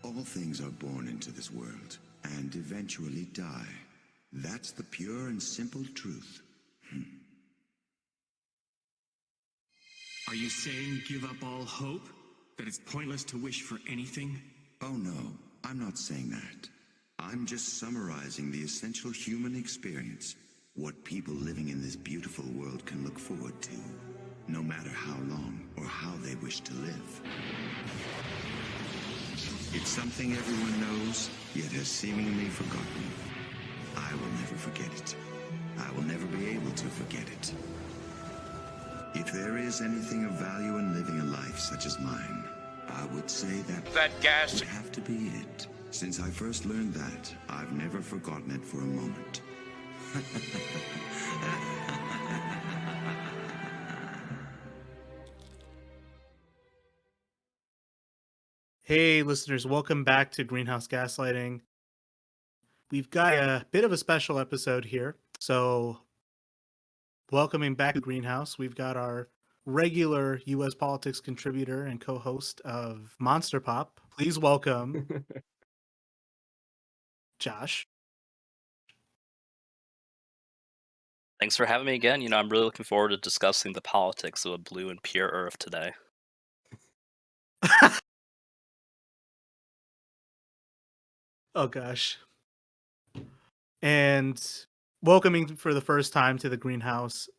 All things are born into this world and eventually die. That's the pure and simple truth. Are you saying give up all hope? That it's pointless to wish for anything? Oh no, I'm not saying that. I'm just summarizing the essential human experience. What people living in this beautiful world can look forward to, no matter how long or how they wish to live. It's something everyone knows, yet has seemingly forgotten. I will never forget it. I will never be able to forget it. If there is anything of value in living a life such as mine, I would say that gas would have to be it. Since I first learned that, I've never forgotten it for a moment. Hey, listeners, welcome back to Greenhouse Gaslighting. We've got a bit of a special episode here. So, welcoming back to Greenhouse, we've got our regular U.S. politics contributor and co-host of Monster Pop. Please welcome Josh. Thanks for having me again. I'm really looking forward to discussing the politics of a blue and pure Earth today. Oh, gosh. And welcoming for the first time to the Greenhouse,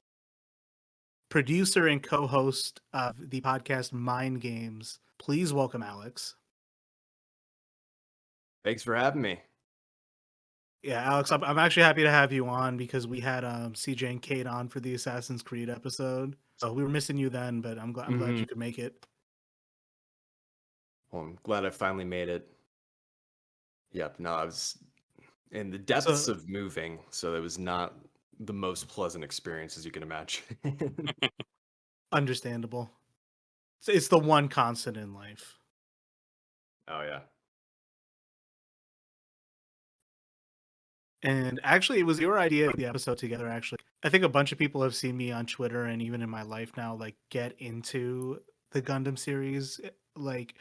producer and co-host of the podcast MINDGAMEZ. Please welcome Alex. Thanks for having me. Yeah, Alex, I'm actually happy to have you on because we had CJ and Kate on for the Assassin's Creed episode. So we were missing you then, but I'm glad you could make it. Well, I'm glad I finally made it. Yep, no, I was in the depths of moving, so it was not the most pleasant experience as you can imagine. Understandable. It's the one constant in life. Oh, yeah. And actually, it was your idea to put the episode together, actually. I think a bunch of people have seen me on Twitter and even in my life now, like, get into the Gundam series. Like,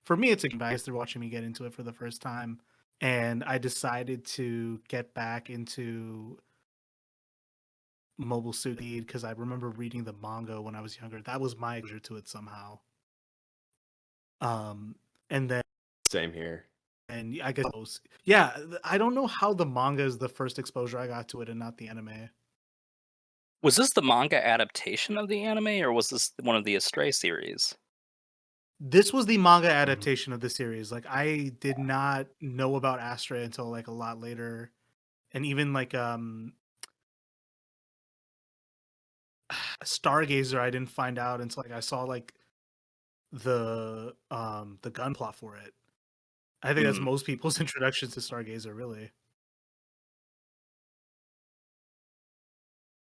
for me, it's a bias. They're watching me get into it for the first time. And I decided to get back into Mobile Suit Gundam because I remember reading the manga when I was younger. That was my exposure to it somehow. And then... Same here. And I guess, yeah, I don't know how the manga is the first exposure I got to it and not the anime. Was this the manga adaptation of the anime, or was this one of the Astray series? This was the manga adaptation of the series. Like, I did not know about Astray until like a lot later, and even like Stargazer, I didn't find out until like I saw like the gun plot for it. I think that's most people's introduction to Stargazer, really.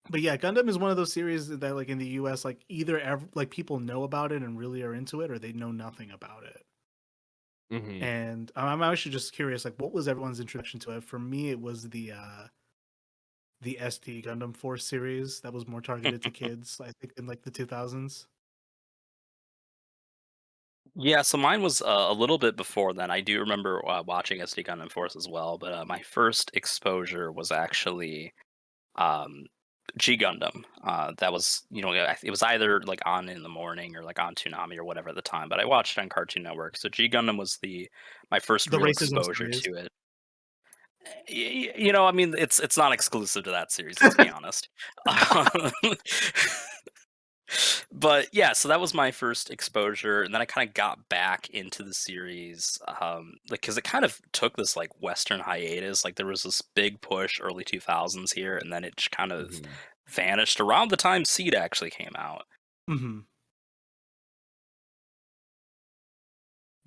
But yeah, Gundam is one of those series that, like, in the US, like, either like people know about it and really are into it, or they know nothing about it. And I'm actually just curious, like, what was everyone's introduction to it? For me, it was the ST Gundam Force series that was more targeted to kids, I think, in like the 2000s. Yeah, so mine was a little bit before then. I do remember watching SD Gundam Force as well, but my first exposure was actually G Gundam. That was, it was either like on in the morning or like on Toonami or whatever at the time, but I watched it on Cartoon Network. So G Gundam was my first real exposure to it. I mean, it's not exclusive to that series, let's be honest. But yeah, so that was my first exposure, and then I kind of got back into the series, like, because it kind of took this like Western hiatus. Like, there was this big push early 2000s here, and then it just kind of vanished around the time Seed actually came out.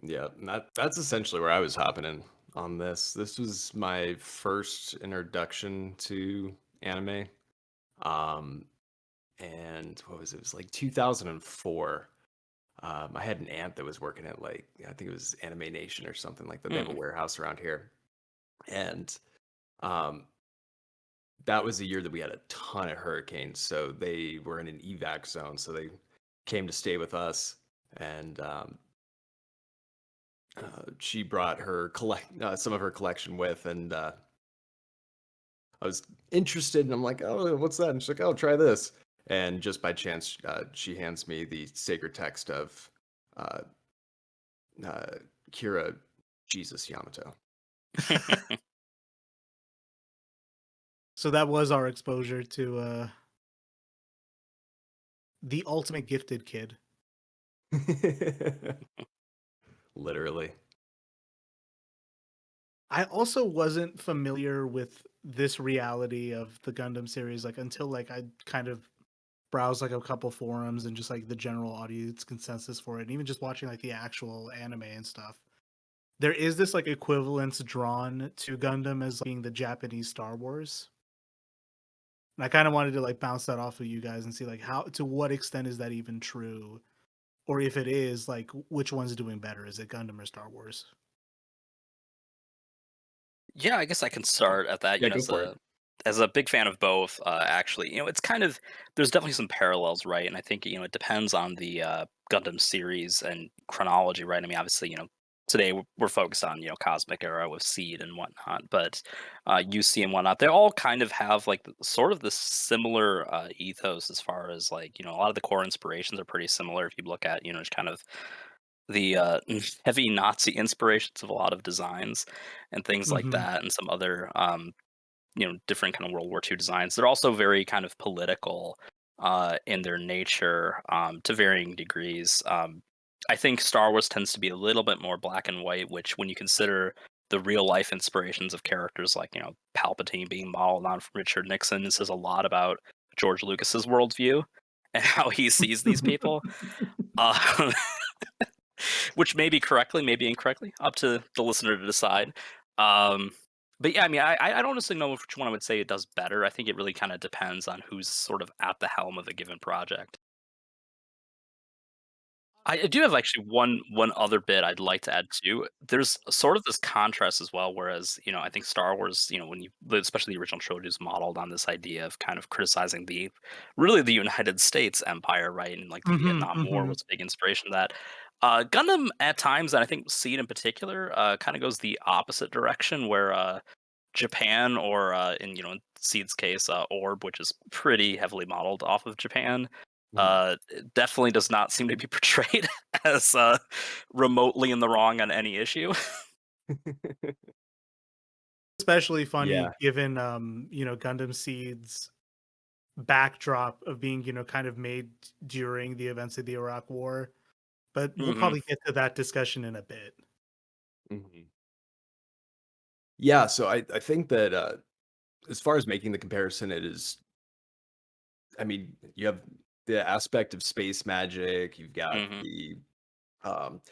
Yeah, that's essentially where I was hopping in on this. This was my first introduction to anime. And what was it? It was like 2004. I had an aunt that was working at, like, I think it was Anime Nation or something like that. They have a warehouse around here. And that was the year that we had a ton of hurricanes. So they were in an evac zone. So they came to stay with us. And She brought her some of her collection with, and I was interested, and I'm like, "Oh, what's that?" And she's like, "Oh, try this." And just by chance, she hands me the sacred text of uh, uh, Kira Jesus Yamato. So that was our exposure to the ultimate gifted kid. Literally. I also wasn't familiar with this reality of the Gundam series like until like I kind of browsed like a couple forums and just like the general audience consensus for it, and even just watching like the actual anime and stuff. There is this like equivalence drawn to Gundam as being the Japanese Star Wars. And I kind of wanted to like bounce that off of you guys and see like how to what extent is that even true? Or if it is, like which one's doing better? Is it Gundam or Star Wars? Yeah, I guess I can start at that. Yeah, go for it. As a big fan of both, actually, it's kind of there's definitely some parallels, right? And I think it depends on the Gundam series and chronology, right? I mean, obviously, today we're focused on Cosmic Era with Seed and whatnot, but UC and whatnot, they all kind of have like sort of the similar ethos as far as like a lot of the core inspirations are pretty similar. If you look at just kind of the heavy Nazi inspirations of a lot of designs and things like Mm-hmm. that, and some other different kind of World War II designs. They're also very kind of political in their nature to varying degrees. I think Star Wars tends to be a little bit more black and white, which when you consider the real life inspirations of characters like Palpatine being modeled on from Richard Nixon, this says a lot about George Lucas's worldview and how he sees these people. Uh, which may be correctly, maybe incorrectly, up to the listener to decide. Um, but yeah, I mean, I don't necessarily know which one I would say it does better. I think it really kind of depends on who's sort of at the helm of a given project. I do have actually one other bit I'd like to add too. There's sort of this contrast as well, whereas I think Star Wars, when especially the original trilogy is modeled on this idea of kind of criticizing the United States empire, right, and like the Mm-hmm. Vietnam War Mm-hmm. was a big inspiration of that. Gundam at times, and I think Seed in particular, kind of goes the opposite direction, where Japan, or in Seed's case, Orb, which is pretty heavily modeled off of Japan, Mhm. it definitely does not seem to be portrayed as remotely in the wrong on any issue. Especially Yeah. funny given Gundam Seed's backdrop of being kind of made during the events of the Iraq War. But we'll Hmm. probably get to that discussion in a bit. Mhm. Yeah, so I think that as far as making the comparison, it is. I mean, you have the aspect of space magic. You've got Hmm. um,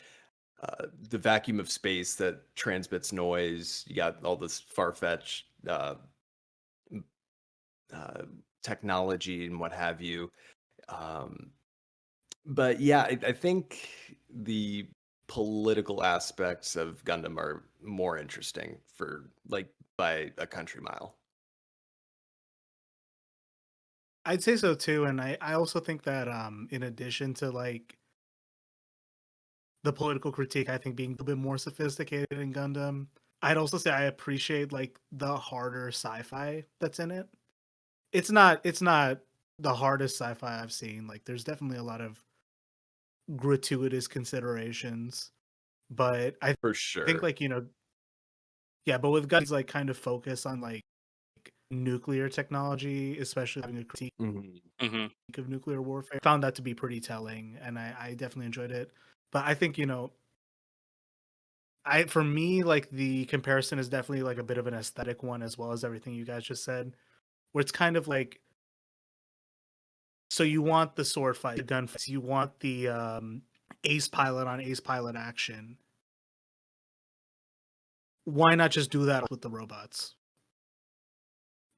the vacuum of space that transmits noise. You got all this far fetched m- uh, technology and what have you. Um, but yeah, I think the political aspects of Gundam are more interesting for like by a country mile. I'd say so too, and I also think that in addition to like the political critique, I think being a bit more sophisticated in Gundam, I'd also say I appreciate like the harder sci-fi that's in it. It's not the hardest sci-fi I've seen. Like there's definitely a lot of gratuitous considerations, but I For think sure. like yeah, but with Gundam's like kind of focus on like nuclear technology, especially having a critique Mhm. Hmm. of nuclear warfare. I found that to be pretty telling, and I definitely enjoyed it. But I think I for me like the comparison is definitely like a bit of an aesthetic one as well as everything you guys just said, where it's kind of like so you want the sword fight, the gunfights, you want the ace pilot on ace pilot action. Why not just do that with the robots?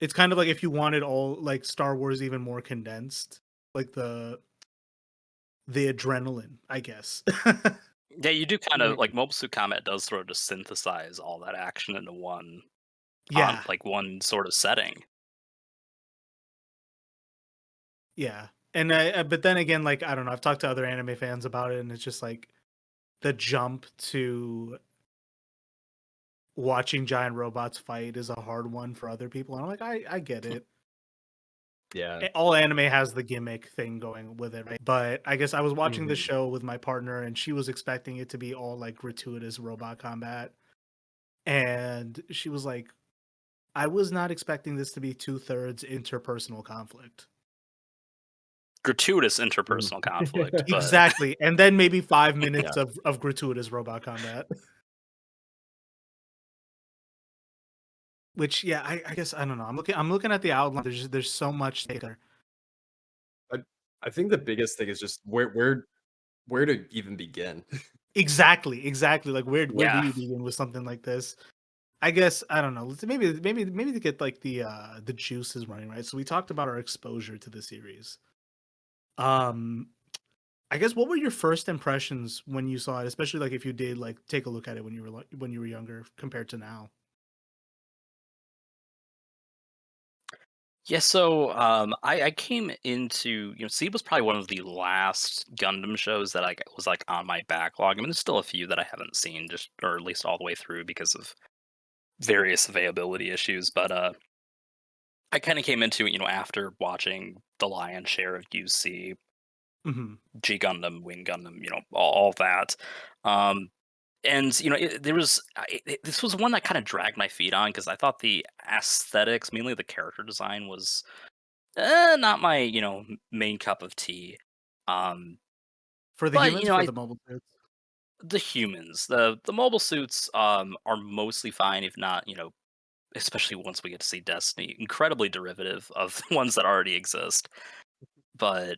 It's kind of like if you wanted all like Star Wars even more condensed, like the adrenaline, I guess. Yeah, you do kind of like Mhm. Mobile Suit Combat does sort of just synthesize all that action into one on Yeah, like one sort of setting. yeah. And but then again, like I don't know, I've talked to other anime fans about it, and it's just like the jump to watching giant robots fight is a hard one for other people. And I'm like, I get it. Yeah. All anime has the gimmick thing going with it, right? But I guess I was watching the Mhm. show with my partner, and she was expecting it to be all like gratuitous robot combat, and she was like, "I was not expecting this to be 2/3 interpersonal conflict." Gratuitous Mhm. interpersonal conflict, but Exactly, and then maybe 5 Yeah. minutes of gratuitous robot combat. Which, yeah, I guess I don't know. I'm looking at the outline. There's so much there. I I think the biggest thing is just where to even begin. Exactly. Like, where do yeah. you begin with something like this? I guess I don't know. Maybe to get like the juices running, right? So we talked about our exposure to the series. Um, I guess what were your first impressions when you saw it, especially like if you did like take a look at it when you were when you were younger compared to now? Yeah, so I came into Seed was probably one of the last Gundam shows that was like on my backlog. I mean, there's still a few that I haven't seen, just or at least all the way through because of various availability issues. But I kind of came into it, after watching the lion's share of UC, Hmm. G Gundam, Wing Gundam, all that. Um, and there was this was one that kind of dragged my feet on because I thought the aesthetics, mainly the character design, was not my, main cup of tea. Um, For the but humans, for I the mobile suits. the humans, the mobile suits are mostly fine, if not, especially once we get to see Destiny, incredibly derivative of the ones that already exist. But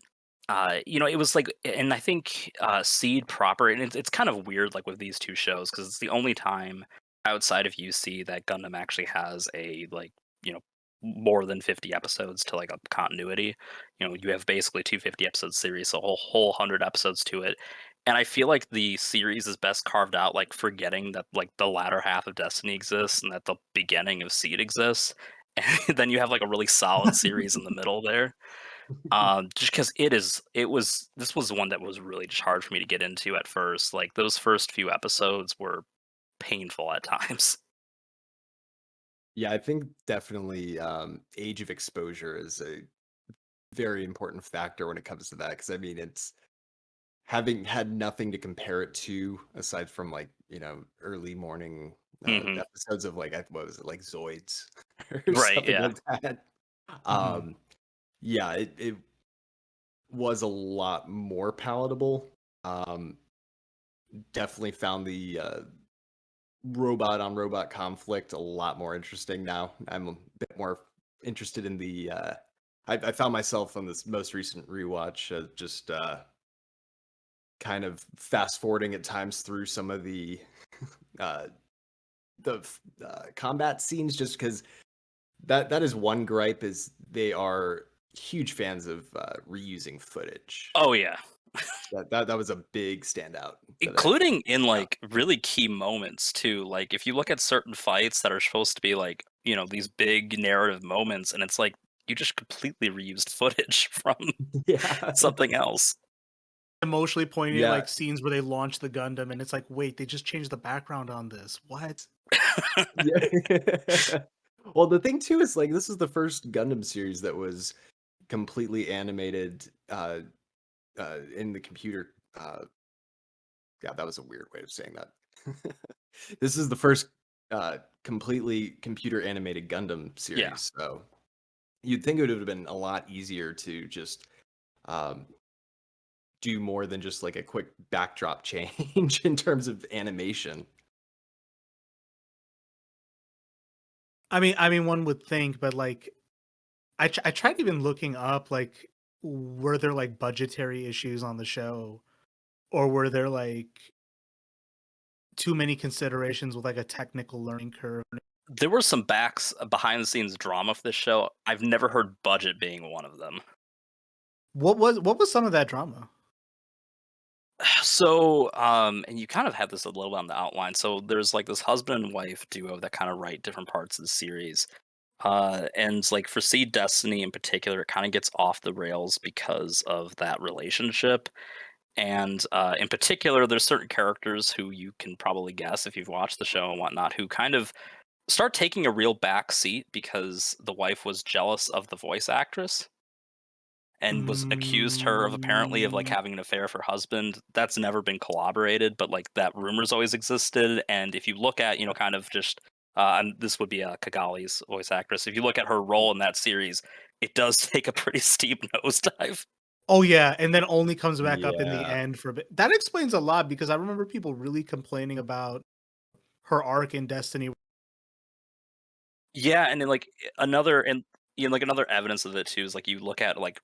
it was like, and I think Seed proper, and it's kind of weird, like with these two shows, because it's the only time outside of UC that Gundam actually has a like more than 50 episodes to like a continuity. You have basically 250 episode series, so a whole 100 episodes to it. And I feel like the series is best carved out, like forgetting that like the latter half of Destiny exists and that the beginning of Seed exists, and then you have like a really solid series in the middle there. Just because this was one that was really just hard for me to get into at first. Like those first few episodes were painful at times. Yeah, I think definitely age of exposure is a very important factor when it comes to that because I mean it's having had nothing to compare it to aside from like early morning Hmm. episodes of like what was it like Zoids or Right? something Yeah. like that. Hmm. um yeah, it was a lot more palatable. um Definitely found the robot on robot conflict a lot more interesting now. I'm a bit more interested in the I found myself on this most recent rewatch just kind of fast forwarding at times through some of uh combat scenes just because that is one gripe is they are huge fans of reusing footage. Oh yeah. That was a big standout that I Including in found. like really key moments too. Like if you look at certain fights that are supposed to be like these big narrative moments, and it's like you just completely reused footage from Yeah. something else. Emotionally poignant Yeah. like scenes where they launch the Gundam, and it's like, wait, they just changed the background on this. What? Yeah. Well, the thing too is like this is the first Gundam series that was completely animated in the computer. Yeah, that was a weird way of saying that. This is the first completely computer animated Gundam Yeah. series, so you'd think it would have been a lot easier to just um, do more than just like a quick backdrop change in terms of animation. I mean, one would think, but like, I tried even looking up like, were there like budgetary issues on the show, or were there like too many considerations with like a technical learning curve? There were some behind the scenes drama for this show. I've never heard budget being one of them. What was some of that drama? So, and you kind of had this a little bit on the outline. So there's like this husband and wife duo that kind of write different parts of the series. And like for Seed Destiny in particular, it kind of gets off the rails because of that relationship. And in particular, there's certain characters who you can probably guess if you've watched the show and whatnot, who kind of start taking a real back seat because the wife was jealous of the voice actress and was accused her of apparently of like Mm, having an affair with her husband. That's never been corroborated, but like that rumors always existed. And if you look at, kind of just and this would be Kagali's voice actress. If you look at her role in that series, it does take a pretty steep nosedive. oh yeah, and then only comes back up in the Yeah. end for a bit. That explains a lot because I remember people really complaining about her arc in Destiny. Yeah, and then like another and like another evidence of it too is like you look at like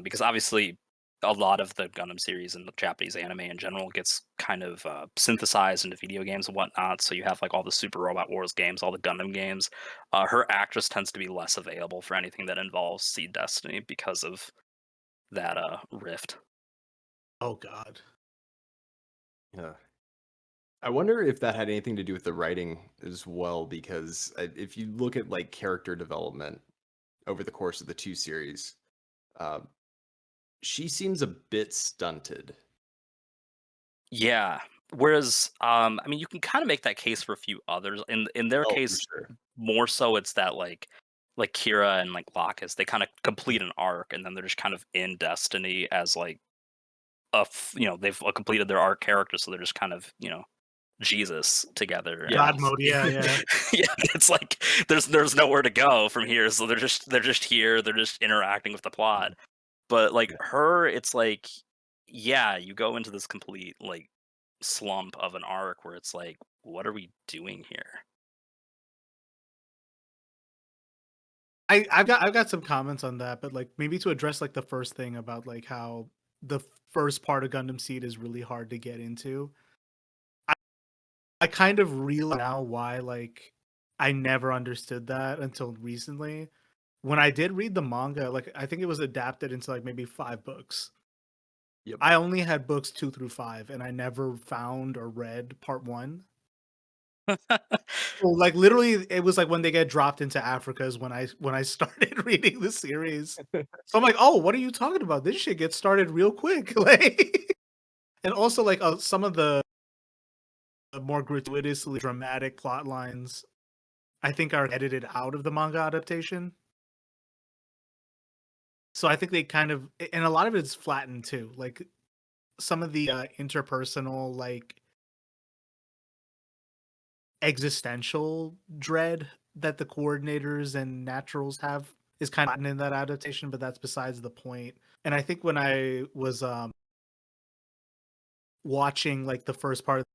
because obviously a lot of the Gundam series and the Japanese anime in general gets kind of synthesized into video games and whatnot. So you have like all the Super Robot Wars games, all the Gundam games. Her actress tends to be less available for anything that involves Seed Destiny because of that rift. Oh god. Yeah. I wonder if that had anything to do with the writing as well, because if you look at like character development over the course of the two series, uh, she seems a bit stunted. Yeah. Whereas, I mean, you can kind of make that case for a few others. In their Oh, for case, sure. more so, it's that like Kira and like Lacus, they kind of complete an arc, and then they're just kind of in Destiny as like they've completed their arc character, so they're just kind of Jesus together, and God Yes. mode, yeah, yeah. yeah, it's like there's nowhere to go from here, so they're just here, they're just interacting with the plot. But like Yeah. her, it's like, yeah, you go into this complete like slump of an arc where it's like, what are we doing here? I've got some comments on that, but like maybe to address like the first thing about like how the first part of Gundam Seed is really hard to get into. I, I kind of realize now why like I never understood that until recently. When I did read the manga, like I think it was adapted into like maybe 5 books. Yep. I only had books 2 through 5, and I never found or read part 1. Well, like literally, it was like when they get dropped into Africa is when I started reading the series. So I'm like, oh, what are you talking about? This shit gets started real quick, like, and also like some of the more gratuitously dramatic plot lines, I think are edited out of the manga adaptation. So I think they kind of, and a lot of it's flattened too. Like some of the interpersonal, like existential dread that the coordinators and naturals have is kind of in that adaptation, but that's besides the point. And I think when I was watching like the first part of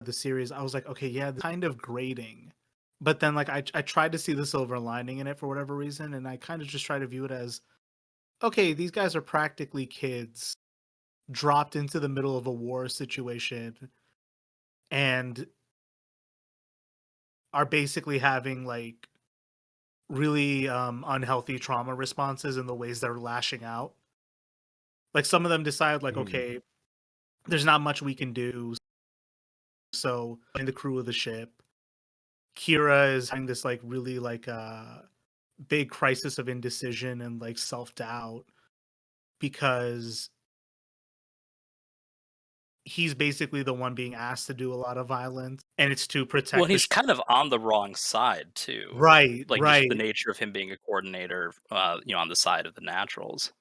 the series, I was like, okay, yeah, kind of grating. But then like I tried to see the silver lining in it for whatever reason, and I kind of just try to view it as, okay, these guys are practically kids dropped into the middle of a war situation and are basically having like really unhealthy trauma responses in the ways they're lashing out. Like some of them decide like, Mhm. okay, there's not much we can do, so in the crew of the ship, Kira is having this like really like big crisis of indecision and like self-doubt because he's basically the one being asked to do a lot of violence, and it's to Well, protect and the he's kind of on the wrong side too. right, Like just the right. nature of him being a coordinator, on the side of the naturals.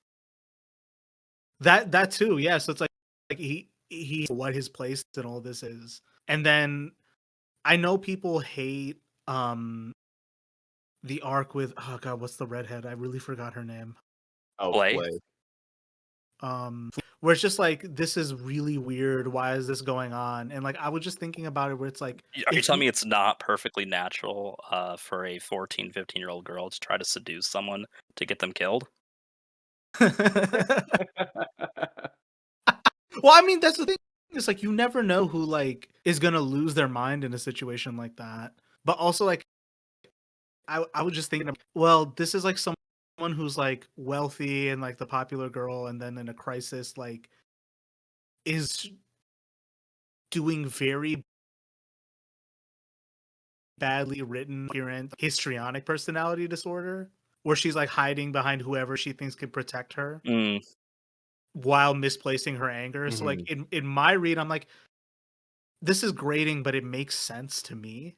That too, yeah. So it's like he what his place in all this is. And then I know people hate the arc with, oh god, what's the redhead? I really forgot her name. Oh, Play. Flay. Where it's just like this is really weird. Why is this going on? And like I was just thinking about it where it's like Are you if telling you me it's not perfectly natural for a 14, 15-year-old girl to try to seduce someone to get them killed? well, I mean that's the thing. It's like you never know who like is gonna lose their mind in a situation like that. But also like I was just thinking, well, this is like someone who's like wealthy and like the popular girl, and then in a crisis, like is doing very badly written, coherent, histrionic personality disorder, where she's like hiding behind whoever she thinks could protect her. Mm. while misplacing her anger. So like in my read, I'm like, this is grating, but it makes sense to me.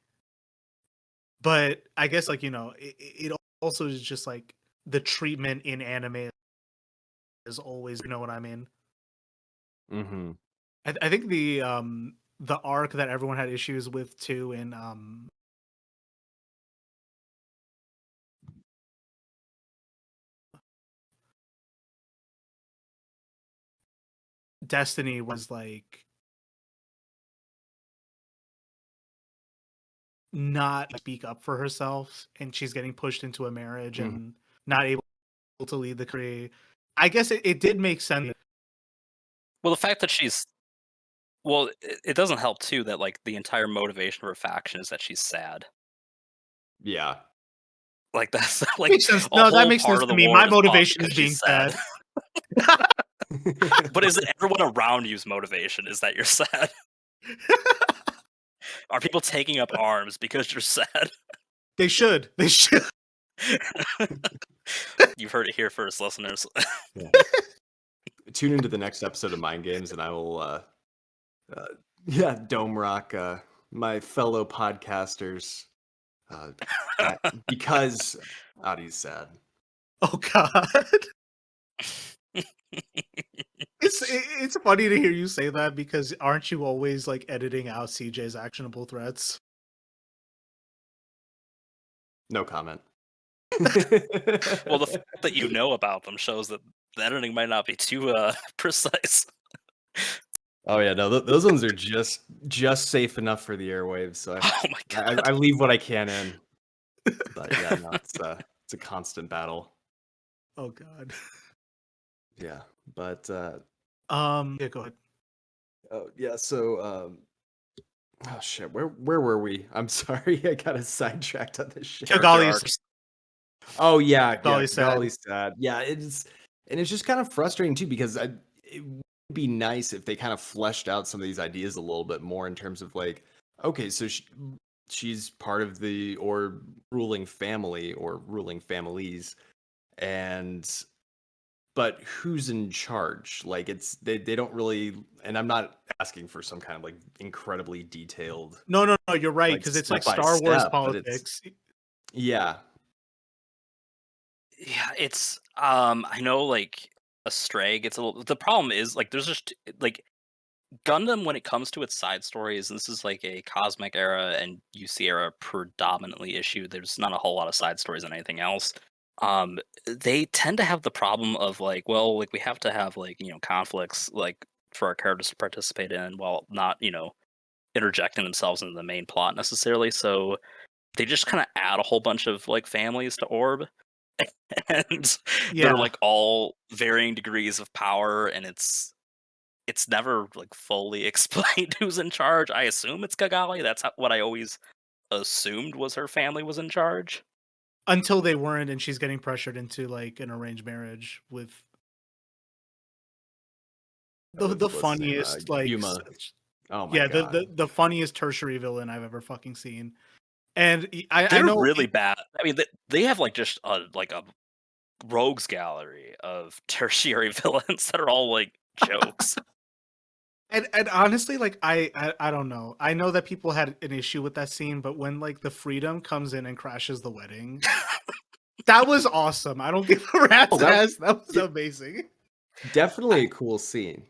But I guess like, it also is just like the treatment in anime is always, you know what I mean? Mm-hmm. I think the arc that everyone had issues with too in Destiny was like not speak up for herself, and she's getting pushed into a marriage and not able to lead the career. I guess it did make sense. Well, the fact that she's it doesn't help too that like the entire motivation of her faction is that she's sad. Yeah. Like that's like Makes sense. a No, that whole makes part sense of to the me. war My is fought motivation is because being she's sad. But is it everyone around you's motivation? Is that you're sad? Are people taking up arms because you're sad? They should. They should. You've heard it here first, listeners. Yeah. Tune into the next episode of Mind Games, and I will, dome rock my fellow podcasters because Adi's sad. Oh God. It's funny to hear you say that because aren't you always like editing out CJ's actionable threats? No comment. Well, the fact that you know about them shows that the editing might not be too precise. Oh yeah, no, those ones are just safe enough for the airwaves. So Oh my God. I leave what I can in. But yeah, no, it's a constant battle. Oh God. Yeah, but Yeah, go ahead. oh yeah, so oh shit, where were we? I'm sorry, I got sidetracked on this shit. Kigali is arcs. Oh yeah, Golly's sad. Golly's sad. Yeah, it's just kind of frustrating too because it would be nice if they kind of fleshed out some of these ideas a little bit more in terms of like, okay, so she's part of the ruling family or ruling families, but who's in charge? Like they don't really, and I'm not asking for some kind of like incredibly detailed. No, you're right, like, because it's like step by Star Wars step, but politics. Yeah. Yeah, it's I know like Astray gets a little. The problem is like there's just like Gundam when it comes to its side stories. This is like a cosmic era and UC era predominantly issue. There's not a whole lot of side stories and anything else. They tend to have the problem of like, well, like we have to have like conflicts like for our characters to participate in while not interjecting themselves into the main plot necessarily. So they just kind of add a whole bunch of like families to Orb. And Yeah. they're like all varying degrees of power, and it's never like fully explained who's in charge. I assume it's Kigali. That's what I always assumed was her family was in charge. Until they weren't, and she's getting pressured into like an arranged marriage with the What's his name? funniest like Yuma. Oh my yeah, god. the funniest tertiary villain I've ever fucking seen. And I They're know really bad. I mean, they have like just a rogues gallery of tertiary villains that are all like jokes. and honestly, like I don't know. I know that people had an issue with that scene, but when like the Freedom comes in and crashes the wedding, that was awesome. I don't give a rat's ass. That was amazing. Definitely a cool scene,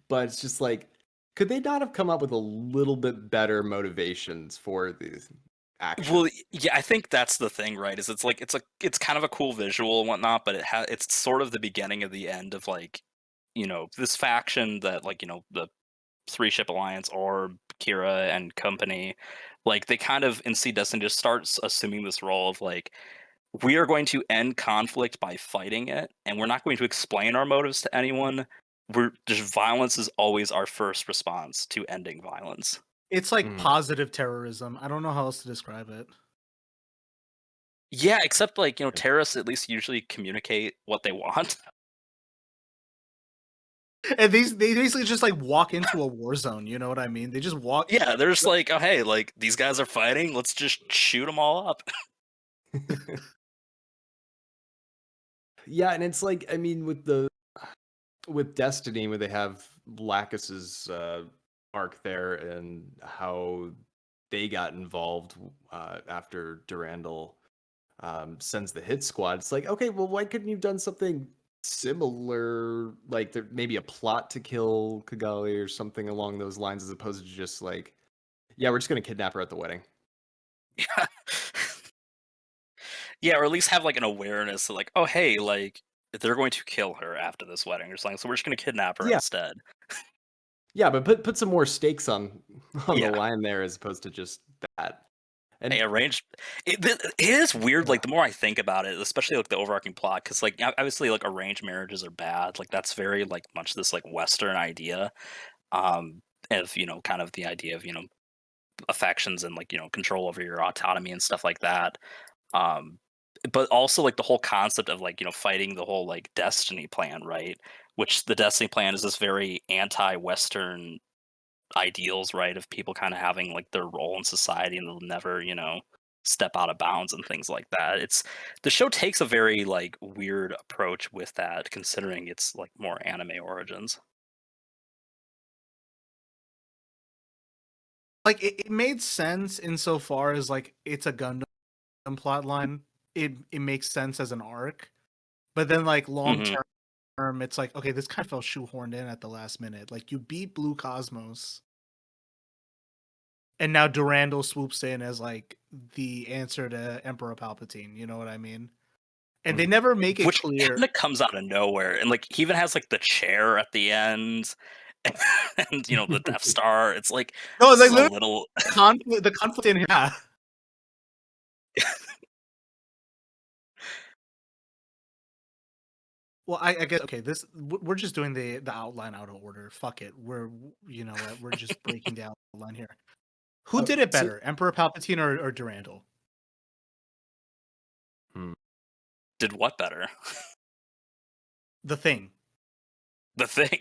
but it's just like, could they not have come up with a little bit better motivations for these actions? Well, yeah, I think that's the thing, right? Is it's kind of a cool visual and whatnot, but it's sort of the beginning of the end of like, this faction that like the 3-ship alliance or Kira and company, like they kind of in Seed Destiny just starts assuming this role of like we are going to end conflict by fighting it, and we're not going to explain our motives to anyone. We're just violence is always our first response to ending violence. It's like positive terrorism. I don't know how else to describe it. Yeah, except like terrorists at least usually communicate what they want. And they basically just like walk into a war zone. You know what I mean? They just walk. Yeah, they're just like, oh hey, like these guys are fighting. Let's just shoot them all up. Yeah, and it's like, I mean, with with Destiny, where they have Lacus's arc there and how they got involved after Durandal sends the hit squad. It's like, okay, well, why couldn't you have done something similar? Like there maybe a plot to kill Kigali or something along those lines, as opposed to just like, yeah, we're just gonna kidnap her at the wedding. Yeah. Yeah, or at least have like an awareness of like, oh hey, like they're going to kill her after this wedding or something, so we're just gonna kidnap her Yeah. instead. Yeah, but put some more stakes on the Yeah. line there, as opposed to just that. And Hey, arranged. It is weird. Like the more I think about it, especially like the overarching plot, because like obviously like arranged marriages are bad. Like that's very like much this like Western idea, of kind of the idea of affections and like control over your autonomy and stuff like that. Um, but also like the whole concept of like fighting the whole like destiny plan, right? Which the destiny plan is this very anti-Western ideals, right, of people kind of having like their role in society and they'll never, step out of bounds and things like that. It's the show takes a very like weird approach with that, considering it's like more anime origins. Like it made sense insofar as like it's a Gundam plot line. It makes sense as an arc, but then like long Mhm. term, it's like, okay, this kind of felt shoehorned in at the last minute. Like you beat Blue Cosmos, and now Durandal swoops in as like the answer to Emperor Palpatine. You know what I mean? And they never make it Which clear. kind of comes out of nowhere, and like he even has like the chair at the end, and the Death Star. It's like No, this like is a literally little. the conflict in here. Yeah. Well, I guess okay. We're just doing the outline out of order. Fuck it. You know what? We're just breaking down the line here. Who did it So- better, Emperor Palpatine or Durandal? Did what better? The Thing. The Thing.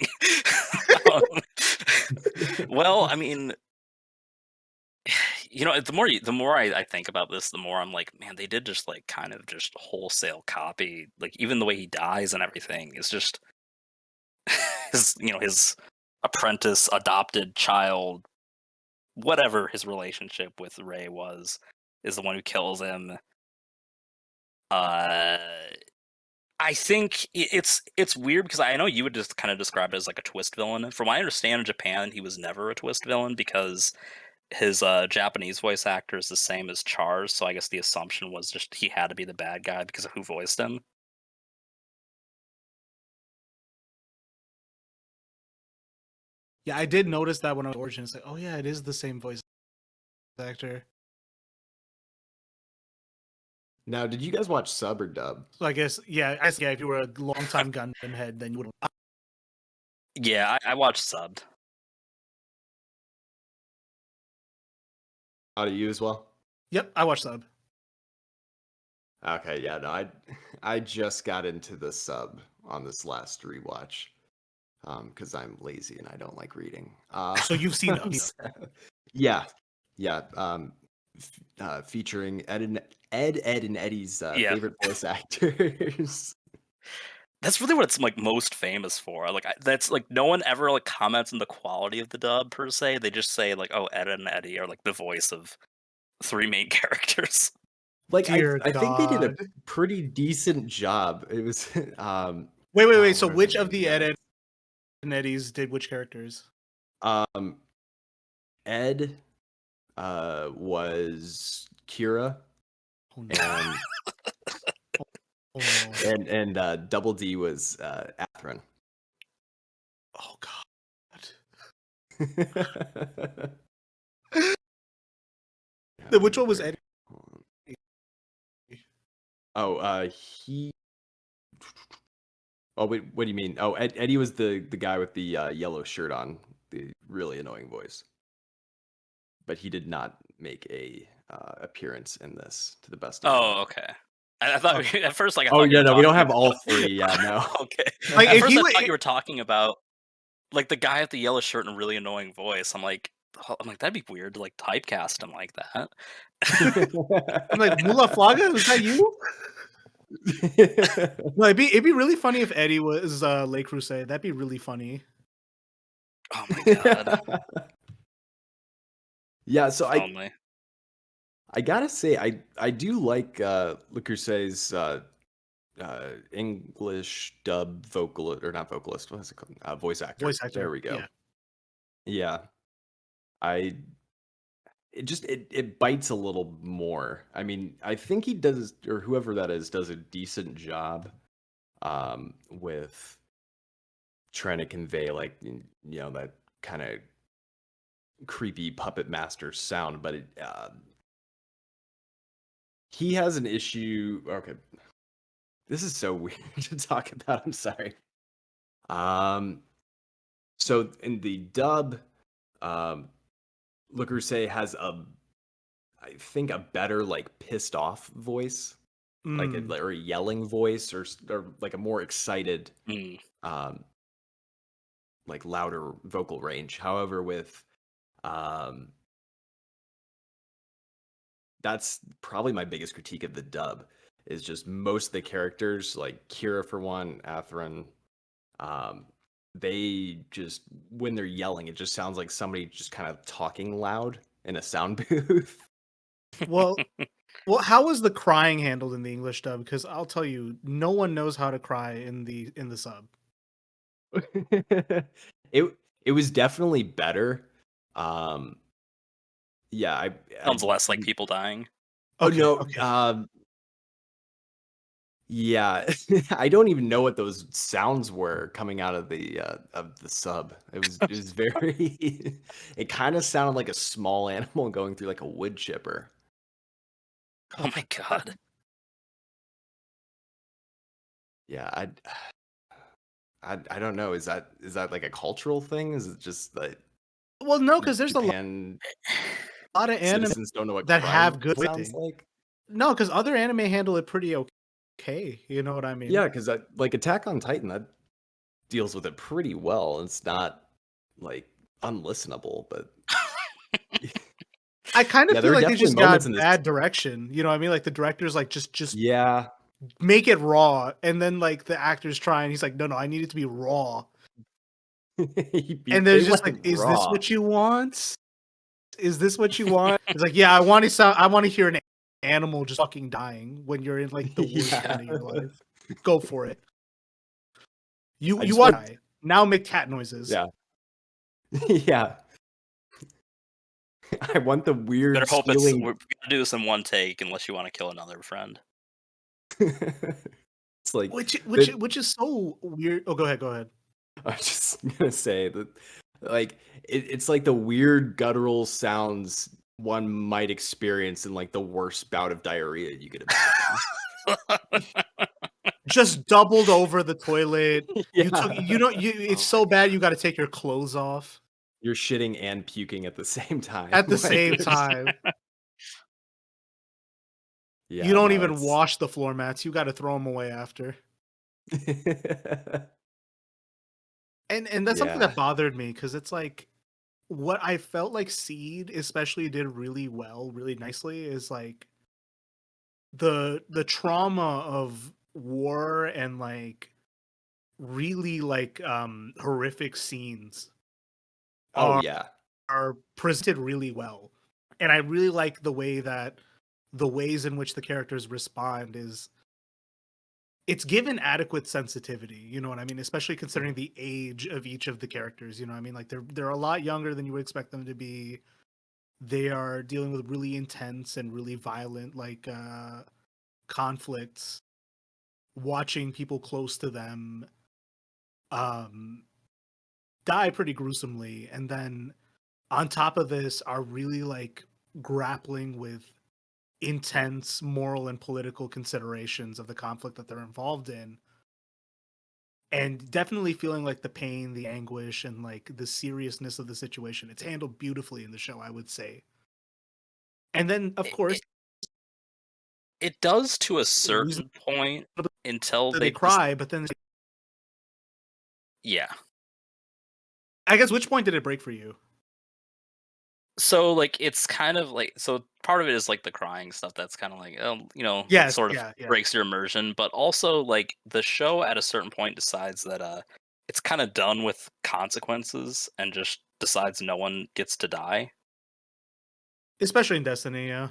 Well, I mean, the more I think about this, the more I'm like, man, they did just like kind of just wholesale copy. Like even the way he dies and everything is just his apprentice, adopted child, whatever his relationship with Rey was, is the one who kills him. Uh, I think it's weird because I know you would just kind of describe it as like a twist villain. From what I understand, in Japan, he was never a twist villain because his Japanese voice actor is the same as Char's, so I guess the assumption was just he had to be the bad guy because of who voiced him. Yeah, I did notice that when I was origin. It's like, oh yeah, it is the same voice actor. Now, did you guys watch sub or dub? So I guess yeah, if you were a longtime Gundam head, then you would. Yeah, I watched subbed. How do you as well? Yep, I watched sub. Okay, yeah, no, I just got into the sub on this last rewatch because I'm lazy and I don't like reading. So you've seen those. Yeah, featuring Ed, and Eddie's Yeah. favorite voice actors. That's really what it's like most famous for. Like that's like no one ever like comments on the quality of the dub per se. They just say like, oh, Ed and Eddie are like the voice of three main characters. Like Dear I think they did a God. pretty decent job. It was Wait. what So are which their of the names? Ed and Eddies did which characters? Ed was Kira, Oh no. and Oh, no. and Double D was Atherin. Oh God. Which one was Eddie? Oh, he. Oh wait, what do you mean? Oh, Eddie was the guy with the yellow shirt on, the really annoying voice. But he did not make a appearance in this, to the best of my Oh, okay. I thought Okay. at first like I Oh thought you yeah, were no, we don't talking have all about- three. Yeah, no. Okay. Like, At if first he I wa- thought you were talking about like the guy with the yellow shirt and really annoying voice. I'm like that'd be weird to like typecast him like that. I'm like, Mula Flaga, was that you? No, it'd be really funny if Eddie was Le Creuset. That'd be really funny. Oh my god. Yeah, so If only. I gotta say I do like Le Crousset's English dub vocalist, or not vocalist, what is it called? Voice actor. Voice actor. There we go. Yeah. Yeah. It bites a little more. I mean, I think he does, or whoever that is, does a decent job with trying to convey like that kind of creepy puppet master sound, but he has an issue. Okay, this is so weird to talk about. I'm sorry. So in the dub, Le Creuset has I think a better like pissed off voice, like or a yelling voice, or like a more excited, like louder vocal range. However, with that's probably my biggest critique of the dub, is just most of the characters, like Kira for one, Atherin, they just, when they're yelling, it just sounds like somebody just kind of talking loud in a sound booth. Well, how was the crying handled in the English dub? Because I'll tell you, no one knows how to cry in the sub. It was definitely better. Yeah, Sounds less like people dying. Okay, no, okay. Yeah, I don't even know what those sounds were coming out of the sub. It was very. It kind of sounded like a small animal going through like a wood chipper. Oh my god. Yeah, I don't know. Is that like a cultural thing? Is it just like? Well, no, because there's Japan, a lot of anime don't know what that have good sounds like. No, because other anime handle it pretty okay. You know what I mean? Yeah, because like Attack on Titan, that deals with it pretty well. It's not like unlistenable, but I kind of feel like they just got bad direction. You know what I mean? Like the director's like just yeah, make it raw, and then like the actor's trying. He's like, no, I need it to be raw. And there's just like, is this what you want? Is this what you want? It's like, yeah, I want to hear an animal just fucking dying when you're in like the worst time of your life. Go for it. You want now make cat noises. Yeah. Yeah. I want the weird. Better hope we're gonna do this in one take, unless you want to kill another friend. It's like which is so weird. Oh, go ahead. I was just gonna say that, like, it's like the weird guttural sounds one might experience in like the worst bout of diarrhea you could imagine. Just doubled over the toilet. Yeah. It's so bad you got to take your clothes off. You're shitting and puking at the same time. At the same time. Yeah, you don't even wash the floor mats. You got to throw them away after. And that's something that bothered me, because it's like what I felt like Seed especially did really well, really nicely, is like the trauma of war and like really like horrific scenes are presented really well. And I really like the ways in which the characters respond is it's given adequate sensitivity, you know what I mean? Especially considering the age of each of the characters, you know what I mean? Like they're a lot younger than you would expect them to be. They are dealing with really intense and really violent like conflicts. Watching people close to them die pretty gruesomely, and then on top of this are really like grappling with intense moral and political considerations of the conflict that they're involved in, and definitely feeling like the pain, the anguish, and like the seriousness of the situation. It's handled beautifully in the show, I would say. And then of course it does to a certain point until they cry, but then yeah. I guess, which point did it break for you? So, like, it's kind of like so part of it is, like, the crying stuff that's kinda like, it Yes, sort of yeah, yeah. breaks your immersion, but also, like, the show at a certain point decides that, it's kinda done with consequences and just decides no one gets to die. Especially in Destiny, yeah.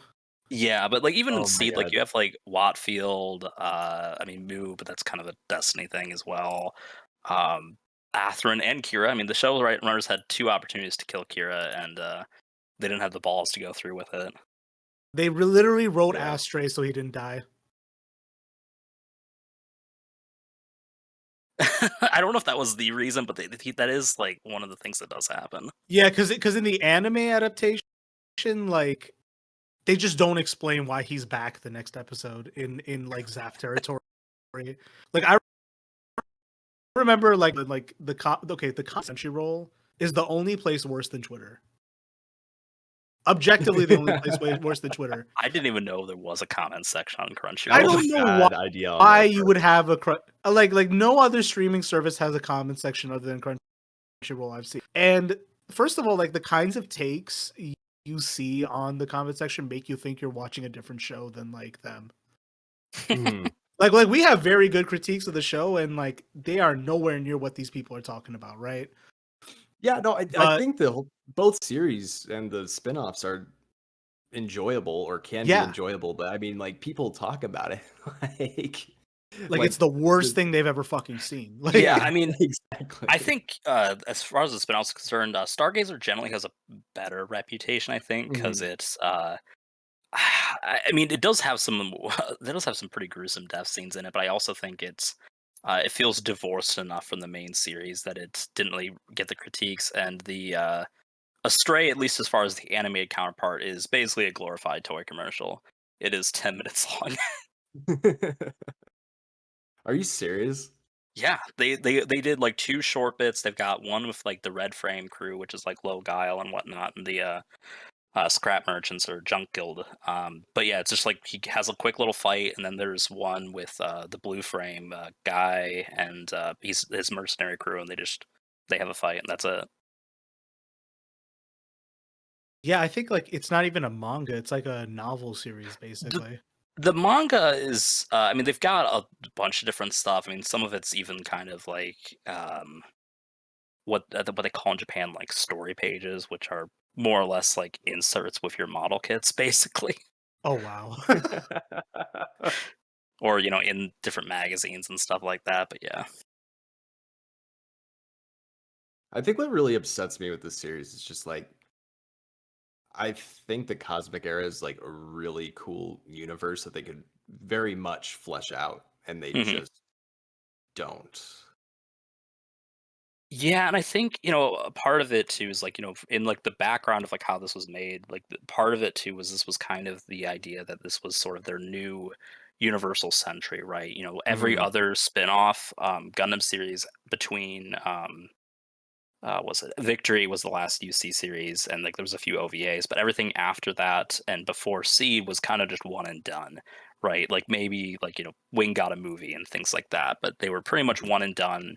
Yeah, but, like, even in Oh my Seed, like, god. you have, like, Watfield, I mean, Moo, but that's kind of a Destiny thing as well. Um, Athrun and Kira. I mean, the show runners had 2 opportunities to kill Kira, and, they didn't have the balls to go through with it. They literally wrote Yeah. Astray so he didn't die. I don't know if that was the reason, but that is, like, one of the things that does happen. Yeah, because in the anime adaptation, like they just don't explain why he's back the next episode in like Zaf territory. Like I remember like the commentary role is the only place worse than Twitter. Objectively, the only place worse than Twitter. I didn't even know there was a comment section on I That was Crunchyroll. a don't know bad idea on why their you part. would have like no other streaming service has a comment section other than Crunchyroll I've seen. And first of all, like the kinds of takes you see on the comment section make you think you're watching a different show than like them. Mhm. Like we have very good critiques of the show, and like they are nowhere near what these people are talking about, right? Yeah, no, I But think both series and the spin-offs are enjoyable or can be yeah, enjoyable, but I mean, like, people talk about it like like it's like the worst the thing they've ever fucking seen. Like, Yeah, I mean, exactly. I think, as far as the spin-off's concerned, Stargazer generally has a better reputation, I think, because Mhm. it's, I mean, it does have some it does have some pretty gruesome death scenes in it, but I also think it feels divorced enough from the main series that it didn't really get the critiques, and the, Astray, at least as far as the animated counterpart, is basically a glorified toy commercial. It is 10 minutes long. Are you serious? Yeah, they did, like, 2 short bits. They've got one with, like, the Red Frame crew, which is, like, Low Guile and whatnot, and the, Scrap Merchants or Junk Guild. But yeah, it's just, like, he has a quick little fight, and then there's one with, the Blue Frame, guy and, his mercenary crew, and they have a fight, and that's it. yeah, I think like it's not even a manga; it's like a novel series, The basically. the manga is, I mean, they've got a bunch of different stuff. I mean, some of it's even kind of like, what they call in Japan, like, story pages, which are more or less like inserts with your model kits, basically, Oh wow. or, in different magazines and stuff like that, but yeah. I think what really upsets me with this series is just like I think the Cosmic Era is like a really cool universe that they could very much flesh out, and they Mhm. just don't. Yeah, and I think, a part of it too is, like, in, like, the background of, like, how this was made, like, part of it too was this was kind of the idea that this was sort of their new Universal Century, right? Every Mhm. other spin-off, Gundam series between, was it Victory was the last UC series, and, like, there was a few OVAs, but everything after that and before Seed was kind of just one and done, right? Like, maybe, like, Wing got a movie and things like that, but they were pretty much Mhm. one and done,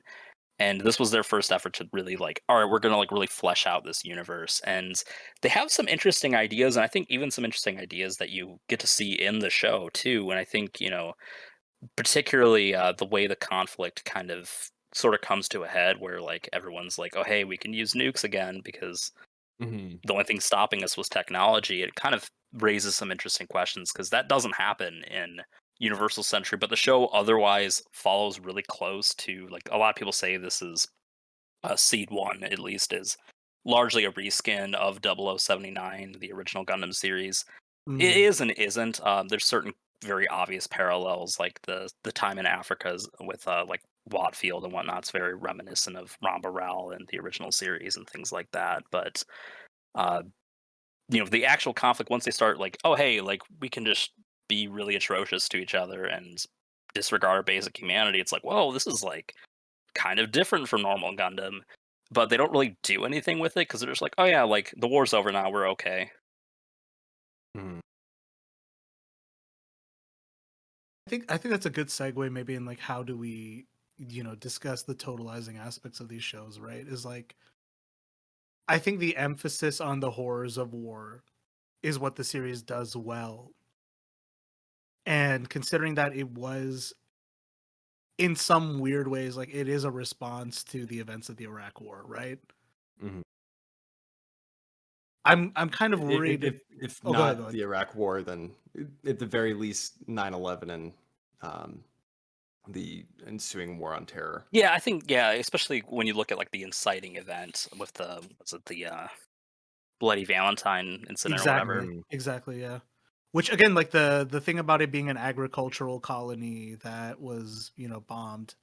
and this was their first effort to really, like, all right, we're gonna, like, really flesh out this universe, and they have some interesting ideas, and I think even some interesting ideas that you get to see in the show too, and I think, particularly, the way the conflict kind of sort of comes to a head where, like, everyone's like, oh hey, we can use nukes again because Mhm. the only thing stopping us was technology. It kind of raises some interesting questions because that doesn't happen in Universal Century, but the show otherwise follows really close to, like, a lot of people say this is, Seed 1 at least is largely a reskin of 0079, the original Gundam series. It Mm. is and isn't. There's certain very obvious parallels, like the time in Africa with, like, Watfield and whatnot's very reminiscent of Ramba Ral and the original series and things like that. But, uh, the actual conflict, once they start, like, oh hey, like, we can just be really atrocious to each other and disregard our basic humanity. It's like, whoa, this is, like, kind of different from normal Gundam. But they don't really do anything with it because they're just like, oh yeah, like, the war's over now, we're okay. Mhm. I think that's a good segue maybe in like how do we discuss the totalizing aspects of these shows, right? Is like I think the emphasis on the horrors of war is what the series does well. And considering that it was, in some weird ways, like it is a response to the events of the Iraq War, right? Mhm. I'm kind of worried. If Oh, go ahead, not go ahead. the Iraq War, then at the very least 9/11 and the ensuing war on terror. Yeah, I think especially when you look at like the inciting event with the Bloody Valentine incident or whatever. Exactly. Exactly, yeah. Which again, like the thing about it being an agricultural colony that was, bombed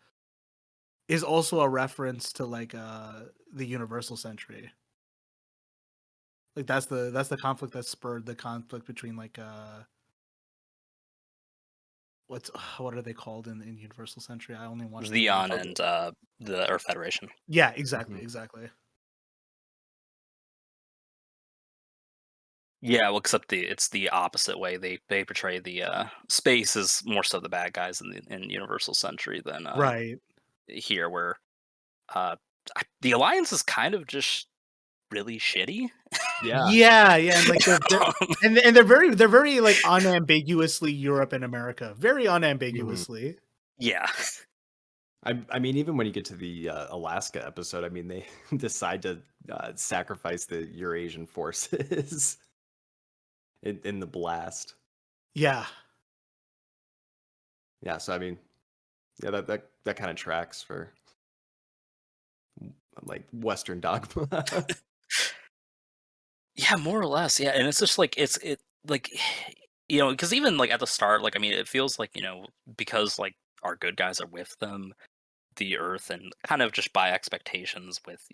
is also a reference to like the universal century. Like that's the conflict that spurred the conflict between like what are they called in universal century? I only watched the movie. Xeon and the Earth Federation. Yeah, exactly, Mhm. exactly. Yeah, well, except it's the opposite way. They portray the space as more so the bad guys in Universal Century than Right. here, where uh, the Alliance is kind of just really shitty. Yeah. Yeah, and like they're and they're very like unambiguously Europe and America. Very unambiguously. Yeah, I mean, even when you get to the Alaska episode, I mean, they decide to sacrifice the Eurasian forces in the blast. Yeah. Yeah, so I mean, yeah, that kind of tracks for like Western dogma. yeah, more or less. Yeah, and it's just like it like because even like at the start, like I mean, it feels like because like our good guys are with them, the Earth, and kind of just by expectations with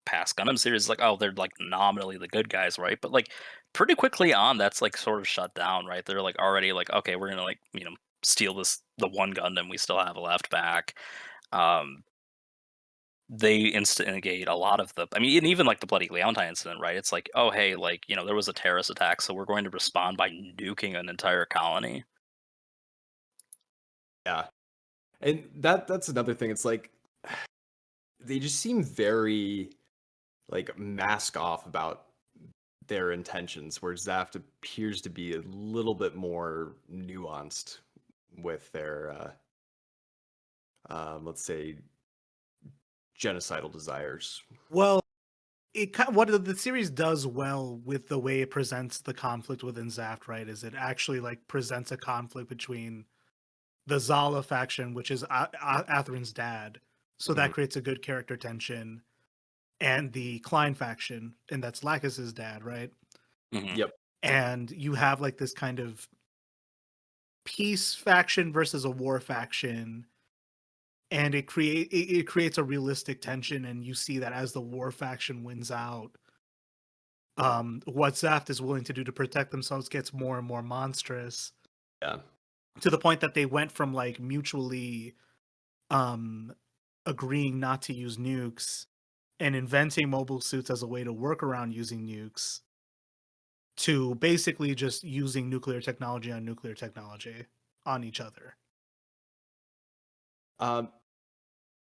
past Gundam series, like oh they're like nominally the good guys, right? But like pretty quickly on, that's like sort of shut down, right? They're like already like okay, we're gonna like steal the one Gundam we still have left back. Um, they instigate a lot of the. I mean, and even like the Bloody Leontine incident, right? It's like oh hey, like there was a terrorist attack, so we're going to respond by nuking an entire colony. Yeah, and that's another thing. It's like they just seem very like mask off about their intentions, whereas Zaft appears to be a little bit more nuanced with their let's say genocidal desires. Well, what the series does well with the way it presents the conflict within Zaft, right, is it actually like presents a conflict between the Zala faction, which is Atherin's dad, so that Mhm. creates a good character tension, and the Klein faction, and that's Lacus's dad, right? Mhm. Yep. And you have like this kind of peace faction versus a war faction, and it creates a realistic tension, and you see that as the war faction wins out, what Zaft is willing to do to protect themselves gets more and more monstrous, Yeah. to the point that they went from like mutually um agreeing not to use nukes and inventing mobile suits as a way to work around using nukes, to basically just using nuclear technology on each other. Um,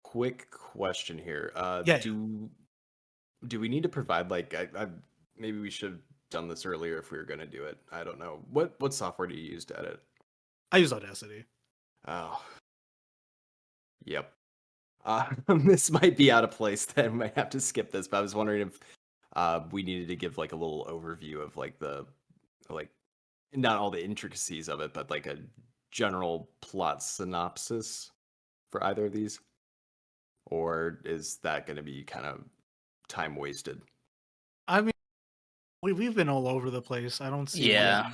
quick question here. Yeah. Do we need to provide like I maybe we should have done this earlier if we were gonna do it. I don't know. What software do you use to edit? I use Audacity. Oh, yep. This might be out of place. Then we might have to skip this. But I was wondering if we needed to give like a little overview of like the like not all the intricacies of it, but like a general plot synopsis for either of these, or is that going to be kind of time wasted? I mean, we've been all over the place. I don't see Yeah.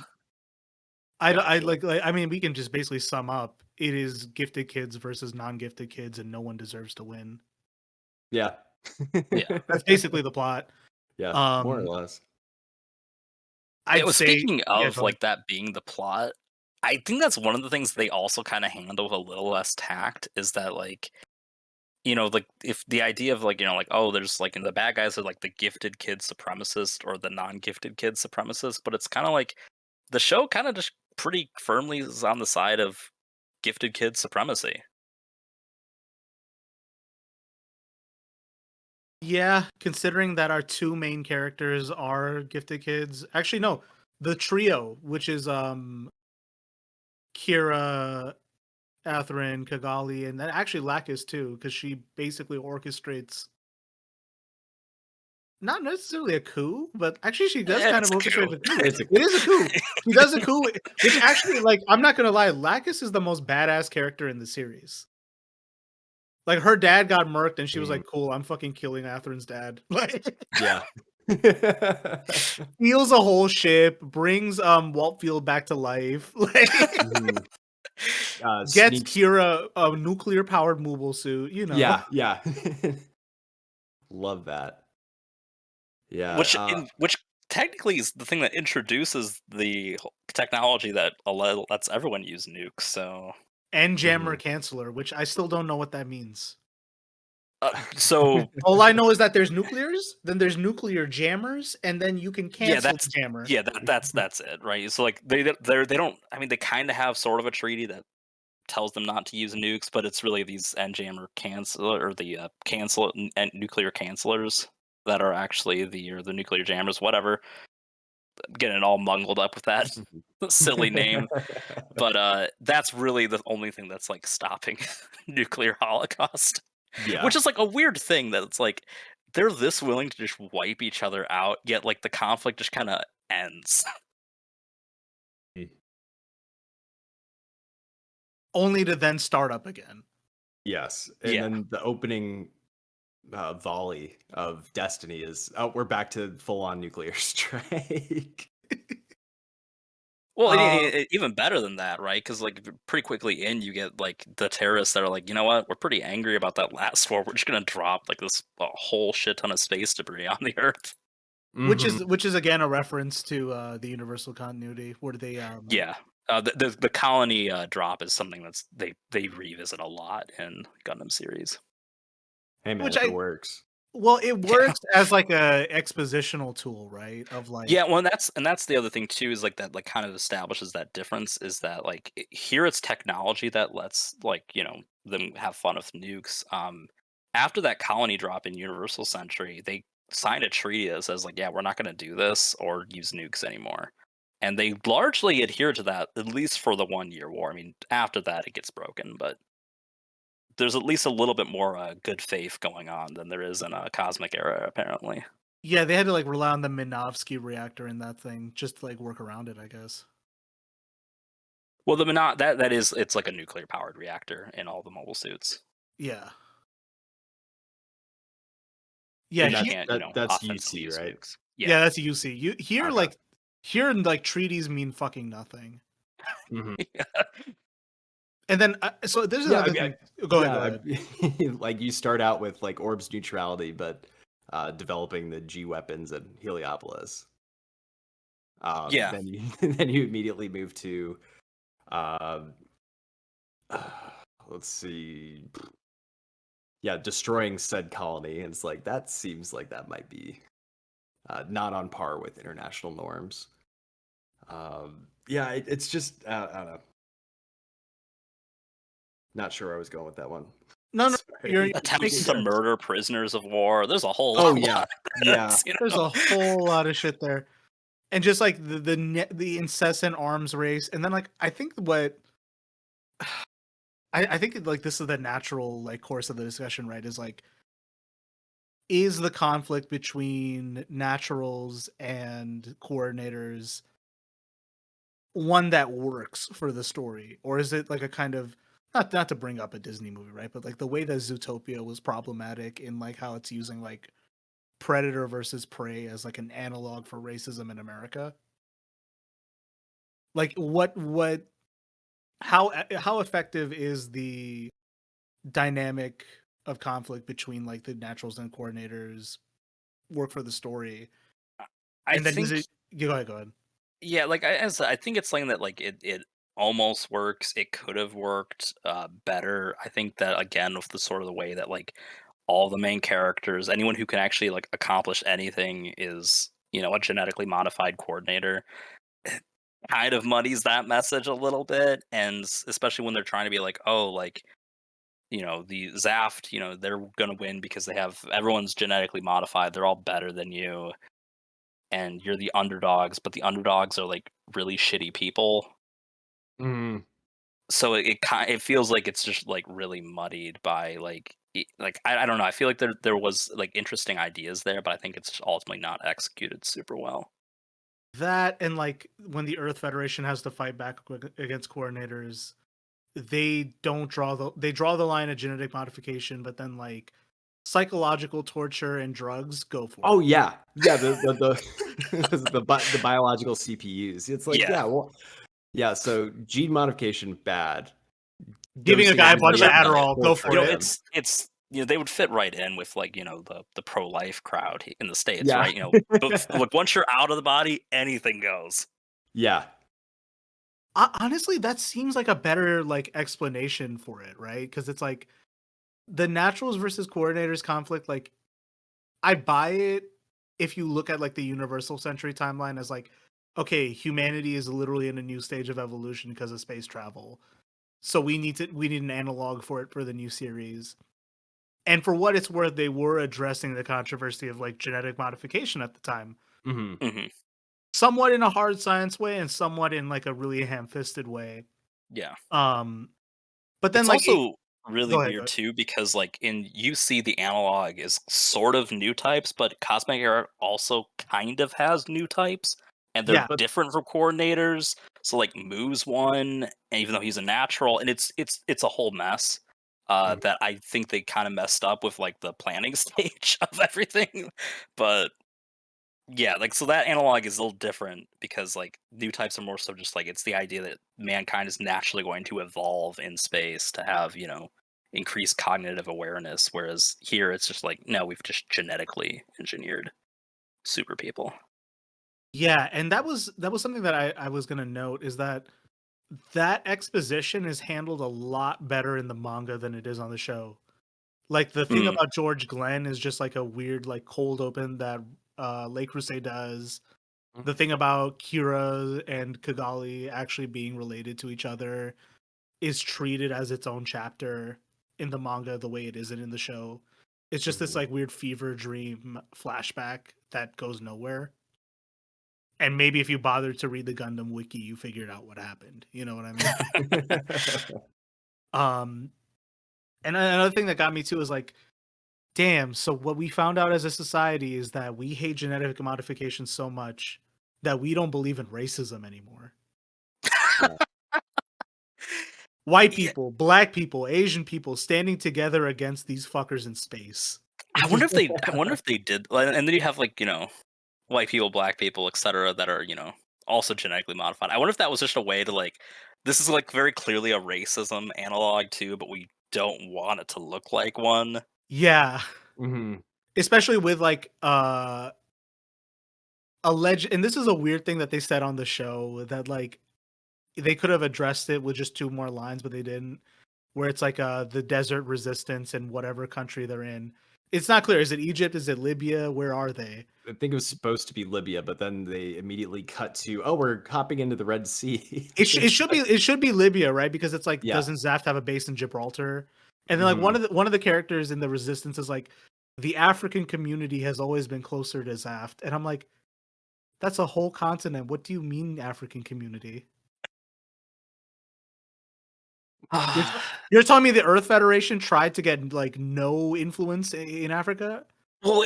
I Gotcha. like I mean, we can just basically sum up. It is gifted kids versus non-gifted kids, and no one deserves to win. Yeah. Yeah. That's basically the plot. Yeah, more or Um, less. Yeah, I'd well, say, speaking yeah, of go ahead. like that being the plot, I think that's one of the things they also kind of handle with a little less tact is that like like if the idea of like like oh there's like the bad guys are like the gifted kid supremacist or the non-gifted kid supremacist, but it's kind of like the show kind of just pretty firmly is on the side of gifted kid supremacy. Yeah, considering that our two main characters are gifted kids. Actually, no, the trio, which is Kira, Athrun, Kigali, and then actually Lacus too, because she basically orchestrates not necessarily a coup, but actually she does kind of It's a orchestrate coup. the coup. It's a It is a coup. She does a coup, which actually, like, I'm not gonna lie, Lacus is the most badass character in the series. Like, her dad got murked, and she was like, "Cool, I'm fucking killing Athrun's dad." Like, Yeah. steals a whole ship, brings Waltfield back to life, like Mhm. gets Sneaks. Kira a nuclear powered mobile suit, you know. Yeah, yeah. Love that. Yeah. Which technically is the thing that introduces the technology that lets everyone use nukes. So And jammer Mhm. canceller, which I still don't know what that means. so All I know is that there's nuclears, then there's nuclear jammers, and then you can yeah, cancel the jammer. yeah, that's it, right? So like they don't. I mean, they kind of have sort of a treaty that tells them not to use nukes, but it's really these jammer canceller or the cancel and nuclear cancelers that are actually the nuclear jammers, whatever. I'm getting it all mungled up with that silly name. But that's really the only thing that's like stopping nuclear holocaust. Yeah. Which is like a weird thing that it's like they're this willing to just wipe each other out, yet like the conflict just kind of ends. Only to then start up again. Yes. And Yeah. then the opening volley of Destiny is, oh, we're back to full on nuclear strike. Well, Uh, even better than that, right? Because like pretty quickly in, you get like the terrorists that are like, you know what, we're pretty angry about that last war. We're just gonna drop like this a whole shit ton of space debris on the Earth. Mhm. which is again a reference to the universal continuity where they Yeah. The colony drop is something that's they revisit a lot in Gundam series. Hey man, which if it I works. well, it Yeah. works as like a expositional tool, right? Of like Yeah, well, that's the other thing too is like that like kind of establishes that difference is that like here it's technology that lets like them have fun with nukes. After that colony drop in Universal Century, they signed a treaty that says like, yeah, we're not going to do this or use nukes anymore, and they largely adhere to that at least for the 1 year war. I mean, after that it gets broken, but there's at least a little bit more good faith going on than there is in a Cosmic Era apparently. yeah, they had to like rely on the Minovsky reactor in that thing just to like work around it, I guess. Well, the Monad that is it's like a nuclear powered reactor in all the mobile suits. Yeah. Yeah, And you And can't, that's offensively UC, use right? nukes. yeah, Yeah. that's UC. You here Okay. like treaties mean fucking nothing. Mhm. And then so there's Yeah, another thing. Go ahead, go ahead. like you start out with like orbs neutrality, but developing the G weapons at Heliopolis. Yeah. Then you then you immediately move to um, let's see, yeah, destroying said colony. And it's like that seems like that might be not on par with international norms. Yeah, it's just I don't know. Not sure where I was going with that one. No, Sorry. you're Attempts making to sense. murder prisoners of war. There's a whole Oh lot. yeah, of yeah. this, There's a whole lot of shit there. And just like the incessant arms race, and then like I think what I think like this is the natural like course of the discussion, right? Is like is the conflict between naturals and coordinators one that works for the story, or is it like a kind of not to bring up a Disney movie, right? But like the way that Zootopia was problematic in like how it's using like predator versus prey as like an analog for racism in America. Like how effective is the dynamic of conflict between like the naturals and coordinators work for the story? I And then does think it go ahead, go ahead. yeah, like I think it's something that like it almost works. It could have worked better. I think that again with the sort of the way that like all the main characters, anyone who can actually like accomplish anything is, a genetically modified coordinator. Kind of muddies that message a little bit, and especially when they're trying to be like, oh, like the Zaft, they're gonna win because everyone's genetically modified. They're all better than you, and you're the underdogs, but the underdogs are like really shitty people. Mm. So it feels like it's just like really muddied by like I don't know. I feel like there was like interesting ideas there, but I think it's ultimately not executed super well. That and like when the Earth Federation has to fight back against coordinators, they don't they draw the line at genetic modification, but then like psychological torture and drugs go for Oh it. yeah, yeah. The biological CPUs. It's like Yeah. well, yeah. So gene modification bad. Giving a Dosing guy a bunch of everybody, Adderall, go for torturing it. them. It's they would fit right in with like the pro life crowd in the States, Yeah. right? But look, once you're out of the body, anything goes. Yeah. Honestly, that seems like a better like explanation for it, right? Because it's like the naturals versus coordinators conflict. Like, I buy it if you look at like the universal century timeline as like, okay, humanity is literally in a new stage of evolution because of space travel, so we need an analog for it for the new series. And for what it's worth, they were addressing the controversy of like genetic modification at the time, Hmm. Hmm. somewhat in a hard science way and somewhat in like a really ham-fisted way. Yeah. But then It's like also really go ahead, go weird ahead. too because like in UC the analog is sort of new types, but Cosmic Era also kind of has new types, and they're Yeah, But different from coordinators. So like Moo's one, and even though he's a natural, and it's a whole mess. Mhm. That I think they kind of messed up with like the planning stage of everything, but yeah, like so that analog is a little different because like new types are more so just like it's the idea that mankind is naturally going to evolve in space to have, increased cognitive awareness, whereas here it's just like no, we've just genetically engineered super people. yeah, and that was something that I was gonna note is that exposition is handled a lot better in the manga than it is on the show. Like the thing Mm, about George Glenn is just like a weird like cold open that Le Creuset does. The thing about Kira and Kigali actually being related to each other is treated as its own chapter in the manga the way it isn't in the show. It's just this Mhm. like weird fever dream flashback that goes nowhere. And maybe if you bothered to read the Gundam wiki, you figured out what happened. You know what I mean? um, and another thing that got me too is like, damn. So what we found out as a society is that we hate genetic modification so much that we don't believe in racism anymore. White yeah, people, black people, Asian people standing together against these fuckers in space. I wonder if they did, and then you have like white people, black people, etc., that are also genetically modified. I wonder if that was just a way to like this is like very clearly a racism analog too, but we don't want it to look like one. Yeah, Mhm. especially with like alleged, and this is a weird thing that they said on the show that like they could have addressed it with just two more lines, but they didn't. Where it's like the desert resistance in whatever country they're in. It's not clear. Is it Egypt? Is it Libya? Where are they? I think it was supposed to be Libya, but then they immediately cut to, oh, we're hopping into the Red Sea. It should be Libya, right? Because it's like Yeah. doesn't Zaft have a base in Gibraltar? And then like Mhm. one of the characters in the resistance is like the African community has always been closer to Zaft, and I'm like, that's a whole continent. What do you mean African community? You're, you're telling me the Earth Federation tried to get like no influence in Africa? Well,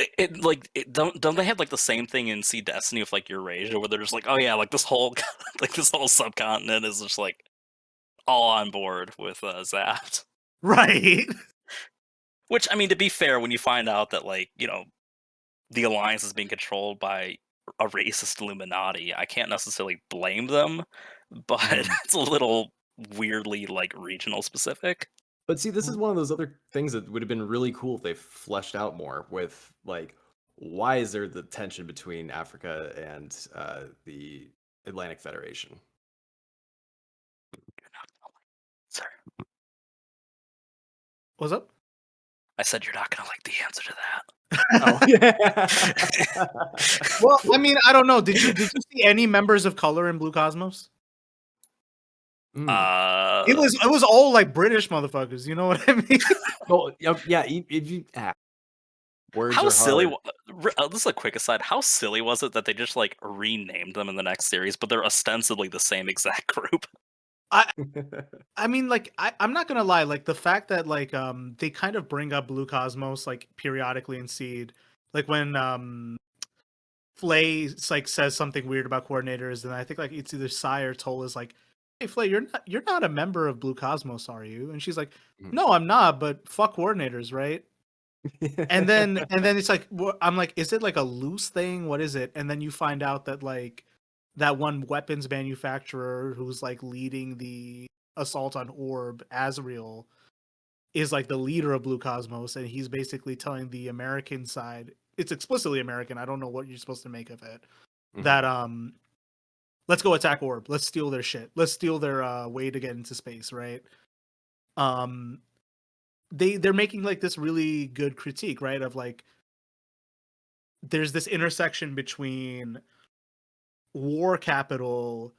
don't they have like the same thing in Sea Destiny with like Eurasia, where they're just like, oh yeah, like this whole like this whole subcontinent is just like all on board with Zaft. Right. Which I mean, to be fair, when you find out that like the alliance is being controlled by a racist Illuminati, I can't necessarily blame them, but Mhm. it's a little weirdly like regional specific. But see, this is one of those other things that would have been really cool if they fleshed out more with like, why is there the tension between Africa and the Atlantic Federation? Sorry, What's up? I said you're not gonna like the answer to Oh, yeah. that. Well, I mean, I don't know. Did you see any members of color in Blue Cosmos? Mm. It was all like British motherfuckers. You know what I mean? Well, yeah. If you words How are silly! hard. This is a quick aside. How silly was it that they just like renamed them in the next series, but they're ostensibly the same exact group? I mean, like, I'm not gonna lie, like the fact that like they kind of bring up Blue Cosmos like periodically in Seed, like when Flay like says something weird about coordinators, and I think like it's either Sai or Toll is like, "Hey Flay, you're not a member of Blue Cosmos, are you?" And she's like, Mm. "No, I'm not, but fuck coordinators, right?" And then it's like I'm like, is it like a loose thing? What is it? And then you find out that like that one weapons manufacturer who's like leading the assault on Orb, Azrael, is like the leader of Blue Cosmos, and he's basically telling the American side, it's explicitly American, I don't know what you're supposed to make of it, that let's go attack Orb, let's steal their shit, let's steal their way to get into space, right? um they're making like this really good critique, right, of like there's this intersection between war capital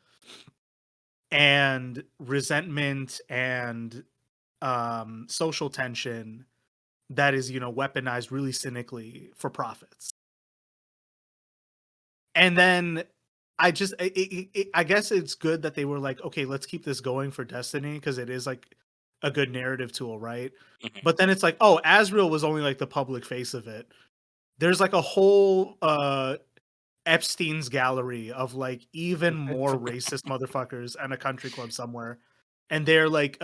and resentment and social tension that is, you know, weaponized really cynically for profits. And then I guess it's good that they were like, okay, let's keep this going for Destiny because it is like a good narrative tool, right? Mhm. But then it's like, oh, Azrael was only like the public face of it. There's like a whole Epstein's gallery of like even more racist motherfuckers and a country club somewhere. And they're like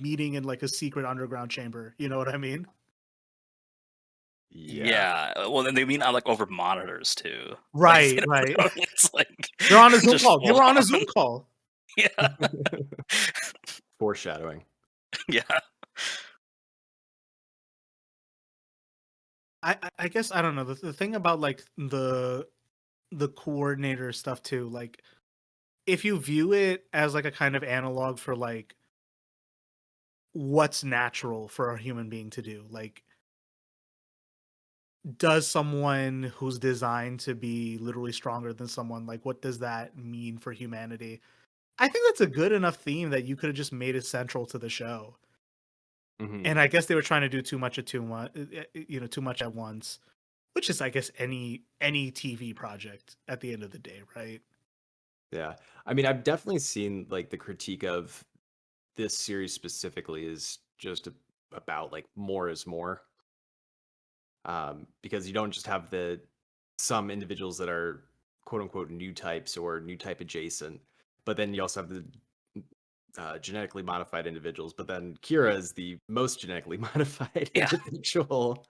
meeting in like a secret underground chamber. You know what I mean? Yeah. Yeah. Well, then they mean like over monitors too. Like Right, right. it's like They're on a Zoom just call. They full were on a on. Zoom call. Yeah. Foreshadowing. Yeah. I guess I don't know. The thing about like the coordinator stuff too, like if you view it as like a kind of analog for like what's natural for a human being to do, like does someone who's designed to be literally stronger than someone, like what does that mean for humanity? I think that's a good enough theme that you could have just made it central to the show. Mhm. And I guess they were trying to do too much at too much at once, which is I guess any TV project at the end of the day, right? Yeah. I mean, I've definitely seen like the critique of this series specifically is just about like more is more. Because you don't just have the some individuals that are quote unquote new types or new type adjacent, but then you also have the genetically modified individuals. But then Kira is the most genetically modified Yeah. individual.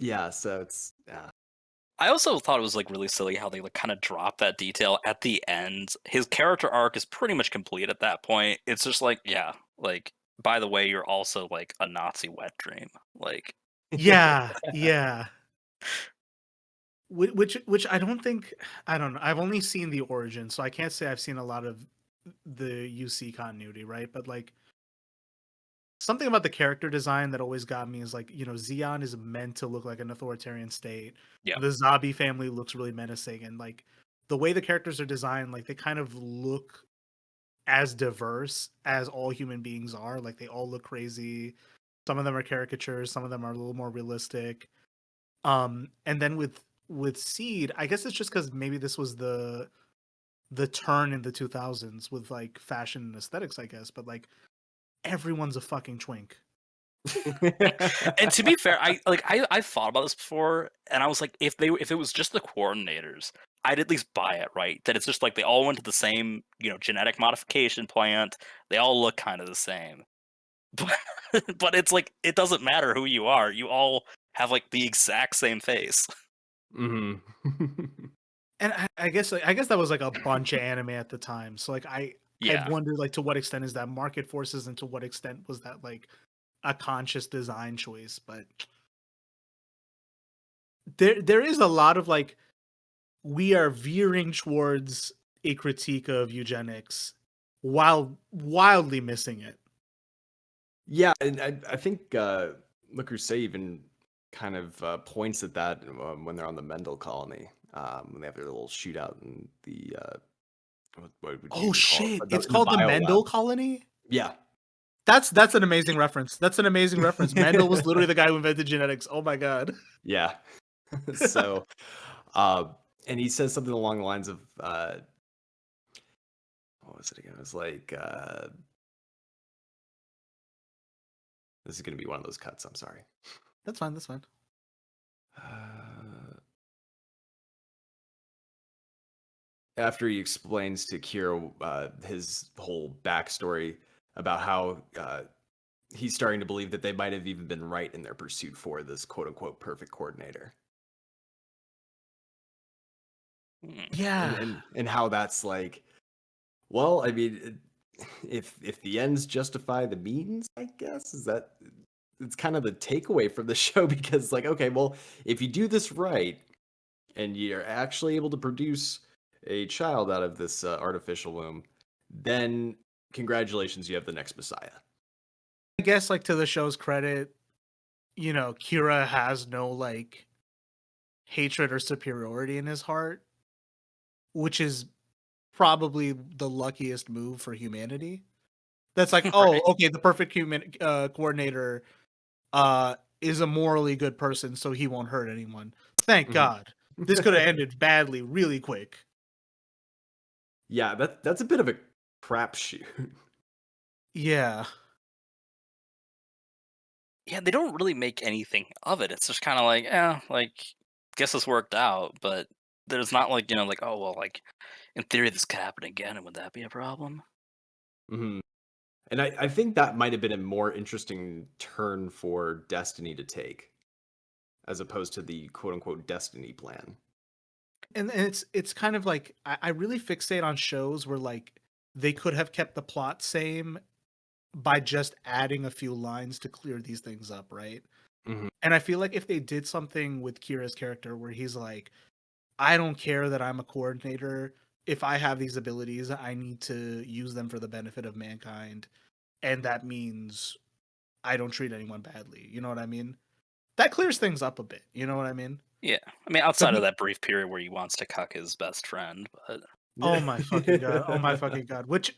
Yeah, so it's I also thought it was like really silly how they like kind of dropped that detail at the end. His character arc is pretty much complete at that point. It's just like, yeah, like by the way, you're also like a Nazi wet dream. Like, Yeah, yeah. Which I don't think, I don't know. I've only seen the origin, so I can't say I've seen a lot of the UC continuity, right? But like something about the character design that always got me is like, you know, Xeon is meant to look like an authoritarian state. yeah, The Zabi family looks really menacing, and like the way the characters are designed, like they kind of look as diverse as all human beings are. Like they all look crazy. Some of them are caricatures, some of them are a little more realistic. And then with Seed, I guess it's just because maybe this was the turn in the 2000s with like fashion and aesthetics, I guess. But like everyone's a fucking twink. and to be fair, I thought about this before, and I was like, if it was just the coordinators, I'd at least buy it, right? That it's just like they all went to the same, you know, genetic modification plant. They all look kind of the same, but but it's like it doesn't matter who you are. You all have like the exact same face. Mhm. And I guess I guess that was like a bunch of anime at the time. So like I Yeah. wonder like to what extent is that market forces and to what extent was that like a conscious design choice. But there is a lot of like we are veering towards a critique of eugenics while wildly missing it. Yeah, and I think Le Creuset even kind of points at that when they're on the Mendel colony, when they have their little shootout in the What would you Oh even call shit! it? It's called the bio lab. Mendel colony. Yeah. That's an amazing reference. That's an amazing reference. Mendel was literally the guy who invented genetics. Oh my god. Yeah. So, uh, and he says something along the lines of, what was it again? It was like, this is going to be one of those cuts. I'm sorry. That's fine. That's fine. After he explains to Kira his whole backstory about how he's starting to believe that they might have even been right in their pursuit for this quote unquote perfect coordinator. Yeah. And how that's like, well, I mean, if the ends justify the means, I guess it's kind of the takeaway from the show, because like, okay, well, if you do this right and you're actually able to produce a child out of this artificial womb, then congratulations, you have the next Messiah. I guess, like, to the show's credit, you know, Kira has no like hatred or superiority in his heart, which is probably the luckiest move for humanity. That's like, oh, Right. okay, the perfect human coordinator is a morally good person, so he won't hurt anyone. Thank Mhm. God. This could have ended badly really quick. Yeah, that's a bit of a crapshoot. Yeah. Yeah, they don't really make anything of it. It's just kind of like, like, guess this worked out, but there's not like, like, oh, well, like, in theory, this could happen again, and would that be a problem? Mhm. And I think that might have been a more interesting turn for Destiny to take, as opposed to the quote unquote Destiny plan. And it's kind of like I really fixate on shows where like they could have kept the plot same by just adding a few lines to clear these things up, right? Mhm. And I feel like if they did something with Kira's character where he's like, I don't care that I'm a coordinator. If I have these abilities, I need to use them for the benefit of mankind. And that means I don't treat anyone badly. You know what I mean? That clears things up a bit. You know what I mean? Yeah, I mean, But outside of that brief period where he wants to cuck his best friend, but oh my fucking god. Oh my fucking god. Which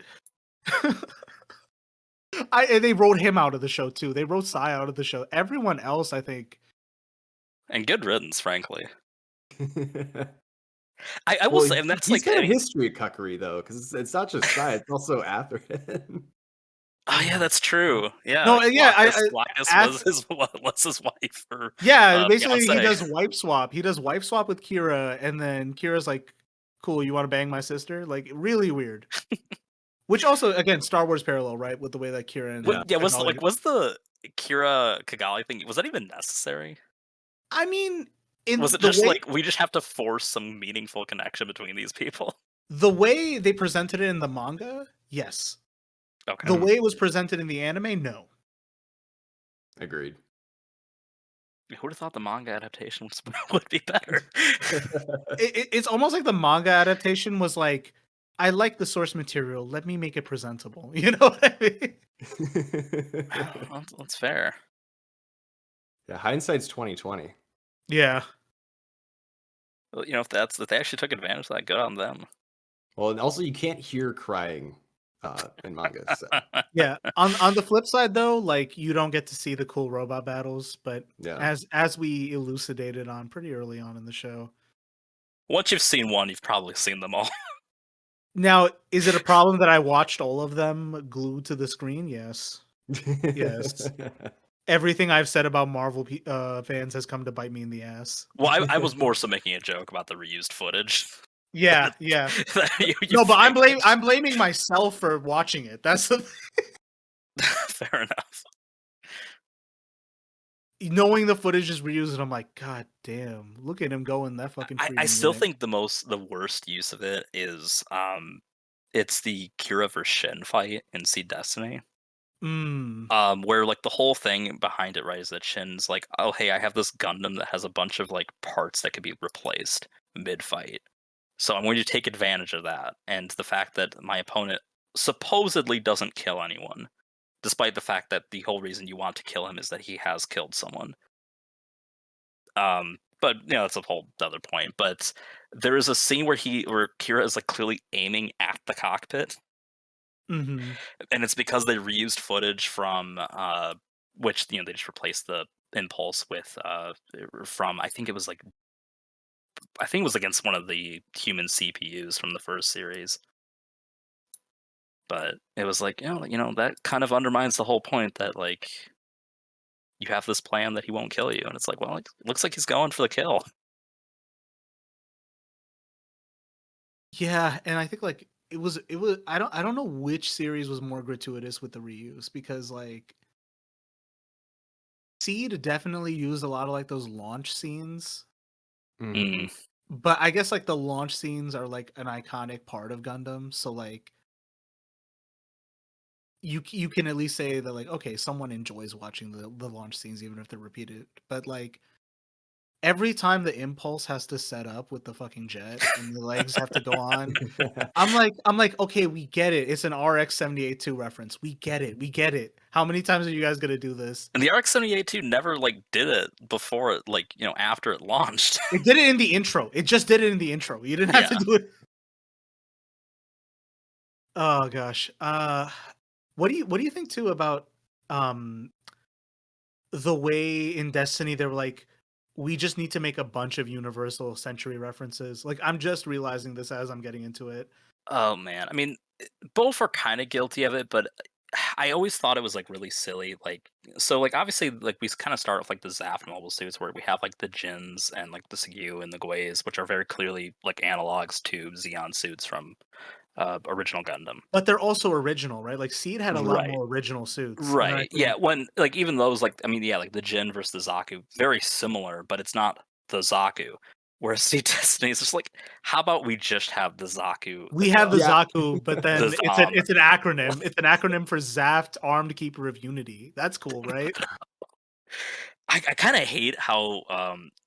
and they wrote him out of the show too. They wrote Sai out of the show. Everyone else, I think. and good riddance, frankly. I will Well, say, and that's he's like, got I a mean, history of cuckery though, because it's not just Sai, it's also Athrun. oh yeah, that's true. Yeah, No, like yeah, Locus Ath- was his wife or yeah, basically he fiance. does wipe swap. He does wipe swap with Kira, and then Kira's like, "Cool, you want to bang my sister?" Like, really weird. Which also, again, Star Wars parallel, right? With the way that Kira and Yeah. Kigali- Was the Kira Kigali thing, was that even necessary? I mean, Was in it the just way like we just have to force some meaningful connection between these people? they presented it in the manga, yes. Okay. The way it was presented in the anime, no. Agreed. Who would have thought the manga adaptation would be better? It's almost like the manga adaptation was like, I like the source material. Let me make it presentable. You know what I mean? That's fair. Yeah, hindsight's 2020. Yeah. Well, if they actually took advantage of that, good on them. Well, and also you can't hear crying in manga. So Yeah. On the flip side though, like you don't get to see the cool robot battles, but yeah. as we elucidated on pretty early on in the show. Once you've seen one, you've probably seen them all. Now, is it a problem that I watched all of them glued to the screen? Yes. Yes. Everything I've said about Marvel fans has come to bite me in the ass. Well, I was more so making a joke about the reused footage. Yeah, yeah. You No, but figured. I'm blaming myself for watching it. That's the Fair enough. knowing the footage is reused, and I'm like, God damn, look at him going that fucking I freaking still unit. think the worst use of it is it's the Kira vs Shin fight in Seed Destiny. Where like the whole thing behind it, right, is that Shin's like, oh hey, I have this Gundam that has a bunch of like parts that could be replaced mid-fight. So I'm going to take advantage of that. And the fact that my opponent supposedly doesn't kill anyone, despite the fact that the whole reason you want to kill him is that he has killed someone. but that's a whole other point. But there is a scene where Kira is like clearly aiming at the cockpit, Hmm. and it's because they reused footage from which they just replaced the impulse with from I think it was against one of the human CPUs from the first series. But it was like, that kind of undermines the whole point that like you have this plan that he won't kill you, and it's like, well, it looks like he's going for the kill. Yeah, and I think like it was I don't know which series was more gratuitous with the reuse, because like Seed definitely used a lot of like those launch scenes, Mhm. but I guess like the launch scenes are like an iconic part of Gundam, so like you can at least say that like, okay, someone enjoys watching the launch scenes even if they're repeated. But like every time the impulse has to set up with the fucking jet and the legs have to go on, I'm like, okay, we get it. It's an RX 78-2 reference. We get it. We get it. How many times are you guys gonna do this? And the RX-78 never like did it before it, like after it launched. It did it in the intro. It just did it in the intro. You didn't have to Yeah. do it. Oh gosh. What do you think too about um the way in Destiny they were like, we just need to make a bunch of Universal Century references. Like, I'm just realizing this as I'm getting into it. Oh man, I mean, both are kind of guilty of it, but I always thought it was like really silly. Like, so like obviously like we kind of start with like the Zaf mobile suits where we have like the Jins and like the Segu and the Guays, which are very clearly like analogs to Xeon suits from original Gundam. But they're also original, right? Like Seed had a lot Right. more original suits. And I Right. Yeah. think When like even those like I mean yeah like the Jin versus the Zaku very similar, but it's not the Zaku. Whereas Sea Destiny is just like, how about we just have the Zaku, we have the Yeah. Zaku, but then the it's Zom. an acronym. It's an acronym for Zaft Armed Keeper of Unity. That's cool, right? I kind of hate how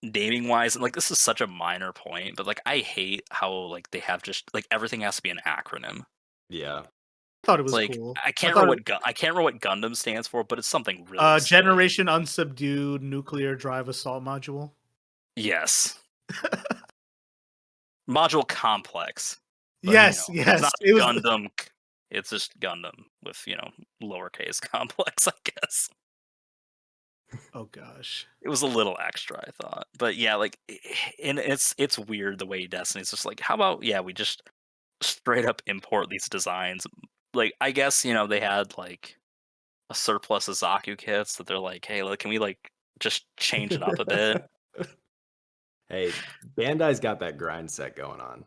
naming wise, and like this is such a minor point, but like I hate how like they have just like everything has to be an acronym. Yeah. I thought it was Like cool. I I can't thought remember I can't remember what Gundam stands for, but it's something really silly. Generation Unsubdued Nuclear Drive Assault Module. Yes, module complex, but Yes, it's not yes. It was Gundam. It's just Gundam with lowercase complex, I guess. oh gosh. It was a little extra, I thought, but yeah, like, and it's weird the way Destiny's just like, how about we just straight up import these designs. Like, I guess, they had like a surplus of Zaku kits that they're like, hey, look, can we like just change it up a bit? Hey, Bandai's got that grind set going on.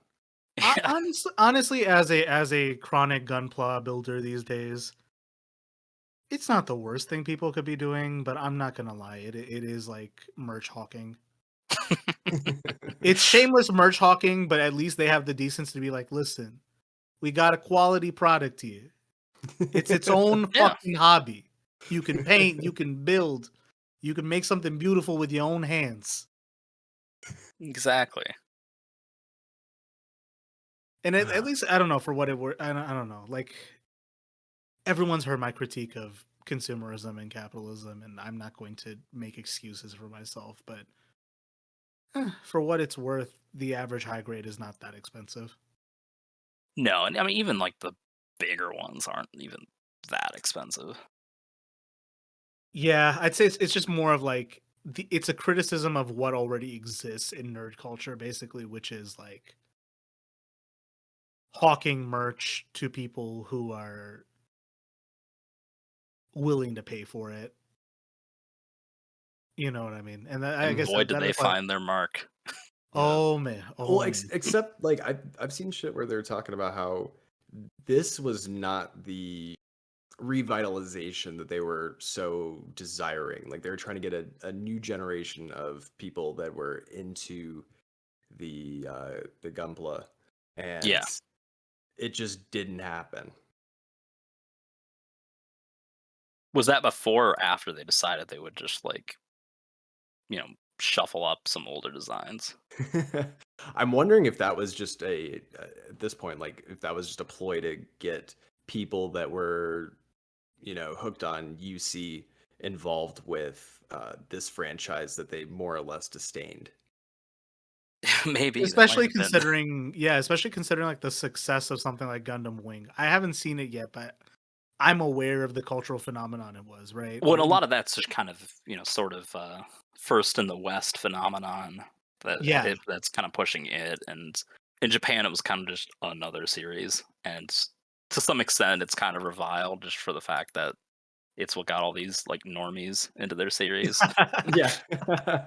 Yeah. Honestly, as a chronic gunpla builder these days, it's not the worst thing people could be doing, but I'm not gonna lie, it is like merch hawking. It's shameless merch hawking, but at least they have the decency to be like, listen, we got a quality product here. It's its own Yeah, fucking hobby. You can paint, you can build, you can make something beautiful with your own hands. exactly. And at least I don't know for what it were. I don't know. Like everyone's heard my critique of consumerism and capitalism, and I'm not going to make excuses for myself. But for what it's worth, the average high grade is not that expensive. No, and I mean, even like the bigger ones aren't even that expensive. Yeah, I'd say it's just more of like it's a criticism of what already exists in nerd culture, basically, which is like hawking merch to people who are willing to pay for it. You know what I mean? And I And guess boy, did that they applies. find their mark. Yeah. Oh man, Well, oh man. except like I've seen shit where they're talking about how this was not the revitalization that they were so desiring. Like they were trying to get a new generation of people that were into the Gunpla, and Yeah. it just didn't happen. Was that before or after they decided they would just like, shuffle up some older designs? I'm wondering if that was just at this point, like if that was just a ploy to get people that were, hooked on UC involved with this franchise that they more or less disdained. Maybe that might especially have been. considering like the success of something like Gundam Wing. I haven't seen it yet, but I'm aware of the cultural phenomenon it was, right? Well, and a lot of that's just kind of sort of first in the West phenomenon Yeah. that's kind of pushing it, and in Japan it was kind of just another series, and to some extent it's kind of reviled just for the fact that it's what got all these like normies into their series. Yeah.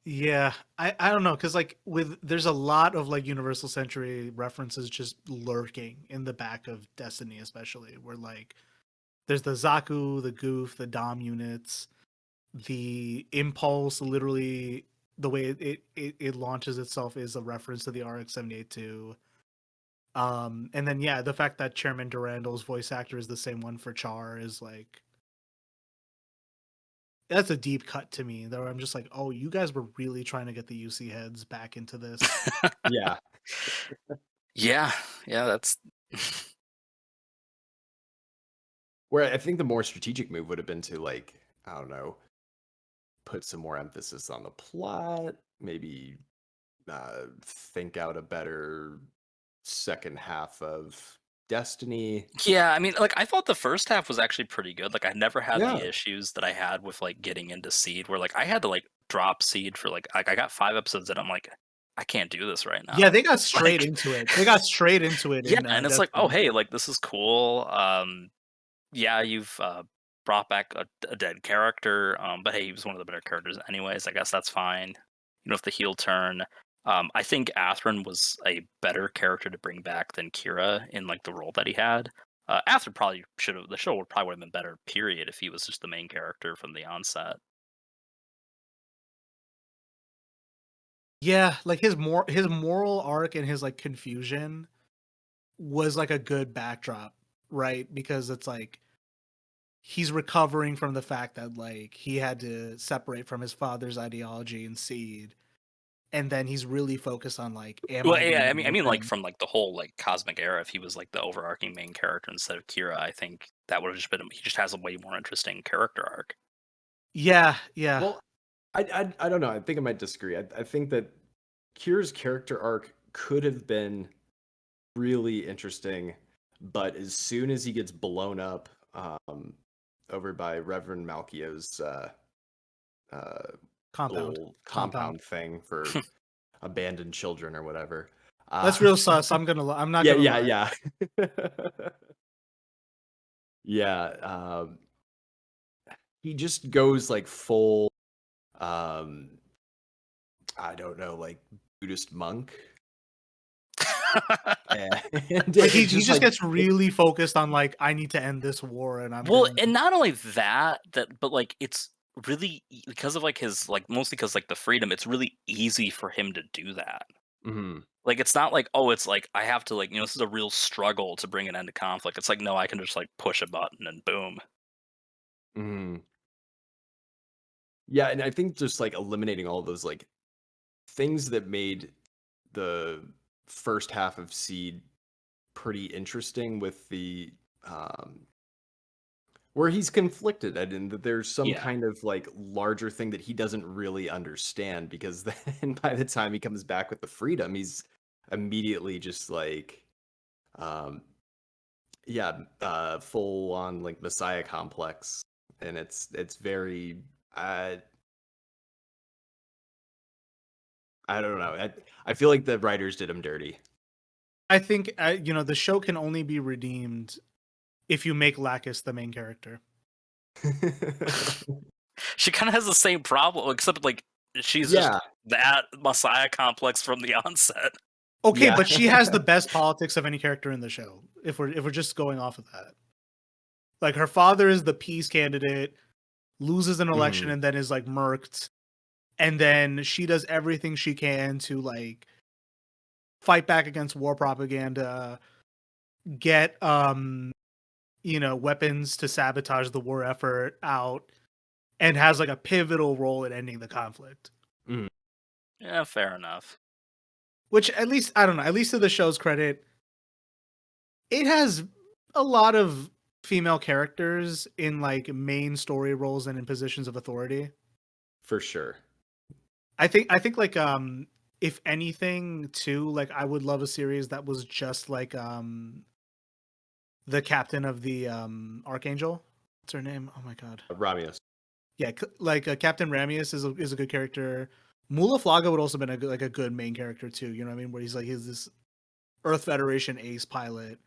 Yeah, I don't know, because like there's a lot of like Universal Century references just lurking in the back of Destiny, especially where like there's the Zaku, the Goof, the Dom units, the Impulse. Literally, the way it launches itself is a reference to the RX-78-2. And then yeah, the fact that Chairman Durandal's voice actor is the same one for Char is like, that's a deep cut to me. Though I'm just like, oh, you guys were really trying to get the UC heads back into this. Yeah. Yeah, that's Where I think the more strategic move would have been to, like, I don't know, put some more emphasis on the plot, maybe think out a better second half of Destiny. yeah. I mean, like I thought the first half was actually pretty good. Like I never had Yeah. the issues that I had with like getting into Seed, where like I had to like drop Seed for like I got 5 episodes and I'm like, I can't do this right now. Yeah, they got straight Like, into it. They got straight into it. yeah, in, and it's like, oh Destiny. hey, like this is cool. Yeah, you've brought back a dead character, but hey, he was one of the better characters anyways. I guess that's fine. If the heel turn. I think Atherin was a better character to bring back than Kira in like the role that he had. Atherin probably the show would probably have been better, period, if he was just the main character from the onset. Yeah, like his moral arc and his like confusion was like a good backdrop, right? Because it's like he's recovering from the fact that like he had to separate from his father's ideology and Seed, and then he's really focused on like, am Well, I yeah, gonna I be mean, with like him? from like the whole like cosmic era, if he was like the overarching main character instead of Kira, I think that would have just been he just has a way more interesting character arc. Yeah, yeah. Well, I don't know. I think I might disagree. I think that Kira's character arc could have been really interesting, but as soon as he gets blown up over by Reverend Malchio's little compound thing for abandoned children or whatever. That's real sus. I'm not Yeah, gonna yeah, lie. yeah. Yeah, he just goes like full um I don't know, like Buddhist monk. And Like he it just like gets really focused on like, I need to end this war, and I'm Well, gonna. and not only that, but like it's really because of like his like mostly because like the freedom, it's really easy for him to do that. Mhm. Like it's not like, oh, it's like I have to like this is a real struggle to bring an end to conflict. It's like no, I can just like push a button and boom. Mhm. Yeah, and I think just like eliminating all those like things that made the first half of Seed pretty interesting with the where he's conflicted and that there's some Yeah. kind of like larger thing that he doesn't really understand because then by the time he comes back with the freedom, he's immediately just like um yeah, full on like messiah complex, and it's very I don't know. I feel like the writers did him dirty. I think the show can only be redeemed if you make Lacus the main character. She kind of has the same problem, except like she's just Yeah. that messiah complex from the onset. Okay, Yeah. but she has the best politics of any character in the show. If we're just going off of that, like her father is the peace candidate, loses an election, Mhm. and then is like murked, and then she does everything she can to like fight back against war propaganda, get weapons to sabotage the war effort out, and has like a pivotal role in ending the conflict. Mhm. Yeah, fair enough. Which at least, I don't know, at least to the show's credit, it has a lot of female characters in like main story roles and in positions of authority. For sure. I think like if anything, too, like I would love a series that was just like the captain of the Archangel. What's her name? Oh my god. Ramius. Yeah, like Captain Ramius is a good character. Mula Flaga would also been a good main character too. You know what I mean? Where he's this Earth Federation ace pilot,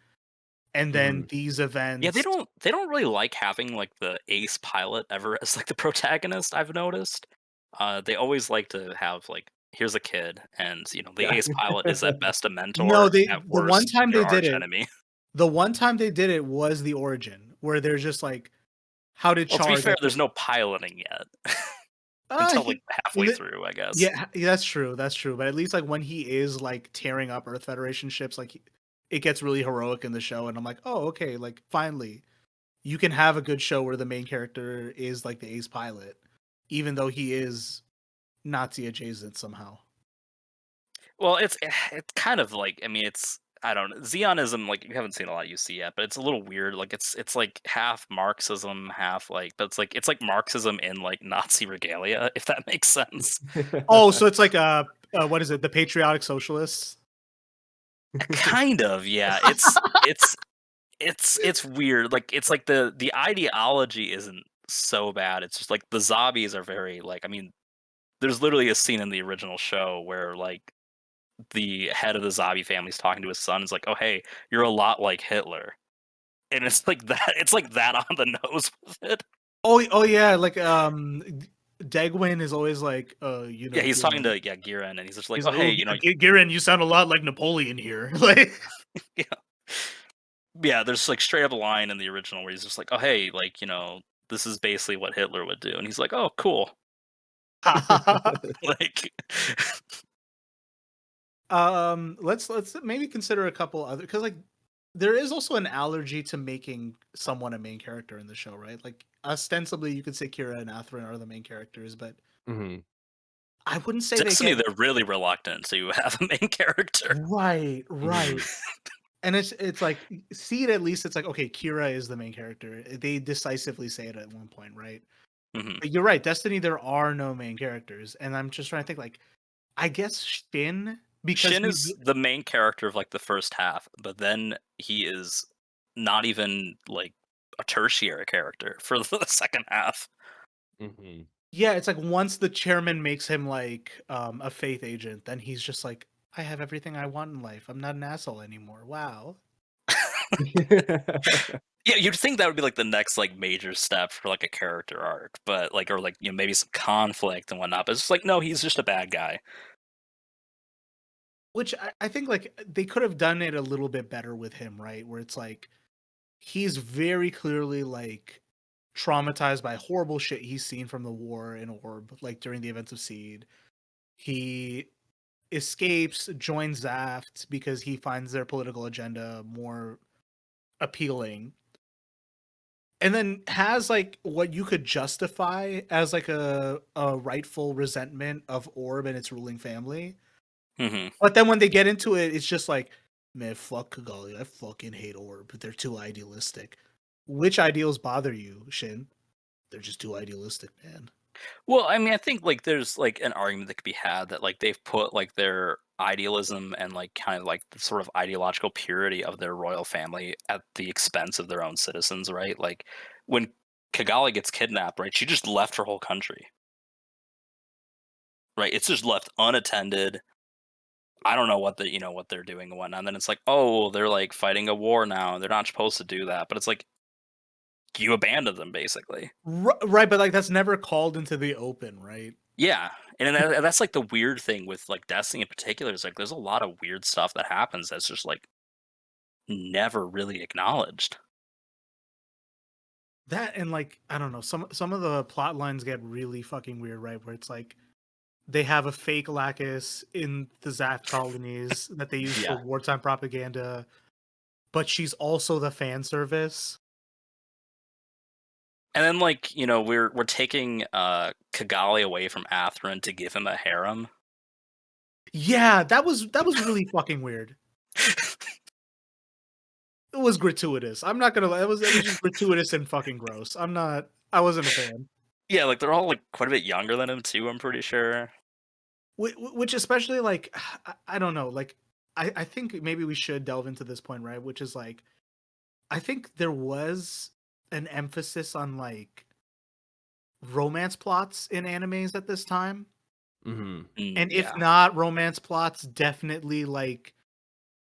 and then these Yeah, events. they don't really like having like the ace pilot ever as like the protagonist, I've noticed. They always like to have like here's a kid, and you know the Yeah. ace pilot is at best a No, mentor, they at the one worst time their they did arch it. enemy. The one time they did it was the origin, where they're just like, how did Well, to be Char fair, get there's no piloting yet until like halfway he, through, I guess. yeah, that's true. That's true. But at least like when he is like tearing up Earth Federation ships, like it gets really heroic in the show, and I'm like, oh, okay, like finally, you can have a good show where the main character is like the ace pilot, even though he is Nazi adjacent somehow. Well, it's kind of like I mean it's I don't know. Zionism, like you haven't seen a lot you see yet, but it's a little weird. Like it's like half Marxism, half like but it's like Marxism in like Nazi regalia, if that makes sense. Oh, so it's like what is it? The Patriotic Socialists? Kind of, yeah. It's weird. Like it's like the ideology isn't so bad. It's just like the zombies are very like I mean, there's literally a scene in the original show where like the head of the zombie family is talking to his son. Is like, "Oh, hey, you're a lot like Hitler," and it's like that. It's like that on the nose with it. Oh yeah, like Degwin is always like, Yeah, he's talking Garen. to Giran, and he's just like, He's "Oh, like, hey, oh, you know, Garen, you sound a lot like Napoleon here. Like, yeah, yeah." There's like straight up a line in the original where he's just like, "Oh, hey, like you know, this is basically what Hitler would do," and he's like, "Oh, cool." Like, let's maybe consider a couple other, because like there is also an allergy to making someone a main character in the show, right? Like ostensibly you could say Kira and Atherin are the main characters, but Mhm. I wouldn't say they Destiny, get they're really reluctant to have a main character. right, right. Mhm. And it's like see it at least it's like okay, Kira is the main character. They decisively say it at one point, right? Hmm. But you're right, Destiny there are no main characters, and I'm just trying to think like I guess Shin because Shin is the main character of like the first half, but then he is not even like a tertiary character for the second half. Mhm. yeah, it's like once the chairman makes him like a faith agent, then he's just like, I have everything I want in life. I'm not an asshole anymore. Wow. Yeah, you'd think that would be like the next like major step for like a character arc, but like or like you know maybe some conflict and whatnot. But it's just like no, he's just a bad guy. Which I think like they could have done it a little bit better with him, right? Where it's like he's very clearly like traumatized by horrible shit he's seen from the war in Orb, like during the events of Seed. He escapes, joins Zaft because he finds their political agenda more appealing, and then has like what you could justify as like a rightful resentment of Orb and its ruling family. Hmm. But then when they get into it, it's just like, man, fuck Kigali. I fucking hate Orb. They're too idealistic. Which ideals bother you, Shin? They're just too idealistic, man. Well, I mean, I think like there's like an argument that could be had that like they've put like their idealism and like kind of like the sort of ideological purity of their royal family at the expense of their own citizens, right? Like when Kigali gets kidnapped, right? She just left her whole country, right? It's just left unattended. I don't know what the you know what they're doing and whatnot. And then it's like, oh, they're like fighting a war now. They're not supposed to do that, but it's like you abandoned them basically. Right, but like that's never called into the open, right? Yeah, and that's like the weird thing with like Destiny in particular is like there's a lot of weird stuff that happens that's just like never really acknowledged. That and like I don't know, some of the plot lines get really fucking weird, right? Where it's like they have a fake Lacus in the Zath colonies that they use for Yeah, wartime propaganda, but she's also the fan service. and then like you know we're taking Kigali away from Atherin to give him a harem. Yeah, that was really fucking weird. It was gratuitous. I'm not gonna lie. It was just gratuitous and fucking gross. I wasn't a fan. Yeah, like they're all like quite a bit younger than him too. I'm pretty sure. which especially like I don't know, like I think maybe we should delve into this point, right? Which is like I think there was an emphasis on like romance plots in animes at this time. Mm-hmm. And if Yeah. not romance plots, definitely like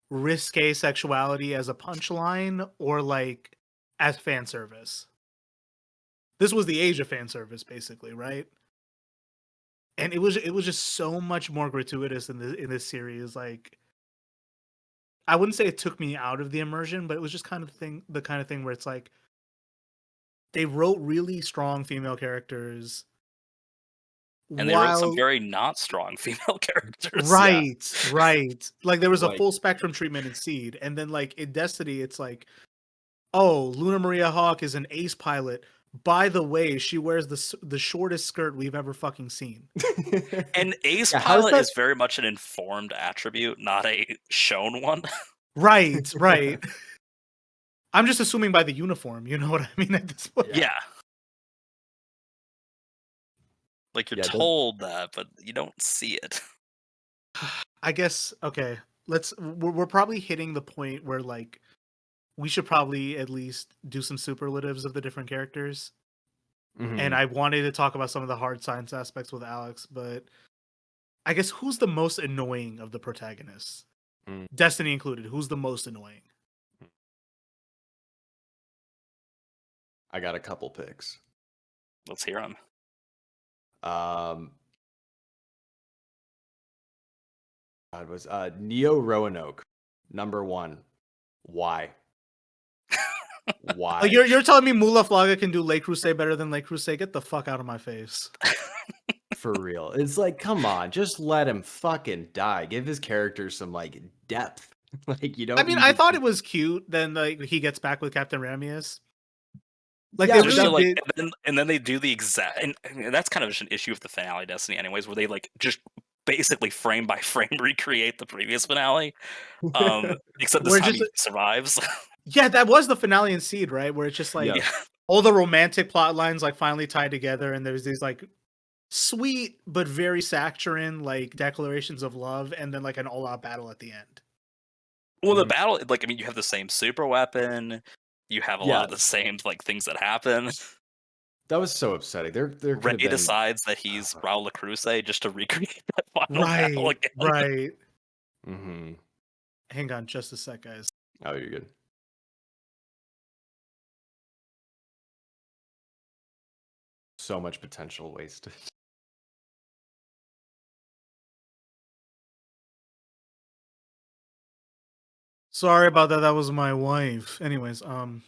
risque sexuality as a punchline or like as fan service. This was the age of fan service, basically, right? And it was just so much more gratuitous in this series. Like I wouldn't say it took me out of the immersion, but it was just the kind of thing where it's like they wrote really strong female characters And they wrote some while very not strong female characters. right. Like there was a Like- full spectrum treatment in Seed, and then like in Destiny, it's like, oh, Luna Maria Hawk is an ace pilot. By the way, she wears the shortest skirt we've ever fucking seen. And ace Yeah, how's pilot that- is very much an informed attribute, not a shown one. Right. I'm just assuming by the uniform, you know what I mean at this point. Yeah. Like you're Yeah, told that, but you don't see it. I guess okay. We're probably hitting the point where like we should probably at least do some superlatives of the different characters. Mhm. And I wanted to talk about some of the hard science aspects with Alex, but I guess who's the most annoying of the protagonists? Destiny included. Who's the most annoying? I got a couple picks. Let's hear them. It was Neo Roanoke, number 1. Why? Why? Oh, you're telling me Mula Flaga can do Le Creuset better than Le Creuset? Get the fuck out of my face. For real. It's like, come on, just let him fucking die. Give his character some like depth. Like you don't. I mean, need I to thought keep- it was cute. Then like he gets back with Captain Ramius. Like Yeah, they but Especially, really like, did. and then they do the exact, and that's kind of just an issue with the finale Destiny, anyways, where they like just basically frame by frame recreate the previous finale. Except this We're time just- he survives. Yeah, that was the finale in Seed, right? Where it's just like Yeah. all the romantic plot lines like finally tied together, and there's these like sweet but very saccharine like declarations of love, and then like an all-out battle at the end. Well, the Mhm. battle, like, I mean, you have the same super weapon. You have a lot of Yeah. the same like things that happen. That was so upsetting. There could have Ray been... decides that he's Raul LaCruz just to recreate that final battle Right, again. right. Mhm. Hang on just a sec, guys. Oh, you're good. So much potential wasted. Sorry about that. That was my wife. Anyways, You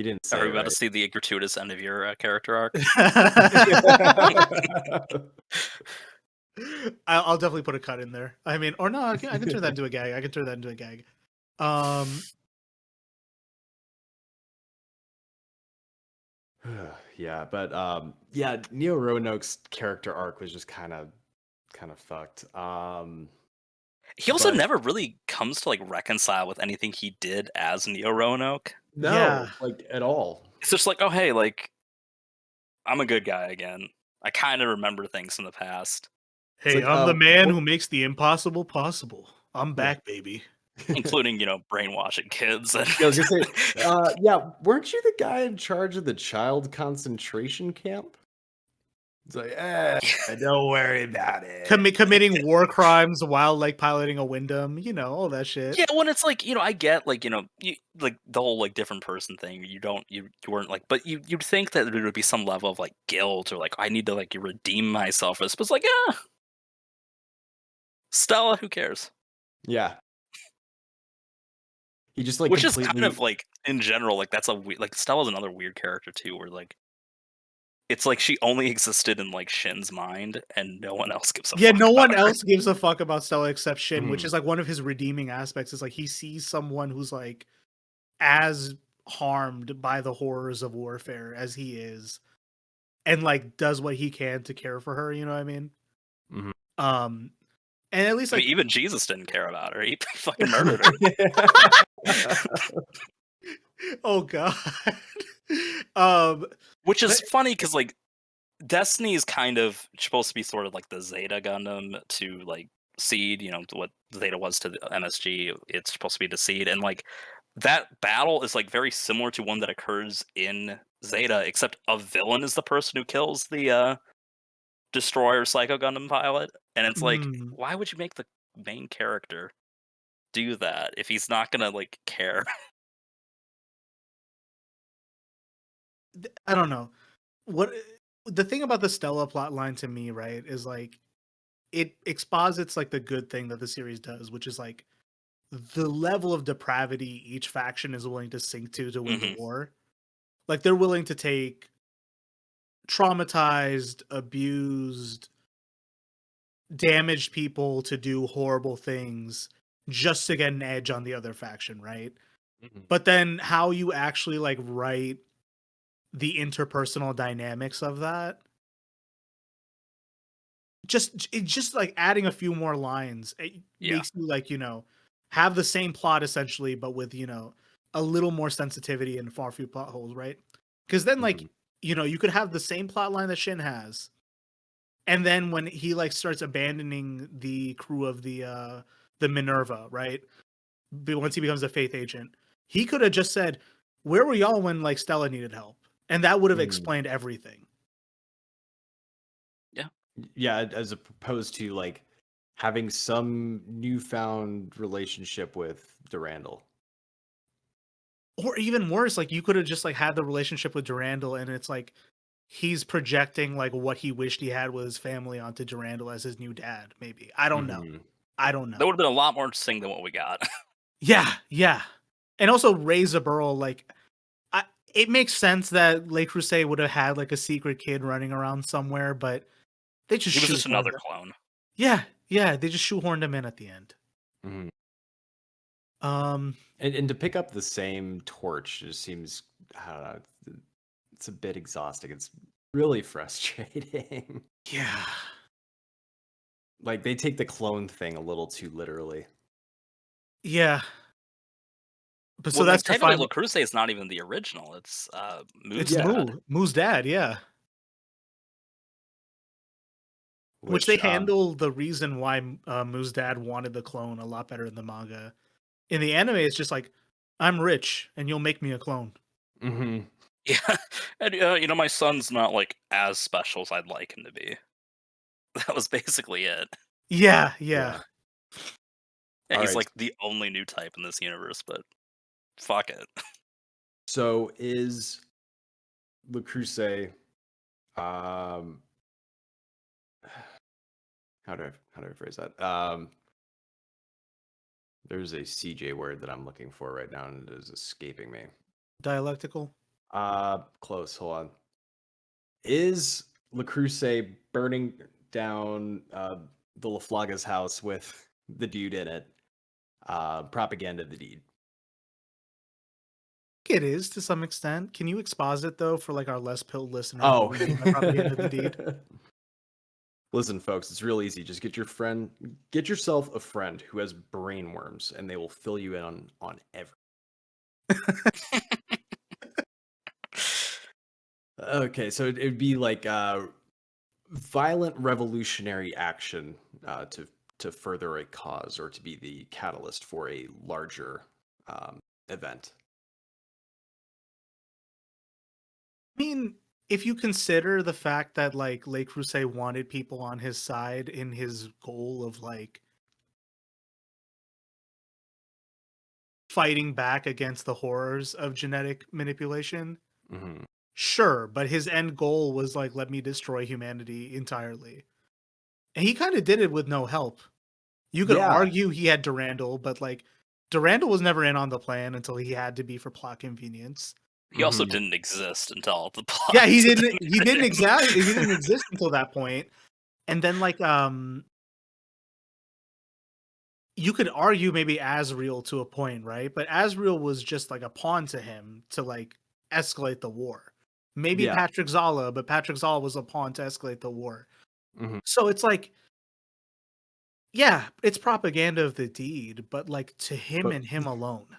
didn't say Are we it about to right. see the gratuitous end of your character arc? I'll definitely put a cut in there. I mean, or no, I can turn that into a gag. I can turn that into a gag. Yeah, but yeah, Neo Roanoke's character arc was just kind of fucked. He also But- never really comes to like reconcile with anything he did as Neo Roanoke. No, Yeah. like at all. It's just like, oh hey, like I'm a good guy again. I kind of remember things from the past, Hey, like, I'm the man what- who makes the impossible possible. I'm back, baby. including brainwashing kids. And Yeah, I was gonna say, yeah, weren't you the guy in charge of the child concentration camp? It's like, don't worry about it. Committing war crimes while like piloting a Wyndham, all that shit. yeah, when it's like I get like you like the whole like different person thing. You weren't like, but you'd think that there would be some level of like guilt or like I need to like redeem myself. But it's like Stella, who cares? Yeah. He just like Which is completely... kind of like in general, like that's a like Stella's another weird character too, where like it's like she only existed in like Shin's mind, and no one else gives a Yeah, fuck no one about her. else gives a fuck about Stella except Shin, which Mhm. is like one of his redeeming aspects. Is like he sees someone who's like as harmed by the horrors of warfare as he is, and like does what he can to care for her. You know what I mean? Mhm. And at least I like mean, even Jesus didn't care about her; he fucking murdered her. oh god. Which is funny because like Destiny is kind of supposed to be sort of like the Zeta Gundam to like Seed, what Zeta was to the MSG. It's supposed to be the Seed, and like that battle is like very similar to one that occurs in Zeta, except a villain is the person who kills the destroyer Psycho Gundam pilot, and it's like, Hmm. why would you make the main character do that if he's not gonna like care? I don't know. What the thing about the Stella plotline to me, right, is like it exposits like the good thing that the series does, which is like the level of depravity each faction is willing to sink to win the Hmm. war. Like they're willing to take traumatized, abused, damaged people to do horrible things just to get an edge on the other faction, right? Mhm. But then how you actually like write the interpersonal dynamics of that, just like adding a few more lines, it Yeah. makes you like, have the same plot essentially, but with, a little more sensitivity and far few plot holes, right? Because then like, Mhm. you could have the same plot line that Shin has. And then when he like starts abandoning the crew of the Minerva, right? Once he becomes a Faith agent, he could have just said, "Where were y'all when like Stella needed help?" And that would have Mhm. explained everything. Yeah. Yeah, as opposed to like having some newfound relationship with Durandal. Or even worse, like you could have just like had the relationship with Durandal, and it's like he's projecting like what he wished he had with his family onto Durandal as his new dad. Maybe I don't know. Mhm. I don't That know. would have been a lot more interesting than what we got. Yeah, yeah. And also Ray Zaburl, like it makes sense that Le Creuset would have had like a secret kid running around somewhere, but they just He was just shoehorned another him. clone. Yeah, yeah, they just shoehorned him in at the end. Mhm. Um, And to pick up the same torch just seems, I don't know, it's a bit exhausting. It's really frustrating. yeah, Like they take the clone thing a little too literally. yeah. But so Well, like that's your technically, final. Le Creuset is not even the original. It's Moo's It's Yeah, dad. Moo's dad, yeah. Which they which handle the reason why Moo's dad wanted the clone a lot better in the manga. In the anime, it's just like, I'm rich and you'll make me a clone. mhm. Yeah, and my son's not like as special as I'd like him to be. That was basically it. Yeah, yeah. Yeah. Yeah, All he's right. like the only new type in this universe, but fuck it. So is Le Creuset um how do I phrase that? There's a CJ word that I'm looking for right now and it is escaping me. Dialectical. Close. Hold on. Is Le Creuset burning down the LaFlaga's house with the dude in it? Propaganda of the deed. It is to some extent. Can you exposit though for like our less pilled listeners what Oh. we mean by propaganda of the deed? Listen, folks, it's real easy. Just get yourself a friend who has brainworms, and they will fill you in on everything. Okay, so it'd be like violent revolutionary action to further a cause or to be the catalyst for a larger event. I mean, if you consider the fact that like Le Creuset wanted people on his side in his goal of like fighting back against the horrors of genetic manipulation, Hmm. sure, but his end goal was like, let me destroy humanity entirely. And he kind of did it with no help. You could Yeah. argue he had Durandal, but like Durandal was never in on the plan until he had to be for plot convenience. He also Hmm. didn't exist until the Yeah, plot. he didn't exactly he didn't exist until that point. And then like you could argue maybe Asriel to a point, right? But Asriel was just like a pawn to him to like escalate the war. Maybe Yeah. Patrick Zala, but Patrick Zala was a pawn to escalate the war. Hmm. So it's like, yeah, it's propaganda of the deed, but like to him But and him alone.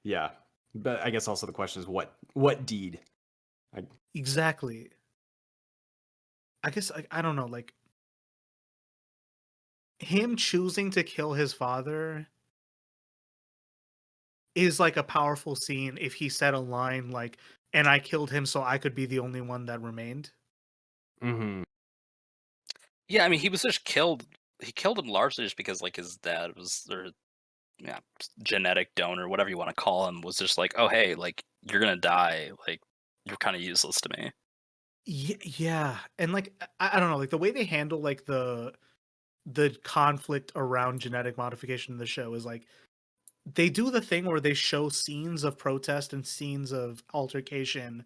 yeah, but I guess also the question is what deed? I, Exactly. I guess I don't know, like him choosing to kill his father is like a powerful scene if he said a line like, "And I killed him so I could be the only one that remained." Hmm. Yeah, I mean, he was just killed. He killed him largely just because like his dad was their yeah genetic donor, whatever you want to call him, was just like, oh hey, like you're gonna die, like you're kind of useless to me. Yeah, and like I don't know, like the way they handle like the conflict around genetic modification in the show is like they do the thing where they show scenes of protest and scenes of altercation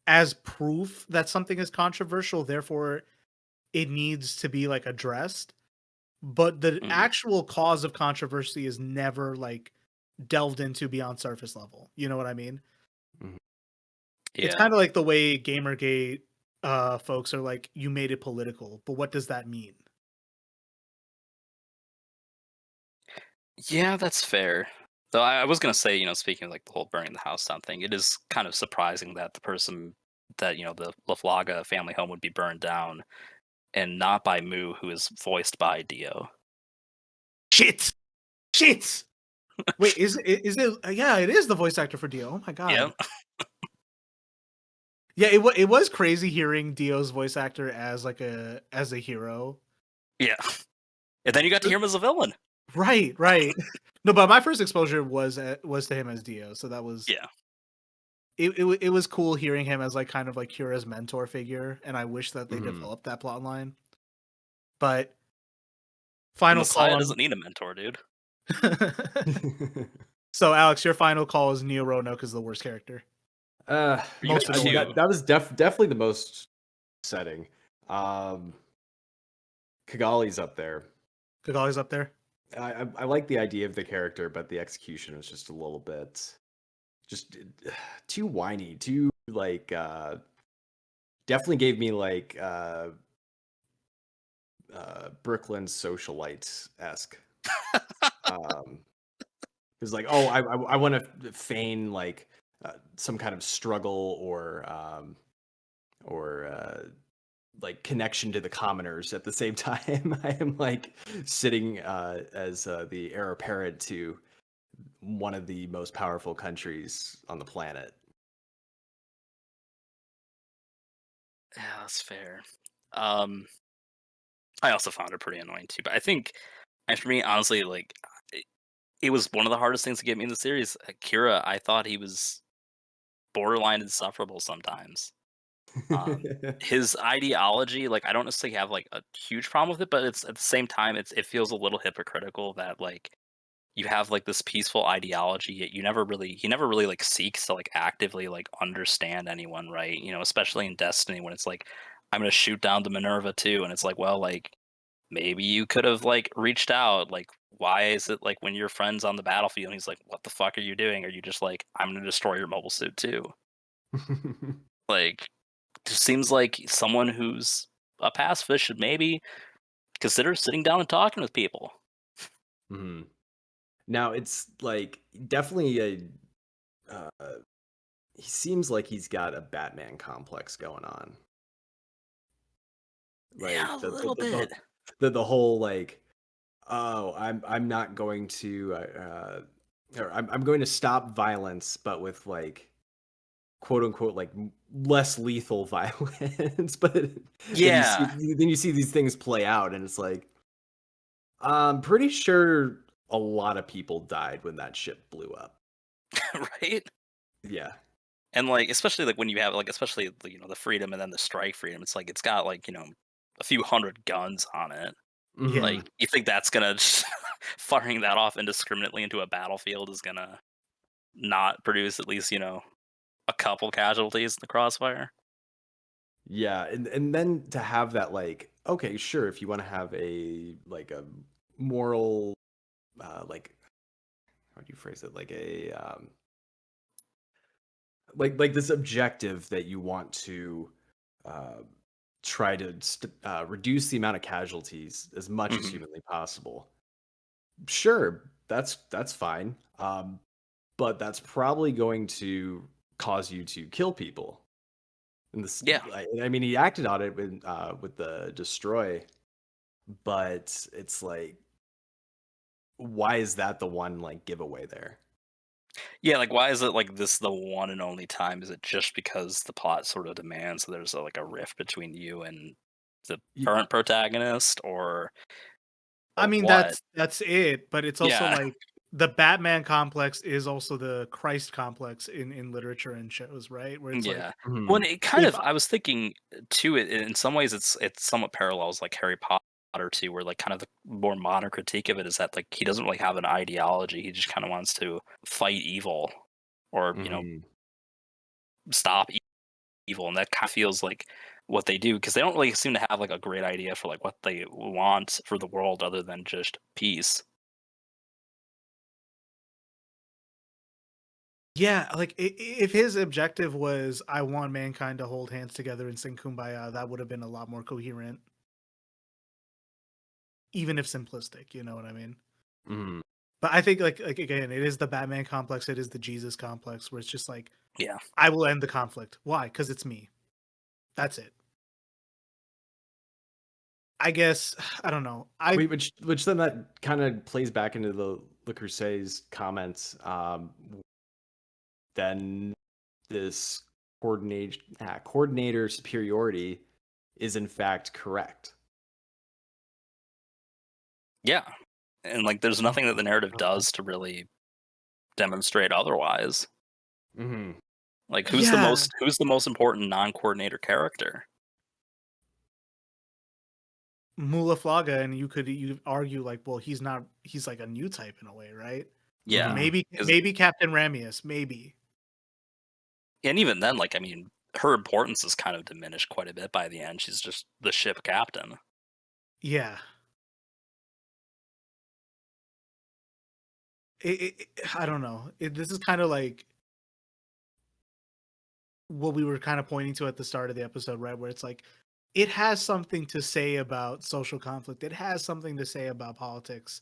as proof that something is controversial, therefore it needs to be like addressed. But the Mhm. actual cause of controversy is never like delved into beyond surface level. You know what I mean? Hmm. It's Yeah, kind of like the way Gamergate folks are like, you made it political, but what does that mean? yeah, that's fair. Though I was gonna say, speaking of like the whole burning the house down thing, it is kind of surprising that the person that the Laflaga family home would be burned down, and not by Moo, who is voiced by Dio. Shit! Shit! Wait, is it? Yeah, it is the voice actor for Dio. Oh my Yeah, god. Yeah, it was crazy hearing Dio's voice actor as like a hero. yeah. And then you got to hear him as a villain. Right, right. No, but my first exposure was to him as Dio, so that was Yeah. it was cool hearing him as like kind of like Kira's mentor figure, and I wish that they Hmm. developed that plot line. But The final call Messiah on doesn't need a mentor, dude. So Alex, your final call is Neo Roanoke is the worst character. You Most got I mean annoying. two. that was definitely the most setting. Um, Kigali's up there. Kagali's up there. I like the idea of the character, but the execution was just a little bit just too whiny, too like definitely gave me like Brooklyn socialite esque. It was like, oh, I want to feign like some kind of struggle or like connection to the commoners at the same time. I am like sitting as the heir apparent to one of the most powerful countries on the planet. Yeah, that's fair. Um, I also found it pretty annoying too. But I think, and for me, honestly, like it was one of the hardest things to get me in the series. Kira, I thought he was borderline insufferable sometimes. His ideology, like I don't necessarily have like a huge problem with it, but it's at the same time, it feels a little hypocritical that like you have like this peaceful ideology, yet he never really like seeks to like actively like understand anyone, right? Especially in Destiny when it's like I'm gonna shoot down the Minerva too, and it's like, well, like maybe you could have like reached out. Like, why is it like when your friend's on the battlefield and he's like, what the fuck are you doing? Are you just like, I'm gonna destroy your mobile suit too? Like, just seems like someone who's a pacifist should maybe consider sitting down and talking with people. Mhm. Now it's like definitely a. He seems like he's got a Batman complex going on. Yeah, Like a little bit. the whole like, oh, I'm not going to or I'm going to stop violence, but with like quote unquote like less lethal violence. But Yeah, then you see these things play out, and it's like I'm pretty sure a lot of people died when that ship blew up. right. Yeah. And like, especially like when you have like, especially the freedom and then the strike freedom. It's like it's got like a few hundred guns on it. Yeah. Hmm. Like, you think that's gonna firing that off indiscriminately into a battlefield is gonna not produce at least a couple casualties in the crossfire? Yeah, and then to have that like, okay, sure, if you want to have a like a moral like how do you phrase it? Like a like this objective that you want to uh try to reduce the amount of casualties as much as Hmm. humanly possible. Sure, that's fine. But that's probably going to cause you to kill people. And this, Yeah. I mean, he acted on it with the destroy, but it's like, why is that the one like giveaway there? Yeah, like why is it like this the one and only time? Is it just because the plot sort of demands that there's like a rift between you and the Y- current protagonist, or I mean, what? that's it, but it's also Yeah, like the Batman complex is also the Christ complex in literature and shows, right? Where it's like yeah. Well, Mhm. and it kind if of I was thinking too. It in some ways it's somewhat parallels like Harry Potter too, where like kind of the more modern critique of it is that like he doesn't really have an ideology. He just kind of wants to fight evil, or Mhm. stop evil, and that kind of feels like what they do because they don't really seem to have like a great idea for like what they want for the world other than just peace. yeah, like if his objective was I want mankind to hold hands together and sing Kumbaya, that would have been a lot more coherent, even if simplistic. You know what I mean? Mhm. But I think like again, it is the Batman complex, it is the Jesus complex, where it's just like Yeah. I will end the conflict. Why? Because it's me. That's it. I guess I don't know. Which then that kind of plays back into the Crusades comments. Then this coordinator superiority is in fact correct. Yeah. And like there's nothing that the narrative does to really demonstrate otherwise. Hmm. Like Yeah, who's the most important non-coordinator character? Mulaflaga, and you argue like, well, he's like a new type in a way, right? Yeah. Hmm. Maybe Captain Ramius, maybe. And even then, like I mean, her importance is kind of diminished quite a bit by the end. She's just the ship captain. Yeah. I don't know. This is kind of like what we were kind of pointing to at the start of the episode, right? Where it's like it has something to say about social conflict. It has something to say about politics.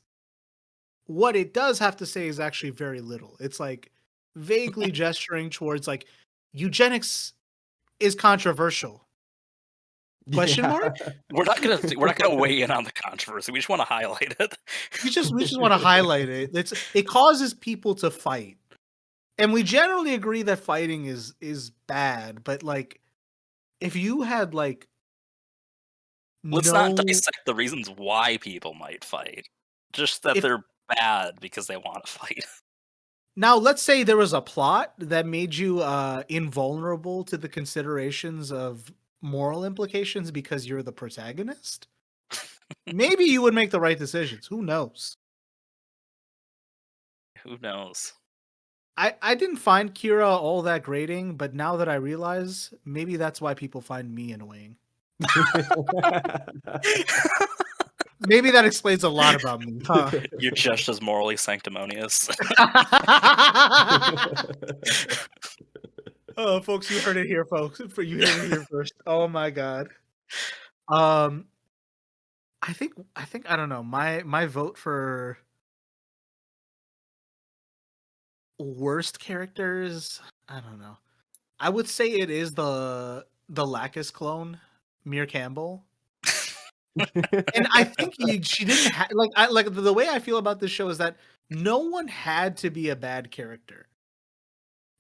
What it does have to say is actually very little. It's like vaguely gesturing towards like eugenics is controversial. Question Yeah. mark? We're not gonna weigh in on the controversy. We just want to highlight it. We just want to highlight it. It causes people to fight. And we generally agree that fighting is bad, but like if you had like Let's not no dissect the reasons why people might fight. Just that if they're bad because they want to fight. now let's say there was a plot that made you invulnerable to the considerations of moral implications because you're the protagonist, maybe you would make the right decisions. Who knows? Who knows? I didn't find Kira all that grating, but now that I realize, maybe that's why people find me annoying. Maybe that explains a lot about me, huh? You're just as morally sanctimonious. Oh, folks, you heard it here, folks. You heard it here first. Oh my god. Um, I don't know. My vote for worst characters. I don't know. I would say it is the Lacus clone, Mir Campbell. And I think she didn't like like the way I feel about this show is that no one had to be a bad character.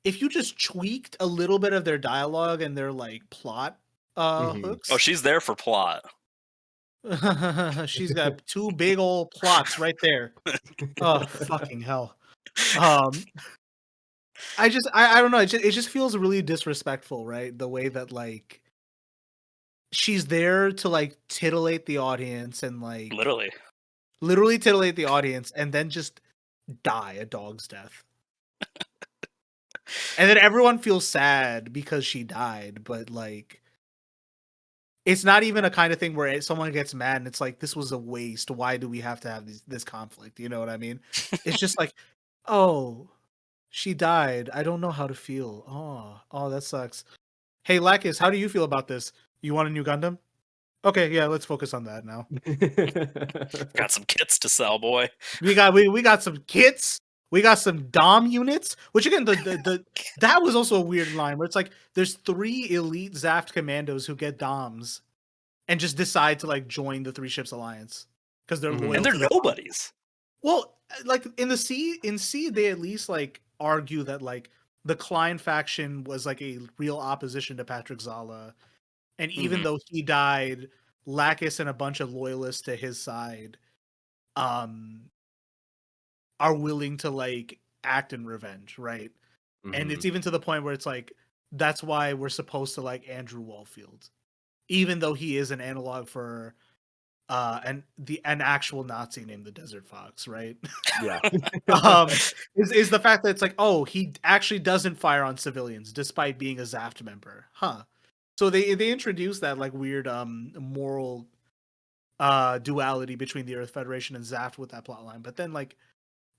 If you just tweaked a little bit of their dialogue and their like plot Mhm. Oh, hooks, she's there for plot. she's got two big old plots right there. Oh fucking hell. Um I don't know, it just feels really disrespectful, right? The way that like she's there to like titillate the audience and like Literally. literally titillate the audience and then just die a dog's death. And then everyone feels sad because she died, but like it's not even a kind of thing where someone gets mad and it's like this was a waste. Why do we have to have this conflict? You know what I mean? It's just like, oh, she died. I don't know how to feel. Oh, that sucks. Hey, Lacus, how do you feel about this? You want a new Gundam? Okay, yeah, let's focus on that now. Got some kits to sell, boy. We got some kits. We got some Dom units, which again, that was also a weird line where it's like there's 3 elite Zaft commandos who get Doms and just decide to like join the 3 ships alliance because they're loyal And they're to the nobodies. Well, like in Seed, they at least like argue that like the Klein faction was like a real opposition to Patrick Zala, and even though he died, Lacus and a bunch of loyalists to his side, are willing to like act in revenge, right? And it's even to the point where it's like that's why we're supposed to like Andrew Wallfield, even though he is an analog for an actual Nazi named the Desert Fox, right? Yeah. Is the fact that it's like, oh, he actually doesn't fire on civilians despite being a Zaft member, huh? So they introduced that like weird moral duality between the Earth Federation and Zaft with that plot line, but then like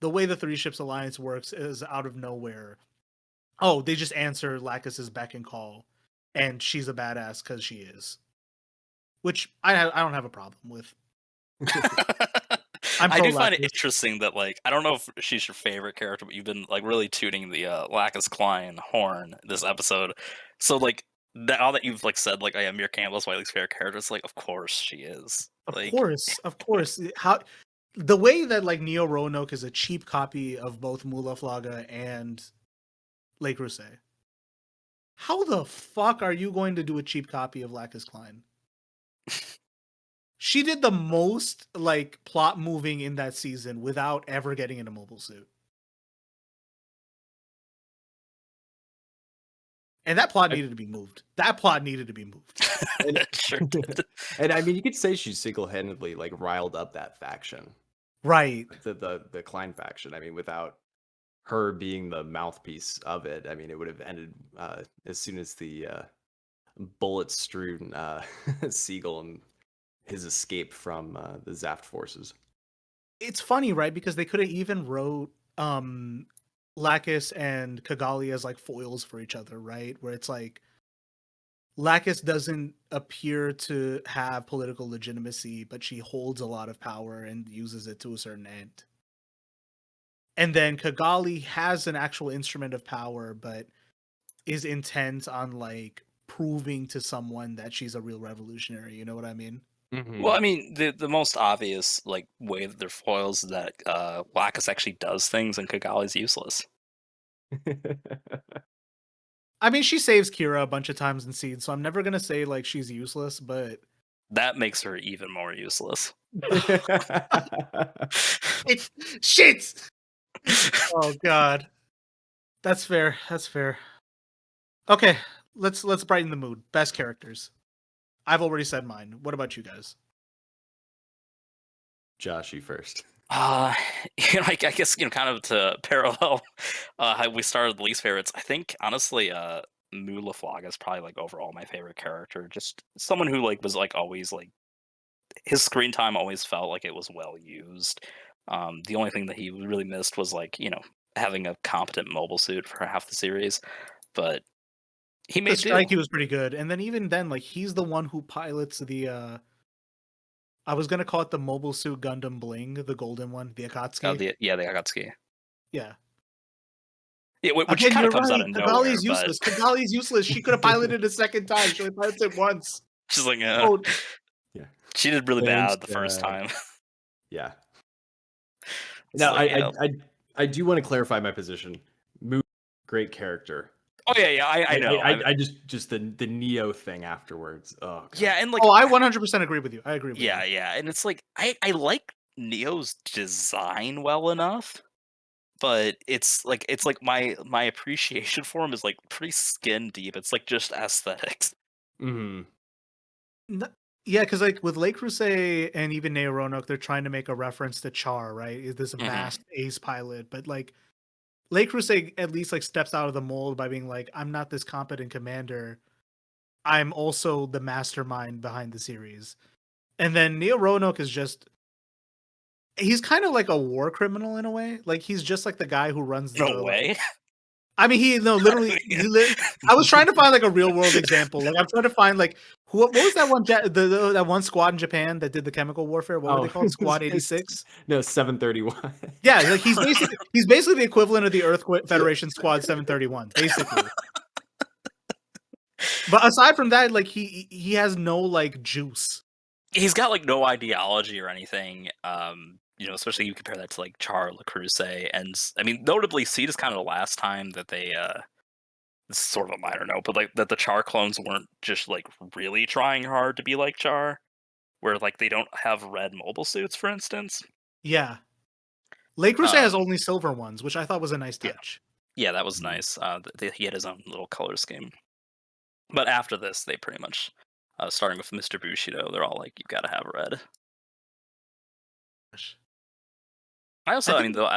the way the 3 ships alliance works is out of nowhere. Oh, they just answer Lacus's beck and call, and she's a badass because she is, which I don't have a problem with. I do find it interesting that like I don't know if she's your favorite character, but you've been like really tooting the Lacus Klein horn this episode. So like now that you've like said like I am Amir Campbell's my least favorite character, it's like of course she is. Of Like, course. How the way that like Neo Roanoke is a cheap copy of both Mula Flaga and Le Creuset. How the fuck are you going to do a cheap copy of Lacus Klein? She did the most like plot moving in that season without ever getting in a mobile suit. And that plot needed to be moved. And sure did. And I mean, you could say she single-handedly like riled up that faction, right? The Klein faction. I mean, without her being the mouthpiece of it, I mean, it would have ended as soon as the bullet-strewn Siegel and his escape from the Zaft forces. It's funny, right? Because they could have even wrote Lacus and Kigali as like foils for each other, right? Where it's like Lacus doesn't appear to have political legitimacy, but she holds a lot of power and uses it to a certain end. And then Kigali has an actual instrument of power, but is intent on like proving to someone that she's a real revolutionary. You know what I mean? Well, I mean, the most obvious like way that they're foils is that Lacus actually does things and Kigali's useless. I mean, she saves Kira a bunch of times in Seed, so I'm never gonna say like she's useless, but that makes her even more useless. Shit. Oh god. That's fair. Okay, let's brighten the mood. Best characters. I've already said mine. What about you guys? Josh, you first. I guess kind of to parallel how we started the least favorites. I think honestly, Mula Flaga is probably like overall my favorite character. Just someone who like was like always like his screen time always felt like it was well used. The only thing that he really missed was like having a competent mobile suit for half the series, but he made Strike. He was pretty good, and then even then, like he's the one who pilots the. I was gonna call it the mobile suit Gundam Bling, the golden one, the Akatsuki. Oh, the Akatsuki. Yeah. Yeah, which kind of comes out of nowhere. Kigali's useless. Kigali's useless. She could have piloted a second time. She only piloted it once. She's like, yeah. She did really bad the first time. Yeah. Now, I do want to clarify my position. Moo, great character. Oh yeah, I know. I just the Neo thing afterwards. Oh God. Yeah, and like I 100% agree with you. I agree with you. Yeah, and it's like I like Neo's design well enough, but it's like my appreciation for him is like pretty skin deep. It's like just aesthetics. Yeah, because like with Le Creuset and even Neo Roanoke, they're trying to make a reference to Char, right? Is this a masked ace pilot? But like Le Creuset at least like steps out of the mold by being like, I'm not this competent commander. I'm also the mastermind behind the series. And then Neo Roanoke is he's kind of like a war criminal in a way. Like he's just like the guy who runs No way. I mean, literally. I was trying to find like a real world example. Like I'm trying to find like what was that one that one squad in Japan that did the chemical warfare? What were they called? Squad 86. No, 731. Yeah, like he's basically the equivalent of the Earth Federation Squad 731, basically. But aside from that, like he has no like juice. He's got like no ideology or anything. Especially you compare that to like Char Lacrouse, and I mean, notably, Seed is kind of the last time that they. This is sort of a minor note, but like that the Char clones weren't just like really trying hard to be like Char, where like they don't have red mobile suits, for instance. Yeah, Le Creuset has only silver ones, which I thought was a nice touch. Yeah, that was nice. He had his own little color scheme. But after this, they pretty much, starting with Mr. Bushido, they're all like, "You gotta have red."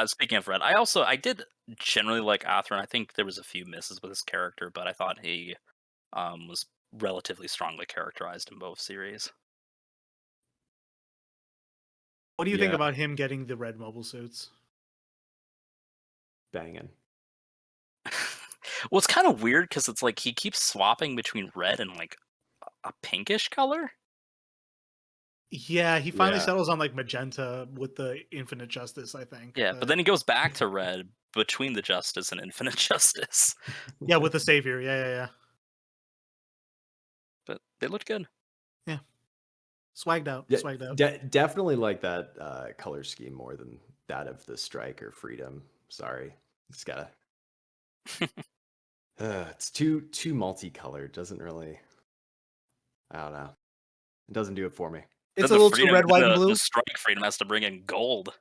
Speaking of red, I did generally like Atherin. I think there was a few misses with his character, but I thought he was relatively strongly characterized in both series. What do you think about him getting the red mobile suits? Banging. Well, it's kind of weird because it's like he keeps swapping between red and like a pinkish color. Yeah, he finally settles on like magenta with the Infinite Justice, I think. Yeah, but then he goes back to red between the Justice and Infinite Justice. Yeah, with the Savior. Yeah. But they looked good. Yeah. Swagged out. Definitely like that color scheme more than that of the Strike or Freedom. Sorry. It's gotta... it's too multicolored. Doesn't really... I don't know. It doesn't do it for me. It's a little too red, white, and blue. The Strike Freedom has to bring in gold.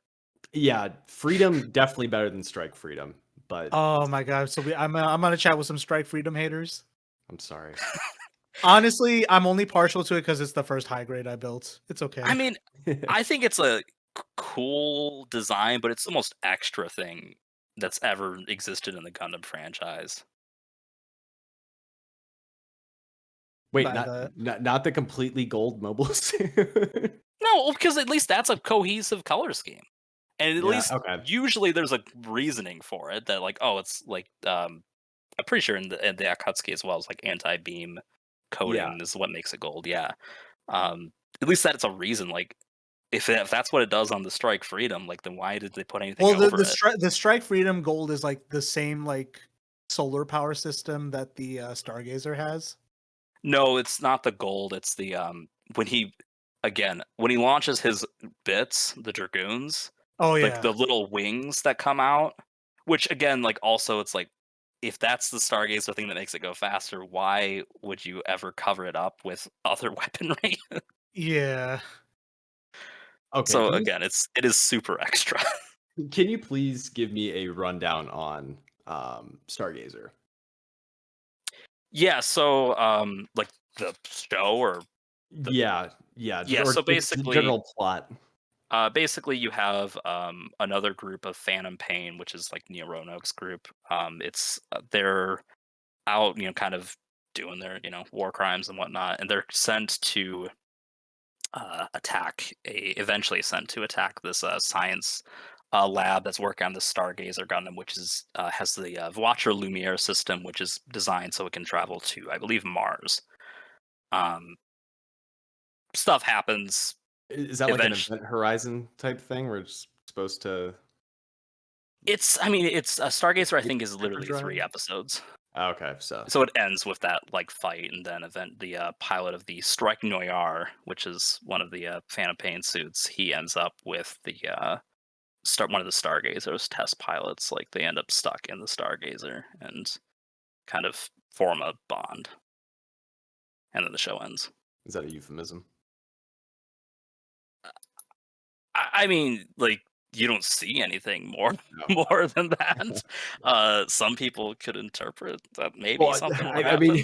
Yeah, Freedom definitely better than Strike Freedom, but oh my god! So I'm gonna chat with some Strike Freedom haters. I'm sorry. Honestly, I'm only partial to it because it's the first high grade I built. It's okay. I mean, I think it's a cool design, but it's the most extra thing that's ever existed in the Gundam franchise. Wait, not the completely gold mobile suit? No, because at least that's a cohesive color scheme. And at least usually there's a reasoning for it that like, oh, it's like I'm pretty sure in the Akatsuki as well, it's like anti-beam coating is what makes it gold. Yeah. At least that's a reason. Like if that's what it does on the Strike Freedom, like then why did they put anything over it? The Strike Freedom gold is like the same like solar power system that the Stargazer has. No, it's not the gold. It's the when he launches his bits, the Dragoons. Oh yeah, like the little wings that come out. Which again, like also, it's like if that's the Stargazer thing that makes it go faster, why would you ever cover it up with other weaponry? Yeah. Okay. So again, it is super extra. Can you please give me a rundown on Stargazer? Yeah, so like the show or yeah. So basically, the general plot. Basically, you have another group of Phantom Pain, which is like Neo Roanoke's group. They're out, kind of doing their war crimes and whatnot, and they're sent to eventually sent to attack this science lab that's working on the Stargazer Gundam, which is has the Watcher Lumiere system, which is designed so it can travel to, I believe, Mars. Stuff happens. Is that like an Event Horizon type thing where it's supposed to? It's Stargazer. I think is literally 3 episodes. Okay, so it ends with that like fight, and then the pilot of the Strike Noir, which is one of the Phantom Pain suits, he ends up with the one of the Stargazer's test pilots. Like they end up stuck in the Stargazer and kind of form a bond, and then the show ends. Is that a euphemism? I mean, like you don't see anything more than that. Some people could interpret that maybe something. I mean,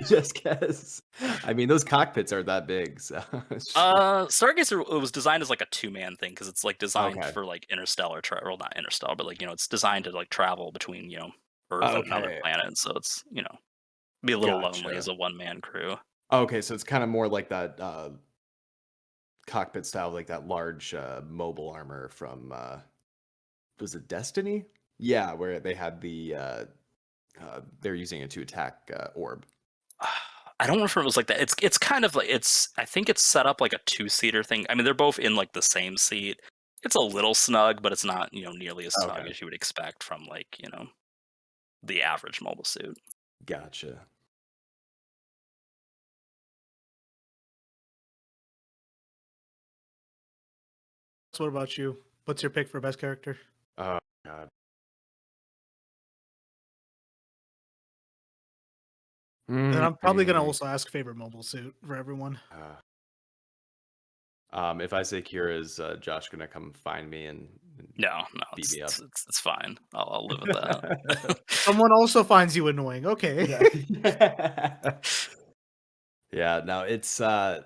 just guess. I mean, those cockpits are that big. So. Stargazer was designed as like a 2-man thing because it's like designed for like interstellar travel, not interstellar, but like it's designed to like travel between Earth and another planet. So it's be a little lonely as a 1-man crew. Okay, so it's kind of more like that. Cockpit style, like that large mobile armor from was it Destiny? Yeah, where they had the they're using it to attack Orb. I don't remember if it was like that. It's kind of like I think it's set up like a 2-seater thing. I mean, they're both in like the same seat. It's a little snug, but it's not, nearly as snug Okay. as you would expect from like, the average mobile suit. Gotcha. So what about you? What's your pick for best character? Oh god. And I'm probably gonna Mm. also ask favorite mobile suit for everyone. If I say Kira, is Josh gonna come find me and No, beat me up? it's fine. I'll live with that. Someone also finds you annoying. Okay. Yeah, no, it's I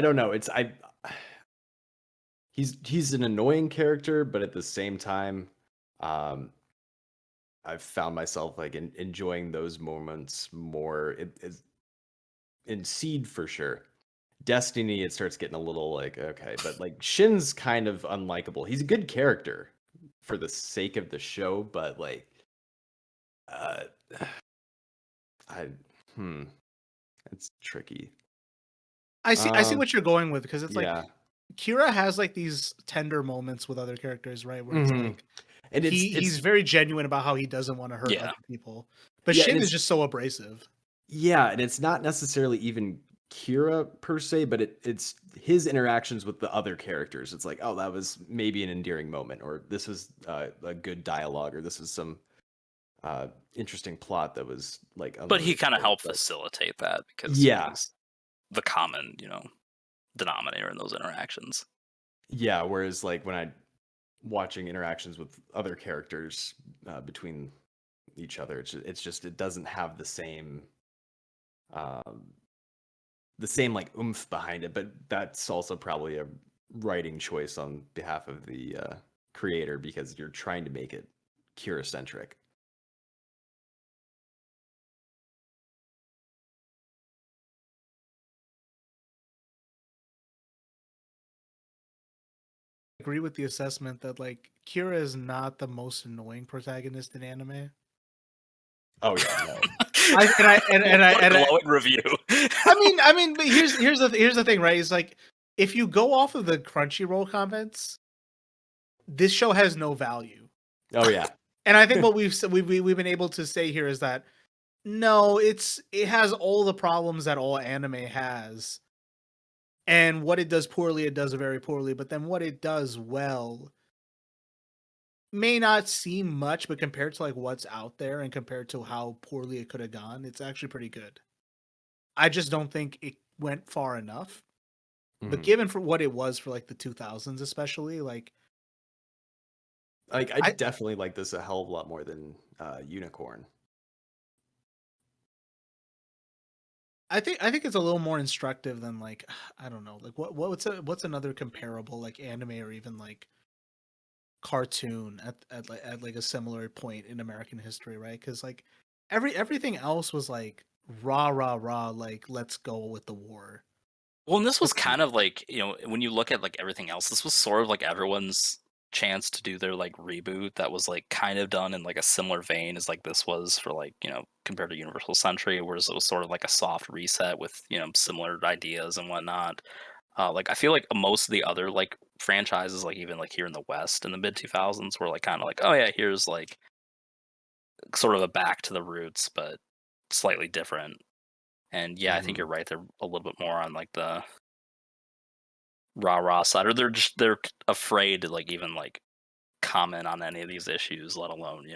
don't know. He's an annoying character, but at the same time, I've found myself like enjoying those moments more. In Seed for sure. Destiny, it starts getting a little like okay, but like Shin's kind of unlikable. He's a good character for the sake of the show, but like, it's tricky. I see what you're going with, because it's Yeah. like Kira has like these tender moments with other characters, right? Where it's like And he's very genuine about how he doesn't want to hurt Yeah. other people. But Yeah, Shin and is it's- just so abrasive. Yeah, and it's not necessarily even Kira per se, but it's his interactions with the other characters. It's like, oh, that was maybe an endearing moment, or this was a good dialogue, or this is some interesting plot that was like. But he kind of helped but- facilitate that because Yeah. he's the common, denominator in those interactions. Yeah, whereas like when I watching interactions with other characters between each other, it's just it doesn't have the same like oomph behind it. But that's also probably a writing choice on behalf of the creator, because you're trying to make it Kira centric. Agree with the assessment that like Kira is not the most annoying protagonist in anime. Oh yeah, no. What a glowing review. I mean, but here's the thing, right? It's like if you go off of the Crunchyroll comments, this show has no value. Oh yeah. And I think what we've been able to say here is that no, it has all the problems that all anime has. And what it does poorly, it does very poorly. But then what it does well may not seem much, but compared to like what's out there and compared to how poorly it could have gone, it's actually pretty good. I just don't think it went far enough. But given for what it was for like the 2000s, especially like I definitely like this a hell of a lot more than Unicorn. I think it's a little more instructive than like I don't know, like what's another comparable like anime or even like cartoon at like a similar point in American history, right? Because like everything else was like rah like let's go with the war. Well, and this was kind of like, when you look at like everything else, this was sort of like everyone's chance to do their like reboot that was like kind of done in like a similar vein as like this was for like, compared to Universal Century, whereas it was sort of like a soft reset with, similar ideas and whatnot. Like I feel like most of the other like franchises, like even like here in the West in the mid 2000s, were like kind of like, oh yeah, here's like sort of a back to the roots, but slightly different. And yeah, I think you're right. They're a little bit more on like the rah side, or they're afraid to like even like comment on any of these issues, let alone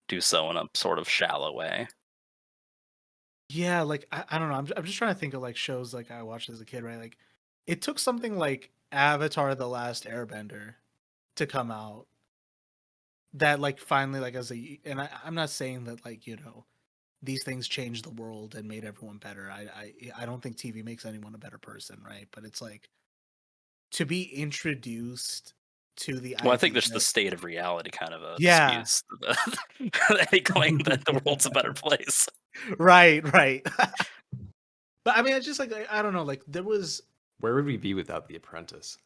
do so in a sort of shallow way. Yeah, like I don't know. I'm just trying to think of like shows like I watched as a kid, right? Like it took something like Avatar: The Last Airbender to come out that like finally like and I'm not saying that like these things changed the world and made everyone better. I don't think TV makes anyone a better person, right? But it's like to be introduced to the Well, I think there's idea- the state of reality kind of a Yeah. excuse any claim that the world's a better place. right. But I mean, it's just like I don't know. Like there was. Where would we be without The Apprentice?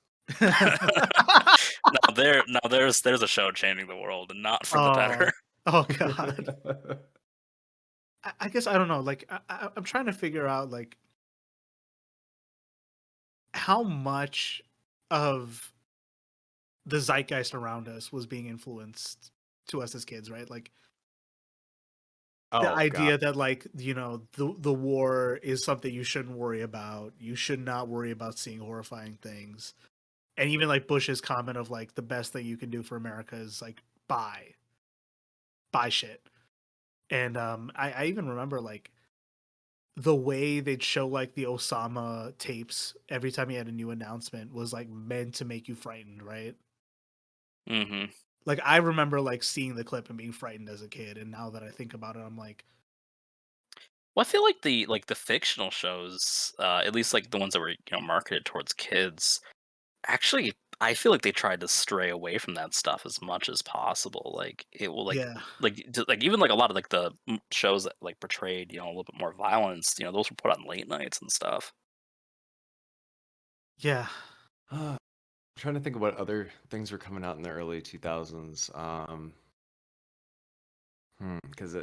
There's a show changing the world, and not for the better. Oh god. I guess I don't know. Like I'm trying to figure out like how much of the zeitgeist around us was being influenced to us as kids, right? Like the Oh god. idea that like the war is something you shouldn't worry about. You should not worry about seeing horrifying things. And even like Bush's comment of like the best thing you can do for America is like buy shit. And I even remember like the way they'd show like the Osama tapes every time he had a new announcement was like meant to make you frightened, right? Hmm. Like I remember like seeing the clip and being frightened as a kid, and now that I think about it, I'm like, Well, I feel like the fictional shows, at least like the ones that were marketed towards kids, actually, I feel like they tried to stray away from that stuff as much as possible. Like it will yeah, like even like a lot of like the shows that like portrayed a little bit more violence. Those were put on late nights and stuff. yeah, I'm trying to think of what other things were coming out in the early 2000s. Because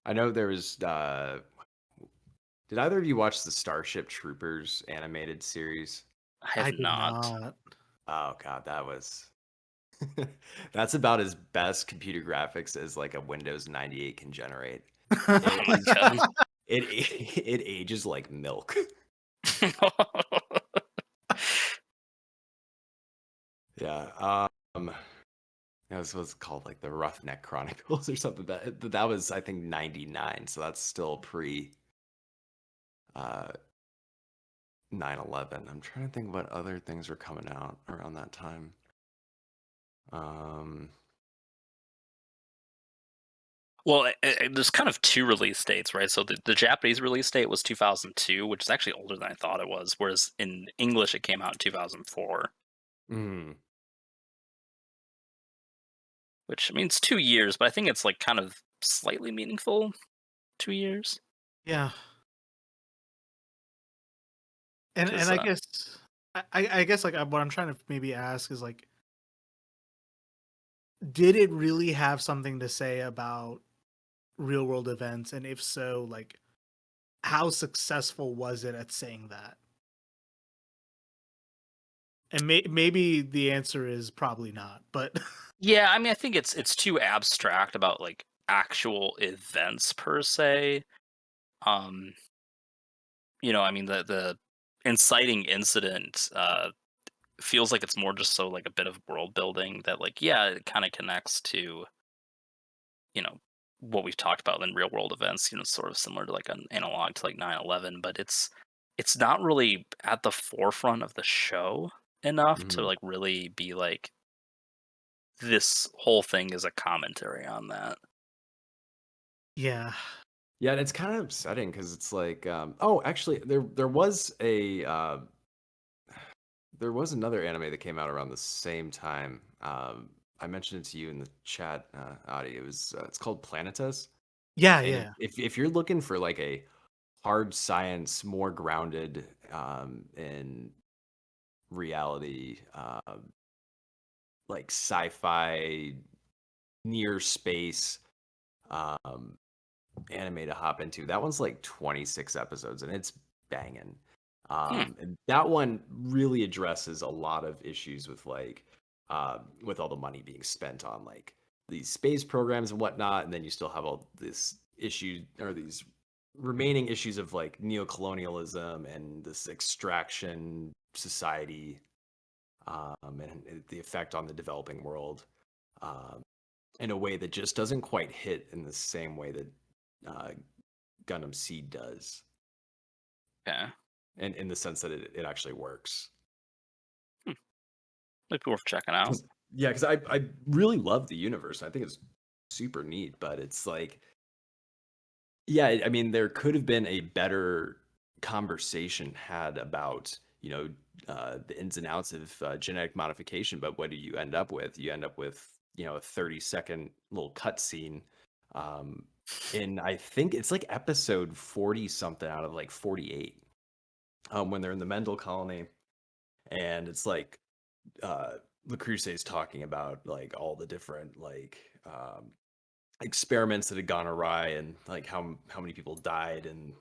I know there was. Did either of you watch the Starship Troopers animated series? I have I did not. Oh not. god, that was. That's about as best computer graphics as like a Windows 98 can generate. Oh It my god. it it ages like milk. Yeah. That was called like the Roughneck Chronicles or something. That was I think 99, so that's still pre uh 9/11. I'm trying to think what other things were coming out around that time. Um Well, there's kind of two release dates, right? So the Japanese release date was 2002, which is actually older than I thought it was, whereas in English it came out in 2004, mm, which means 2 years, but I think it's like kind of slightly meaningful 2 years. Yeah, and Because, I guess I guess like what I'm trying to maybe ask is like, did it really have something to say about real world events, and if so, like how successful was it at saying that? And maybe the answer is probably not, but yeah, I mean, I think it's too abstract about like actual events per se. Um, I mean, the inciting incident feels like it's more just so like a bit of world building that like yeah, it kind of connects to you know what we've talked about in real world events, sort of similar to like an analog to like 9/11, but it's not really at the forefront of the show enough to mhm. like really be like this whole thing is a commentary on that. yeah, Yeah, and it's kind of upsetting because it's like, oh, actually, there was another anime that came out around the same time. I mentioned it to you in the chat, Adi. It's called Planetes, yeah, and yeah, if you're looking for like a hard science, more grounded in reality, like sci-fi, near space um, anime to hop into. That one's like 26 episodes and it's banging. Hmm. And that one really addresses a lot of issues with all the money being spent on like these space programs and whatnot, and then you still have all this issue or these remaining issues of like neocolonialism and this extraction society, and the effect on the developing world. Um, in a way that just doesn't quite hit in the same way that uh, Gundam Seed does, Yeah. and in the sense that it actually works. Hmm. Might be worth checking out. Yeah, because I really love the universe. I think it's super neat, but it's like, yeah, I mean, there could have been a better conversation had about the ins and outs of genetic modification. But what do you end up with? You end up with a 30-second little cutscene. Um, in I think it's like episode 40 something out of like 48, when they're in the Mendel colony, and it's like uh is talking about like all the different like experiments that had gone awry, and like how many people died and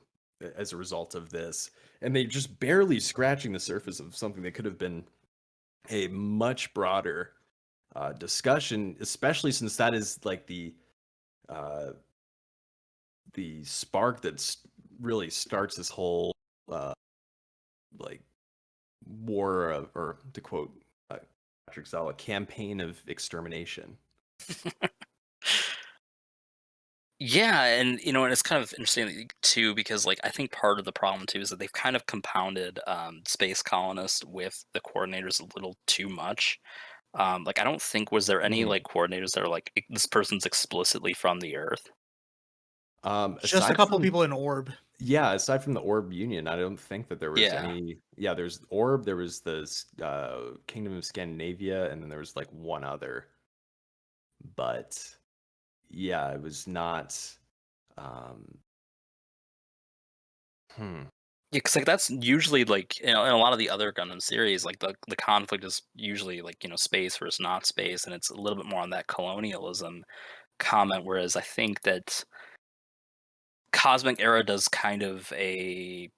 as a result of this, and they just barely scratching the surface of something that could have been a much broader discussion, especially since that is like uh, the spark that really starts this whole like war of, or to quote Patrick Zell, a campaign of extermination. Yeah, and and it's kind of interesting too because like I think part of the problem too is that they've kind of compounded space colonists with the coordinators a little too much. Like I don't think was there any Mhm. like coordinators that are like this person's explicitly from the Earth. Just a Aside couple from people in Orb. Yeah, aside from the Orb Union, I don't think that there was Yeah. any. Yeah, there's Orb, there was the Kingdom of Scandinavia, and then there was like one other. But yeah, it was not. Um, hmm. Yeah, because like that's usually like in a lot of the other Gundam series, like the conflict is usually like space versus not space, and it's a little bit more on that colonialism comment. Whereas I think that Cosmic Era does kind of a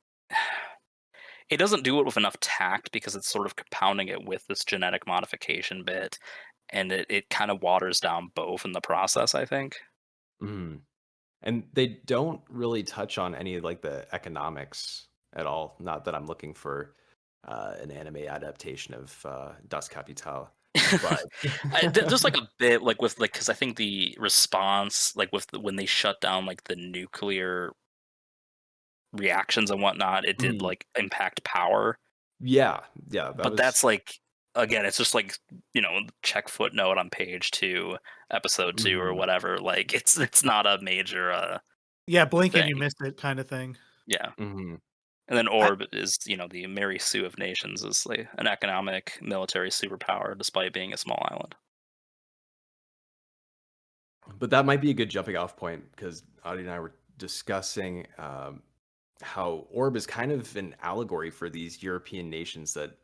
it doesn't do it with enough tact because it's sort of compounding it with this genetic modification bit, and it kind of waters down both in the process, I think. Mhm. And they don't really touch on any like the economics at all. Not that I'm looking for an anime adaptation of Das Kapital, but Just like a bit like with like because I think the response like when they shut down like the nuclear reactions and whatnot, it did Mhm. like impact power. Yeah, yeah, that But was. that's like again, it's just like check footnote on page 2, episode 2, or Mhm. whatever. Like it's not a major Yeah, blink and thing. you missed it kind of thing. Yeah. Mhm. And then I, Orb is, the Mary Sue of nations, is like an economic military superpower despite being a small island. But that might be a good jumping off point because Audie and I were discussing how Orb is kind of an allegory for these European nations that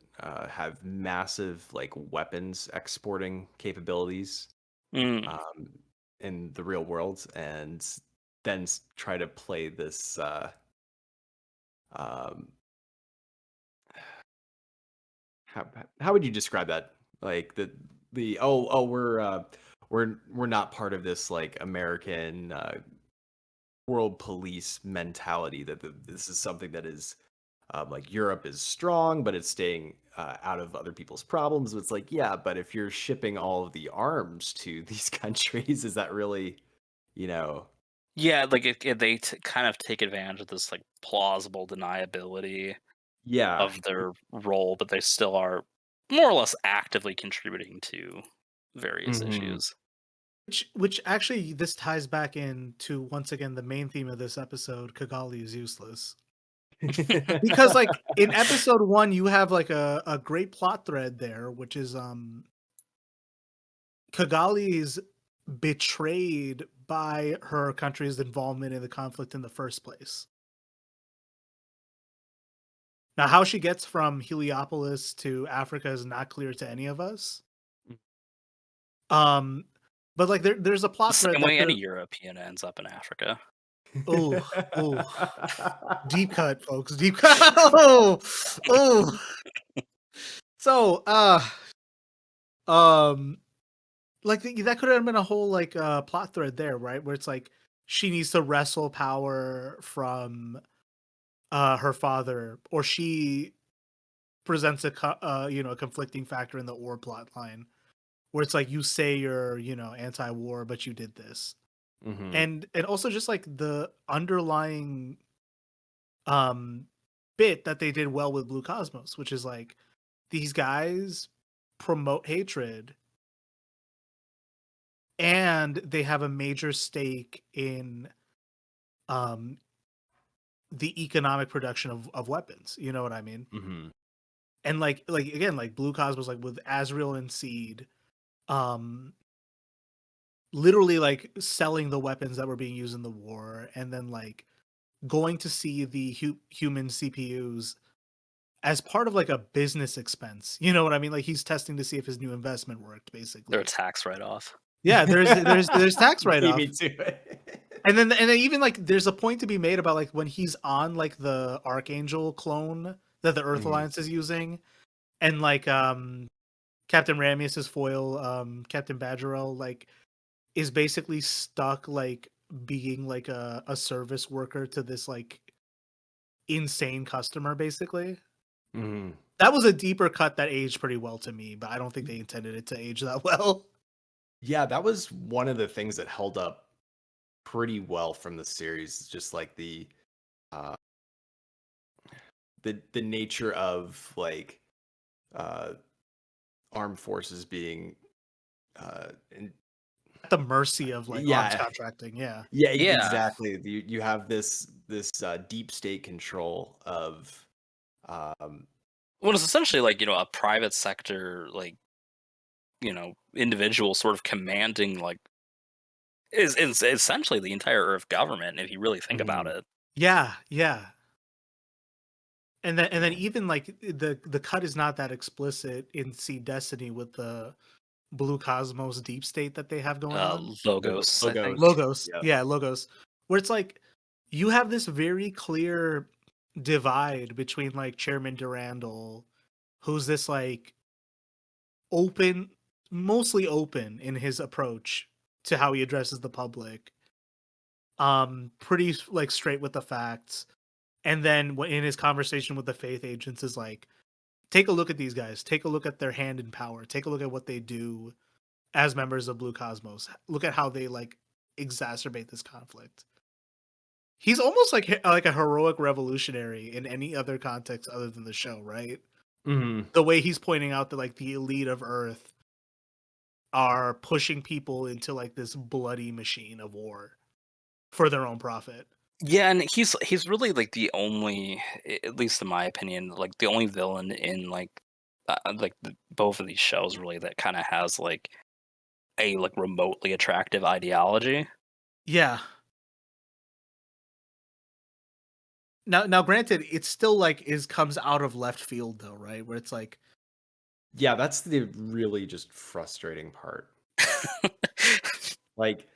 have massive like weapons exporting capabilities Mm. um, in the real world, and then try to play this. Um, how how would you describe that? Like the we're not part of this like American world police mentality that this is something that is like Europe is strong, but it's staying out of other people's problems. It's like, yeah, but if you're shipping all of the arms to these countries, is that really, you know? Yeah, like they kind of take advantage of this like plausible deniability Yeah. of their role, but they still are more or less actively contributing to various Hmm. issues. which actually this ties back into once again the main theme of this episode. Kigali is useless because like in episode 1 you have like a great plot thread there, which is Kigali's betrayed by her country's involvement in the conflict in the first place. Now, how she gets from Heliopolis to Africa is not clear to any of us. Um, but like there's a The plot thread same that way any could. European ends up in Africa. Oh, oh, deep cut, folks, deep cut. Oh, oh. So, um, like that could have been a whole like plot thread there, right? Where it's like she needs to wrestle power from her father, or she presents a conflicting factor in the Or plot line where it's like you say you're anti-war but you did this, Hmm. and also just like the underlying um bit that they did well with Blue Cosmos, which is like these guys promote hatred and they have a major stake in um the economic production of weapons, you know what I mean? Hmm. And like again, like Blue Cosmos, like with Azrael and Seed, um literally like selling the weapons that were being used in the war, and then like going to see the human CPUs as part of like a business expense. You know what I mean? Like he's testing to see if his new investment worked, They're a basically. tax write-off. Yeah, there's tax Beat write-off. me to it. And then even like there's a point to be made about like when he's on like the Archangel clone that the Earth Mhm. Alliance is using, and like Captain Ramius's foil, Captain Badgerel, like is basically stuck like being like a service worker to this like insane customer basically. Mhm. That was a deeper cut that aged pretty well to me, but I don't think they intended it to age that well. Yeah, that was one of the things that held up pretty well from the series. Just like uh, the nature of like uh, armed forces being in, At the mercy of like arms yeah, contracting, yeah. yeah, Yeah. exactly. You have this deep state control of um, Well, it's essentially like, a private sector, like, individual sort of commanding, like, is essentially the entire Earth government, if you really think about mhm. it. Yeah, yeah. And then Yeah. even like the cut is not that explicit in Seed Destiny with the Blue Cosmos deep state that they have going on. Logos, I think. Logos. Logos. Yeah. Yeah, Logos. Where it's like you have this very clear divide between like Chairman Durandal, who's this like open, mostly open in his approach to how he addresses the public. Pretty like straight with the facts. And then in his conversation with the faith agents is like, take a look at these guys. Take a look at their hand in power. Take a look at what they do as members of Blue Cosmos. Look at how they like exacerbate this conflict. He's almost like a heroic revolutionary in any other context other than the show, right? Mhm. The way he's pointing out that like the elite of Earth are pushing people into like this bloody machine of war for their own profit. Yeah, and he's really like the only, at least in my opinion, like the only villain in like both of these shows really that kind of has like a like remotely attractive ideology. Yeah. Now, granted, it's still like comes out of left field though, right? Where it's like, Yeah, that's the really just frustrating part. Like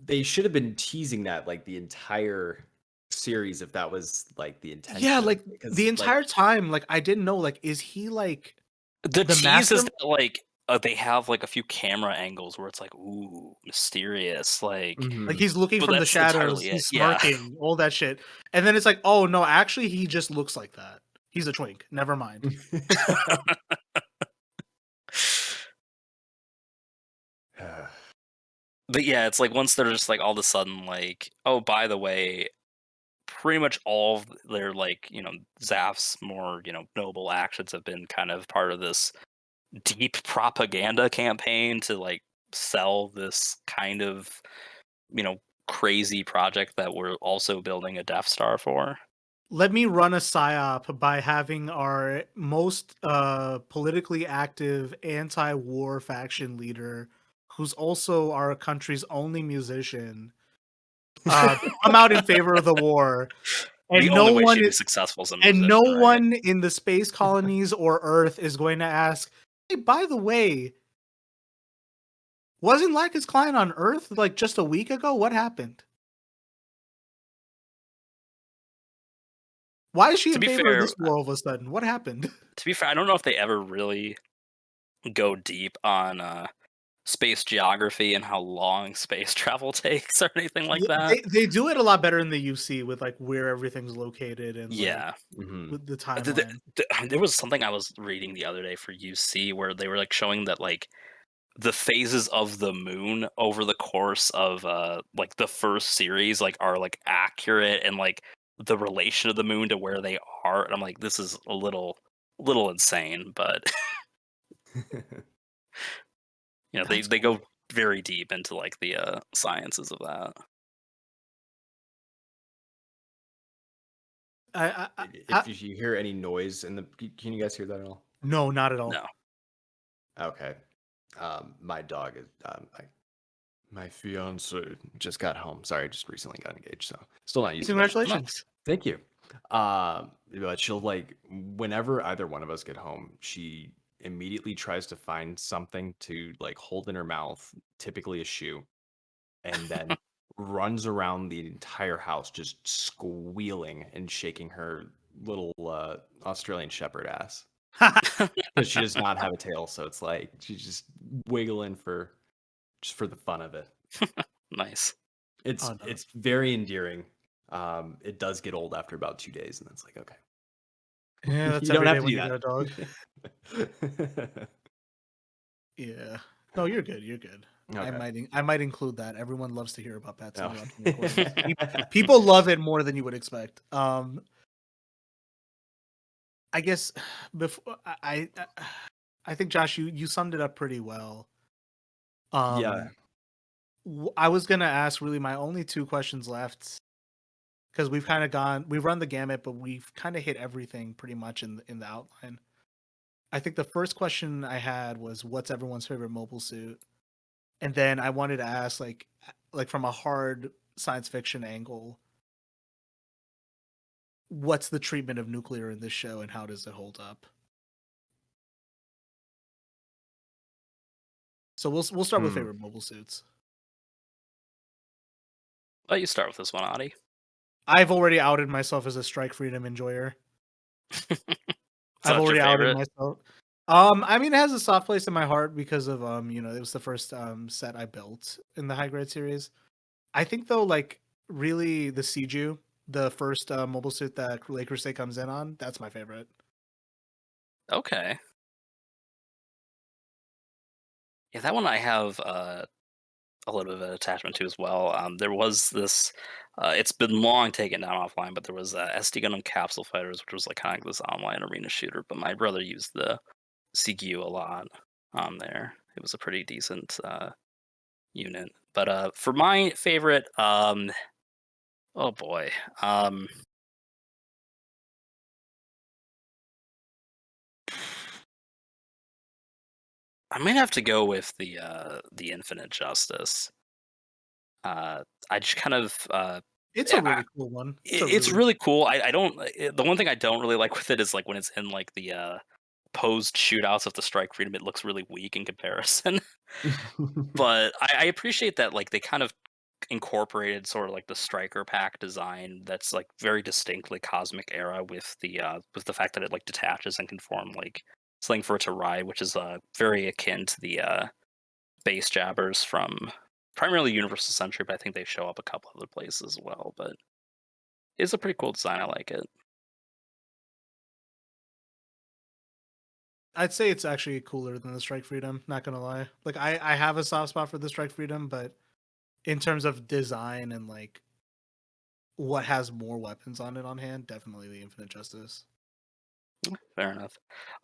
they should have been teasing that like the entire series if that was like the yeah, intention of like it. Because the like entire time, like I didn't know, like, is he like The the tease is master? that like they have like a few camera angles where it's like, ooh, mysterious, like, Like Mhm. he's looking but from the that's shadows, entirely it. he's Yeah. smirking, all that shit, and then it's like, oh no, actually, he just looks like that. He's a twink. Never mind. But yeah, it's like once they're just like all of a sudden like, oh, by the way, pretty much all of their like, Zaf's more, noble actions have been kind of part of this deep propaganda campaign to like sell this kind of, you know, crazy project that we're also building a Death Star for. Let me run a psyop by having our most politically active anti-war faction leader, who's also our country's only musician, come out in favor of the war, The and only way she'd be successful as a no musician, right? one in the space colonies or Earth is going to ask, "Hey, by the way, wasn't Lacus Klein on Earth like just a week ago? What happened? Why is she To in be favor of fair, this war all of a sudden? What happened?" I don't know if they ever really go deep on space geography and how long space travel takes or anything like Yeah, that. they do it a lot better in the UC with like where everything's located and like Yeah. Mhm. with the Th- timeline. There was something I was reading the other day for UC where they were like showing that like the phases of the moon over the course of like the first series like are like accurate and like the relation of the moon to where they are. And I'm like, this is a little insane, but That's they go cool. very deep into like the sciences of that. If you hear any noise in the, can you guys hear that at all? No, not at all. No. Okay. My dog is my fiance just got home. Sorry, just recently got engaged, so still not used to that. Congratulations. Thank you. But she'll like whenever either one of us get home, she immediately tries to find something to like hold in her mouth, typically a shoe, and then runs around the entire house just squealing and shaking her little Australian Shepherd ass because she does not have a tail. So it's like she's just wiggling for just for the fun of it. Nice. Oh, no. It's very endearing. It does get old after about 2 days, and then it's like, okay, Yeah, that's you don't every have day to when do you get a dog. that. Yeah. No, you're good. You're good. Okay. I might include that. Everyone loves to hear about pets Oh. interrupting recordings. People love it more than you would expect. I guess before I think Josh, you summed it up pretty well. Yeah. I was gonna ask really my only two questions left because we've run the gamut, but we've kind of hit everything pretty much in the outline. I think the first question I had was what's everyone's favorite mobile suit, and then I wanted to ask like from a hard science fiction angle, what's the treatment of nuclear in this show and how does it hold up? So we'll start with favorite mobile suits. Let you start with this one, Adi. I've already outed myself as a Strike Freedom enjoyer. I've That's your already outed favorite? myself. I mean, it has a soft place in my heart because of it was the first set I built in the high grade series. I think though, like really the Seiju, the first mobile suit that Lakers State comes in on, that's my favorite. Okay. Yeah, that one I have a little bit of an attachment to as well. There was this. It's been long taken down offline, but there was SD Gundam Capsule Fighters, which was like kind of this online arena shooter. But my brother used the CQ a lot on there. It was a pretty decent unit. But for my favorite, oh boy, I might have to go with the Infinite Justice. I just kind of It's a really cool one. it's really cool. I don't. The one thing I don't really like with it is like when it's in like the posed shootouts of the Strike Freedom, it looks really weak in comparison. But I appreciate that like they kind of incorporated sort of like the striker pack design that's like very distinctly cosmic era with the fact that it like detaches and can form like something for it to ride, which is very akin to the base jabbers from primarily Universal Century, but I think they show up a couple other places as well. But it's a pretty cool design. I like it. I'd say it's actually cooler than the Strike Freedom, not gonna lie. Like I have a soft spot for the Strike Freedom, but in terms of design and like what has more weapons on it on hand, definitely the Infinite Justice. Fair enough.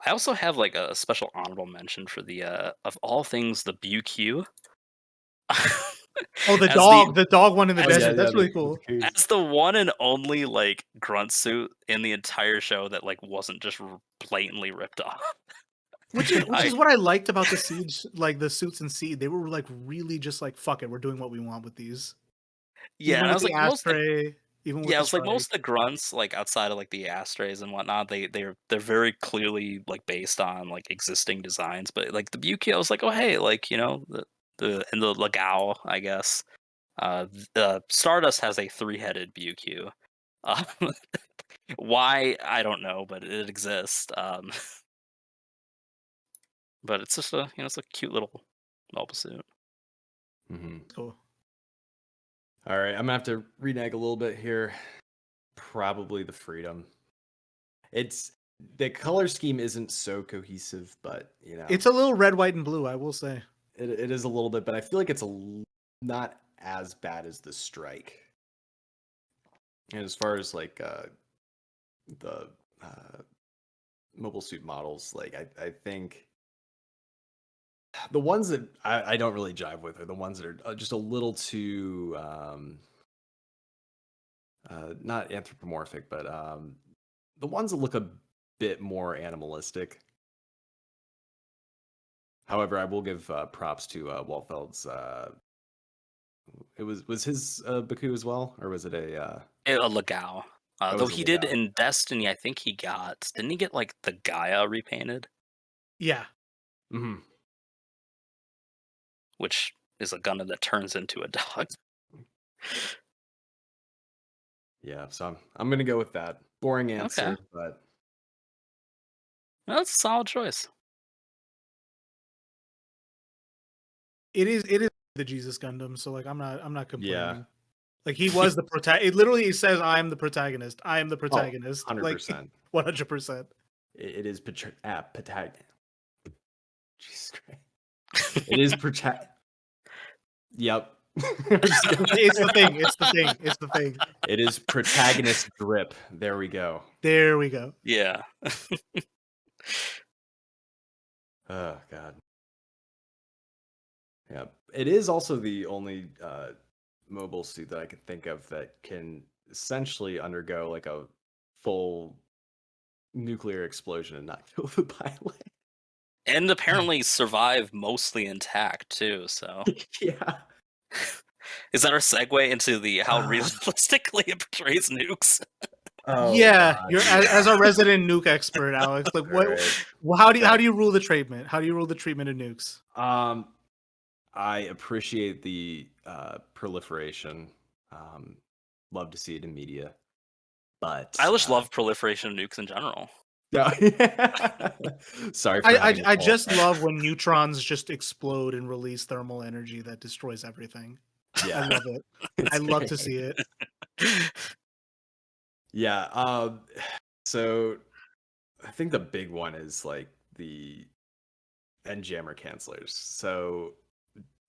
I also have like a special honorable mention for the of all things the BQ. Oh, as the the dog one in the as, desert. That's really cool. as the one and only like grunt suit in the entire show that like wasn't just blatantly ripped off. Which is I, what I liked about the Siege, like the suits in Seed. They were like really just like fuck it, we're doing what we want with these. yeah, Even and I with was the like most of the ashtray, even with yeah, I the was like strike. most of the grunts like outside of like the ashtrays and whatnot, they're very clearly like based on like existing designs. But like the BQ, I was like, oh hey, like and the Legao, I guess. Stardust has a three-headed BQ. Um, why I don't know, but it exists. But it's just it's a cute little mobile suit. Cool. All right, I'm gonna have to renege a little bit here. Probably the Freedom. It's the color scheme isn't so cohesive, but It's a little red, white, and blue, I will say. it is a little bit, but I feel like it's not as bad as the Strike. And as far as like the mobile suit models, like I think the ones that I don't really jive with are the ones that are just a little too not anthropomorphic, but the ones that look a bit more animalistic. However, I will give props to Waltfeld's. It was his Baku as well, or was it a Legao. it Though was a he did Legao? in Destiny, I think didn't he get like the Gaia repainted? Yeah. Hmm. which is a Gundam that turns into a dog. Yeah, so I'm gonna go with that. Boring Okay, answer, but well, that's a solid choice. It is the Jesus Gundam, so like I'm not yeah. complaining. Like he was the protagonist. It literally says I'm the protagonist. I am the Oh, protagonist. Like 100%. 100%. It is Jesus Christ. It is protect. Yep. I'm just gonna- It's the thing. It's the thing. It's the thing. It is protagonist drip. There we go. There we go. Yeah. Oh god. Yeah. It is also the only mobile suit that I can think of that can essentially undergo like a full nuclear explosion and not kill the pilot. And apparently survive mostly intact too, so Yeah. is that our segue into the how realistically it portrays nukes? Oh, Yeah, God. you're as a resident nuke expert, Alex. Like what? Right. Well, how do you rule the treatment? How do you rule the treatment of nukes? I appreciate the proliferation. Love to see it in media, but I just love proliferation of nukes in general. no. Sorry for having I a just qualifier. love when neutrons just explode and release thermal energy that destroys everything. Yeah, I love it. it's I love to great. see it. Yeah. So I think the big one is like the end jammer cancelers. So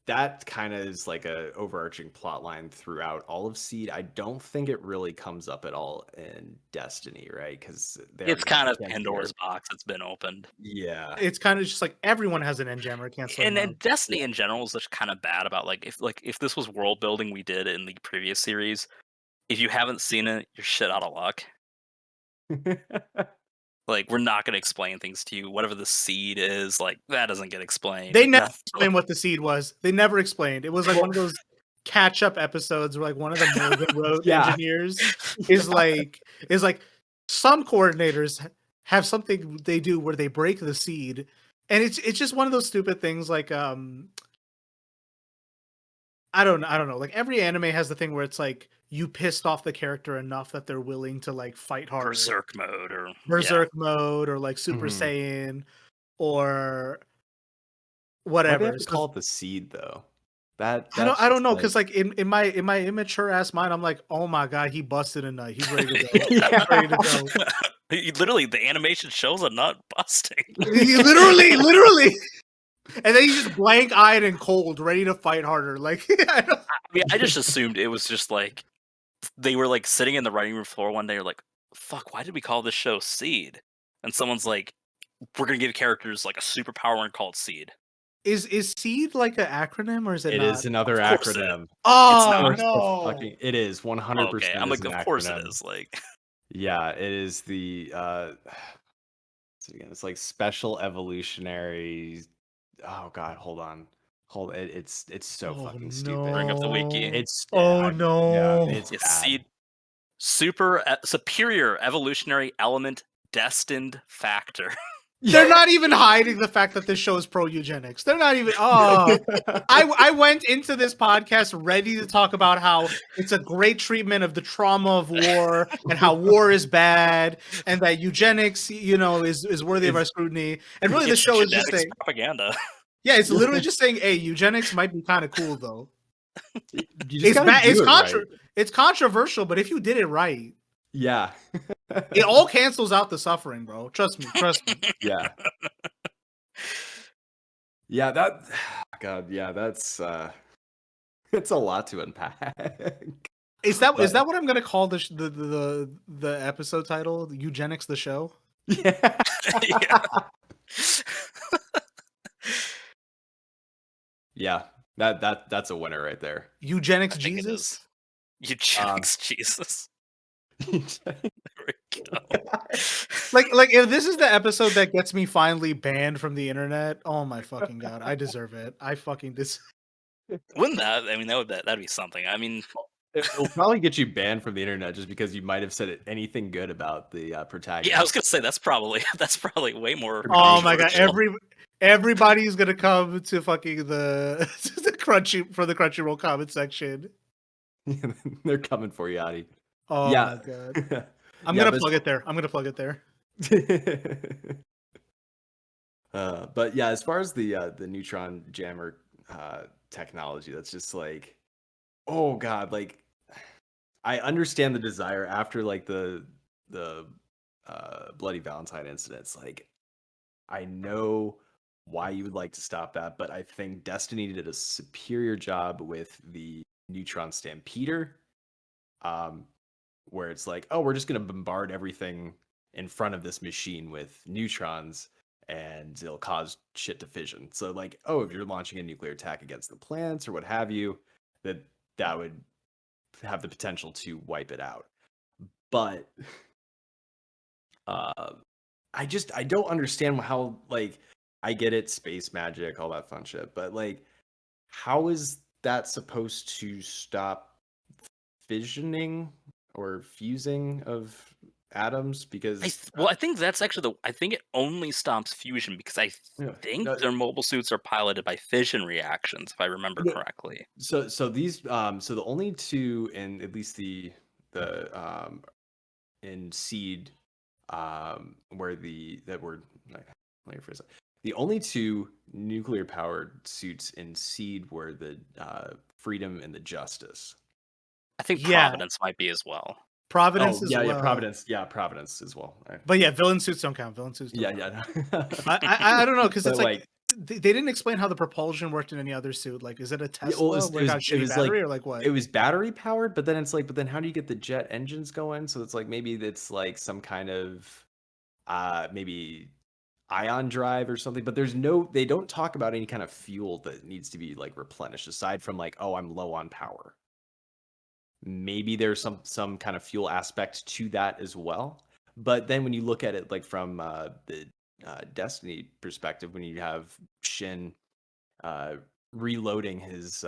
that kind of is like a overarching plot line throughout all of Seed. I don't think it really comes up at all in Destiny, right? Because It's kind of Pandora's box that's been opened. Yeah. It's kind of just like everyone has an end jammer canceler. now. And Destiny in general is just kind of bad about like if this was world building we did in the previous series, if you haven't seen it, you're shit out of luck. Like we're not gonna explain things to you. Whatever the seed is, like that doesn't get explained. They never No. explained what the seed was. They never explained. It was like one of those catch-up episodes where like one of the Morgan Road Yeah. engineers is like some coordinators have something they do where they break the seed, and it's just one of those stupid things like I don't know. Like every anime has the thing where it's like you pissed off the character enough that they're willing to like fight harder. Berserk mode or Berserk mode or like Super Mhm. Saiyan or Why do they whatever. have to So call it the seed though? That's I don't just know like- because like in my immature ass mind, I'm like, oh my god, he busted a nut. He's ready to go. Yeah. He's ready to go. Literally, the animation shows a nut busting. He literally, and then he's just blank eyed and cold, ready to fight harder. Like I don't- I mean, I just assumed it was just like they were like sitting in the writing room floor one day, like, "Fuck, why did we call this show Seed?" And someone's like, "We're gonna give characters like a superpower and call it Seed." is seed like an acronym or is it? It not? is another Of course it acronym. is. Oh not. no! It is 100%. Okay, I'm is like, an of course acronym. it is. Like, Yeah, it is the so again, it's like special evolutionary. Oh god, hold on. It's so Oh, fucking no. stupid. Bring up the wiki. It's no! yeah, it's it's bad. Seed, superior evolutionary element destined factor. They're not even hiding the fact that this show is pro eugenics. They're not even. Oh, I went into this podcast ready to talk about how it's a great treatment of the trauma of war and how war is bad and that eugenics, is worthy of our scrutiny. And really, the It's show is just genetics saying, propaganda. yeah, it's literally just saying, hey, eugenics might be kind of cool though. You just It's gotta bad. do It's it right. It's controversial, but if you did it right, Yeah. it all cancels out the suffering, bro. Trust me. Yeah. Yeah, that God, yeah, that's it's a lot to unpack. Is that But- what I'm gonna call the episode title? Eugenics the show? Yeah. Yeah. Yeah. That's a winner right there. Eugenics I think it Jesus? is. Eugenics Jesus. There we go. Like if this is the episode that gets me finally banned from the internet, oh my fucking god, I deserve it. I fucking Wouldn't that? I mean, that'd be something. I mean, It'll probably get you banned from the internet just because you might have said anything good about the protagonist. Yeah, I was gonna say that's probably way more. Oh my god! controversial. Everybody's gonna come to fucking the Crunchyroll comment section. They're coming for you, Adi. Oh Yeah. my god! I'm Yeah, gonna but- plug it there. I'm gonna plug it there. But yeah, as far as the neutron jammer technology, that's just like, oh god, like I understand the desire after like the Bloody Valentine incident. It's like, I know why you would like to stop that, but I think Destiny did a superior job with the neutron stampeder, where it's like, oh, we're just gonna bombard everything in front of this machine with neutrons and it'll cause shit to fission. So like, oh, if you're launching a nuclear attack against the plants or what have you, that would have the potential to wipe it out. But I don't understand how, like, I get it, space magic, all that fun shit, but like, how is that supposed to stop fissioning or fusing of atoms? Because I think that's actually I think it only stops fusion because I Yeah. think No, their mobile suits are piloted by fission reactions, if I remember No. correctly. so these so the only two in at least the in seed where that were let me rephrase that. The only two nuclear powered suits in seed were the freedom and the justice. I think Yeah. Providence might be as well. Providence as yeah, well. yeah, Providence as well. But yeah, villain suits don't count. Villain suits. Don't Yeah, count. yeah. I don't know because But, it's like they didn't explain how the propulsion worked in any other suit. Like, is it a Tesla well, it where it got was shitty battery or like what? it was battery powered, but then it's like, but then how do you get the jet engines going? So it's like maybe it's like some kind of maybe ion drive or something, but they don't talk about any kind of fuel that needs to be like replenished aside from like, oh, I'm low on power. Maybe there's some kind of fuel aspect to that as well. But then when you look at it like from the Destiny perspective, when you have Shin reloading his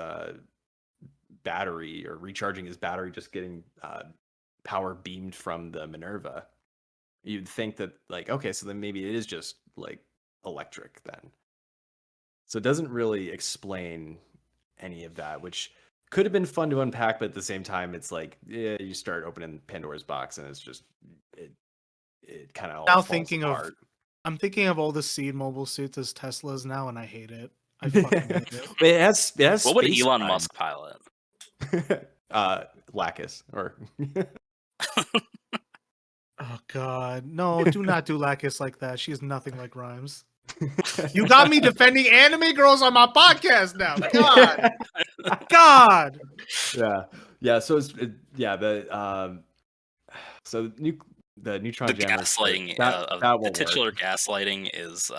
battery or recharging his battery, just getting power beamed from the Minerva, you'd think that like, okay, so then maybe it is just like electric then. So it doesn't really explain any of that, which could have been fun to unpack, but at the same time, it's like, yeah, you start opening Pandora's box and it's just it kind of all Now falls thinking apart. I'm thinking of all the seed mobile suits as Teslas now, and I hate it. I fucking hate it. It has What would space Elon time. Musk pilot? Lacus or Oh god, no! Do not do Lacus like that. She's nothing like Rhymes. You got me defending anime girls on my podcast now. God, God. yeah. So the neutron The jammer, gaslighting, that the will titular work. gaslighting is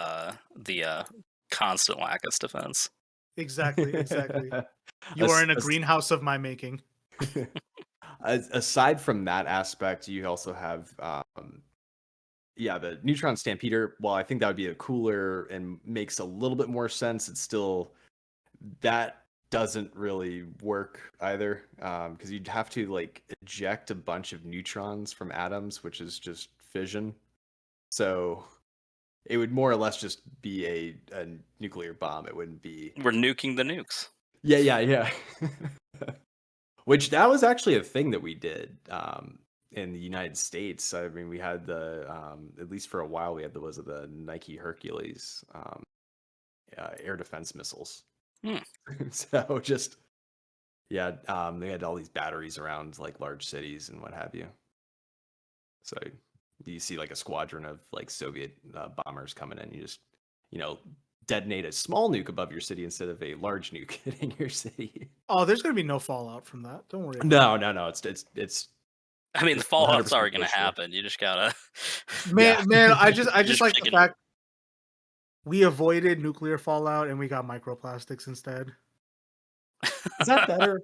the constant Lacus defense. Exactly. You are in a greenhouse of my making. Aside from that aspect, you also have the neutron stampeder. Well, I think that would be a cooler and makes a little bit more sense. It's still, that doesn't really work either, because you'd have to like eject a bunch of neutrons from atoms, which is just fission. So it would more or less just be a nuclear bomb. It wouldn't be. We're nuking the nukes. Yeah. Which that was actually a thing that we did in the United States. I mean, we had the at least for a while we had the Nike Hercules air defense missiles. So just they had all these batteries around like large cities and what have you. So you see like a squadron of like Soviet bombers coming in. You just detonate a small nuke above your city instead of a large nuke hitting your city. Oh, there's gonna be no fallout from that. Don't worry. No. It's. I mean, the fallout's 100% already going to for sure. happen. You just gotta. Man, I just Just like the thinking- fact we avoided nuclear fallout and we got microplastics instead. Is that better?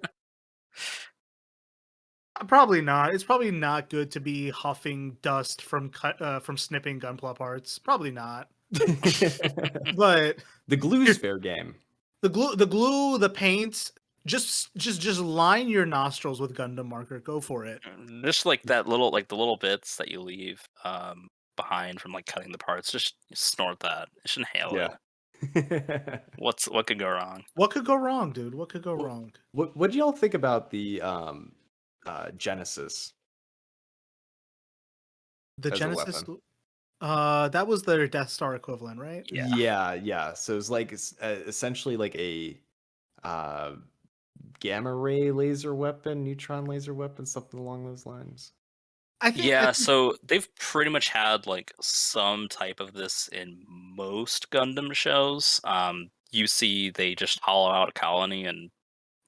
Probably not. It's probably not good to be huffing dust from snipping gunpla parts. Probably not. But the glue's fair game. the glue, the paint, Just line your nostrils with Gundam marker. Go for it. Just like that little, like the little bits that you leave behind from like cutting the parts. Just snort that. Just inhale it. Yeah. What could go wrong? What could go wrong, dude? What could go Well, wrong? what do y'all think about the Genesis The as a Genesis, weapon? that was their Death Star equivalent, right? Yeah. Yeah. So it's like essentially like a uh, gamma ray laser weapon, neutron laser weapon, something along those lines. I think. Yeah, so they've pretty much had like some type of this in most Gundam shows. You see, they just hollow out a colony and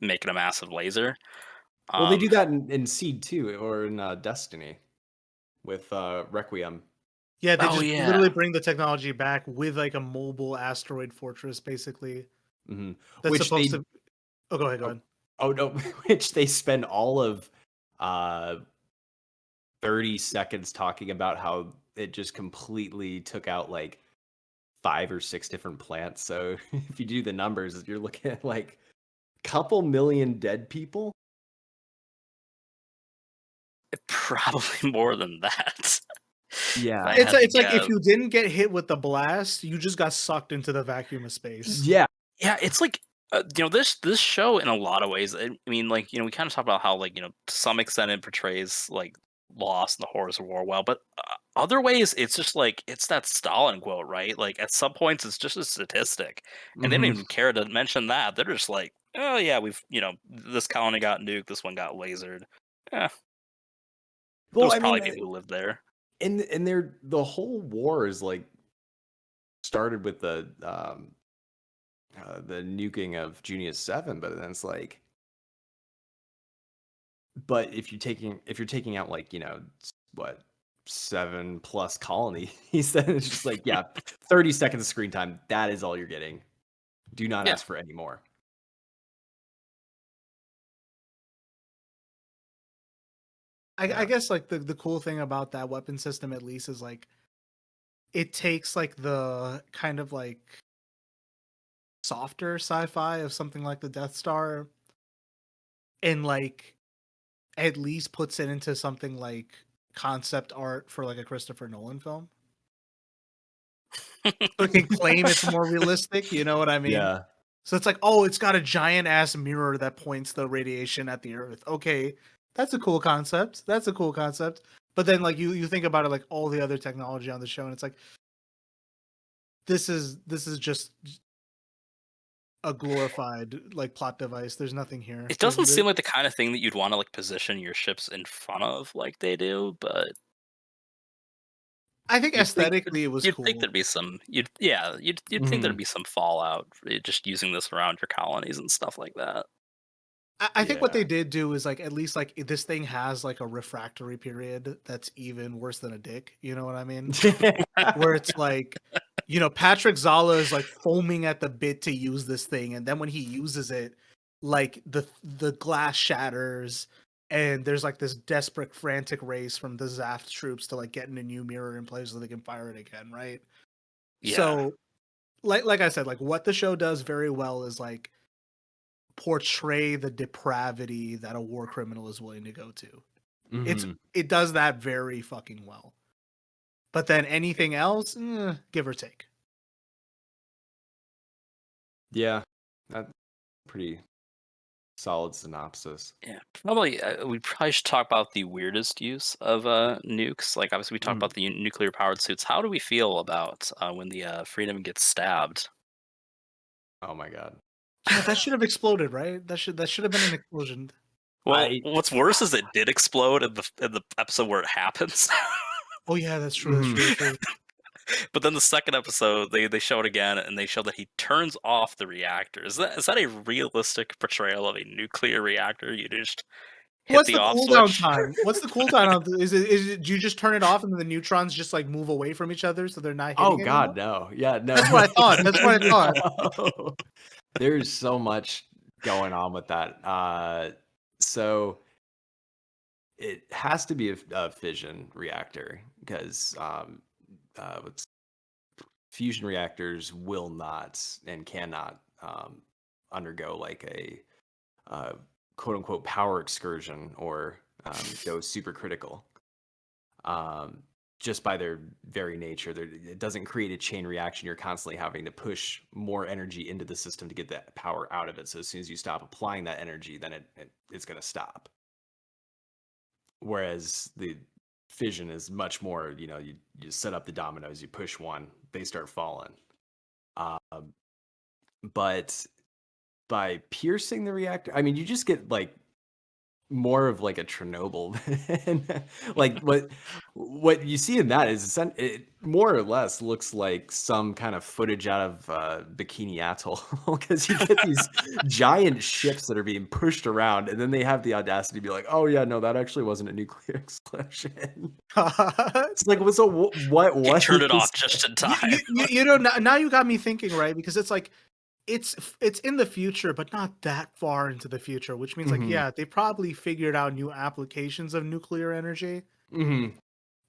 make it a massive laser. Well, they do Um, that in Seed too, or in Destiny with Requiem. Yeah, they oh just yeah, literally bring the technology back with like a mobile asteroid fortress, basically. Hmm. That's Which supposed they to. Oh, go ahead. Go oh, ahead. oh no, which they spend all of uh 30 seconds talking about how it just completely took out like 5 or 6 different plants. So if you do the numbers, you're looking at like couple million dead people. probably more than that. If I Yeah. It's had to it's like if guess. you didn't get hit with the blast, you just got sucked into the vacuum of space. Yeah. Yeah, it's like this show in a lot of ways. I mean, like we kind of talk about how like to some extent it portrays like loss and the horrors of war well, but other ways it's just like it's that Stalin quote, right? Like at some points it's just a statistic, and they don't Hmm. even care to mention that. They're just like, oh yeah, we've this colony got nuked, this one got lasered. Yeah, there Well, was I mean, probably people who lived there. and the whole war is like started with the nuking of Junius 7, but then it's like, but if you're taking out like what 7+ colonies, then it's just like, yeah, 30 seconds of screen time. That is all you're getting. Do not Yeah, ask for any more. I Yeah. guess like the cool thing about that weapon system at least is like it takes like the kind of like softer sci-fi of something like the Death Star and like at least puts it into something like concept art for like a Christopher Nolan film. So it can claim it's more realistic, you know what I mean? Yeah. So it's like, oh, it's got a giant ass mirror that points the radiation at the Earth. Okay, that's a cool concept. That's a cool concept. But then like you think about it like all the other technology on the show, and it's like this is just a glorified like plot device. There's nothing here. it doesn't seem like the kind of thing that you'd want to like position your ships in front of like they do, but I think You'd think aesthetically it was you'd think cool. there'd be some you'd think there'd Mhm. be some fallout just using this around your colonies and stuff like that. I think what Yeah. they did do is like at least like this thing has like a refractory period that's even worse than a dick. You know what I mean? Where it's like, Patrick Zala is like foaming at the bit to use this thing, and then when he uses it, like the glass shatters, and there's like this desperate, frantic race from the Zaft troops to like get in a new mirror in place so they can fire it again, right? Yeah. So, like I said, like what the show does very well is like portray the depravity that a war criminal is willing to go to. Mhm. It does that very fucking well. But then anything else, give or take. Yeah. That's pretty solid synopsis. Yeah. Probably we probably should talk about the weirdest use of nukes. Like obviously we talked Mm. about the nuclear powered suits. How do we feel about when the Freedom gets stabbed? Oh my god. Yeah, that should have exploded, right? That should have been an explosion. Well, I what's worse is it did explode in the episode where it happens. Oh yeah, that's true. That's Mhm. true. That's true. But then the second episode, they show it again, and they show that he turns off the reactor. Is that a realistic portrayal of a nuclear reactor? You just hit What's the the off cooldown switch. time? What's the cooldown on? Is it? Do you just turn it off and then the neutrons just like move away from each other so they're not Oh hitting anymore? god, no. Yeah, no. That's what I thought. That's what I thought. No. There's so much going on with that. So it has to be a fission reactor because fusion reactors will not and cannot undergo like a quote unquote power excursion or go supercritical. Just by their very nature, it doesn't create a chain reaction. You're constantly having to push more energy into the system to get that power out of it. So as soon as you stop applying that energy, then it's going to stop. Whereas the fission is much more, you set up the dominoes, you push one, they start falling. But by piercing the reactor, I mean, you just get like more of like a Chernobyl. And like what you see in that is it more or less looks like some kind of footage out of Bikini Atoll, because you get these giant ships that are being pushed around, and then they have the audacity to be like, oh yeah, no, that actually wasn't a nuclear explosion. It's like, so what Turn it off just in time. Now you got me thinking, right? Because it's like it's in the future, but not that far into the future, which means like, yeah, they probably figured out new applications of nuclear energy.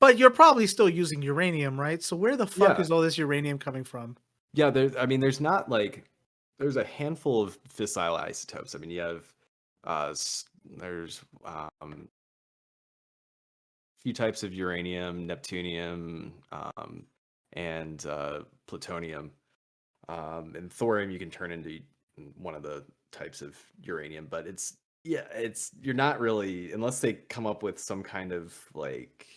But you're probably still using uranium, right? So where the fuck is all this uranium coming from? Yeah, there's not like, there's a handful of fissile isotopes. I mean, you have there's a few types of uranium, neptunium, and plutonium. And thorium you can turn into one of the types of uranium, but you're not really, unless they come up with some kind of like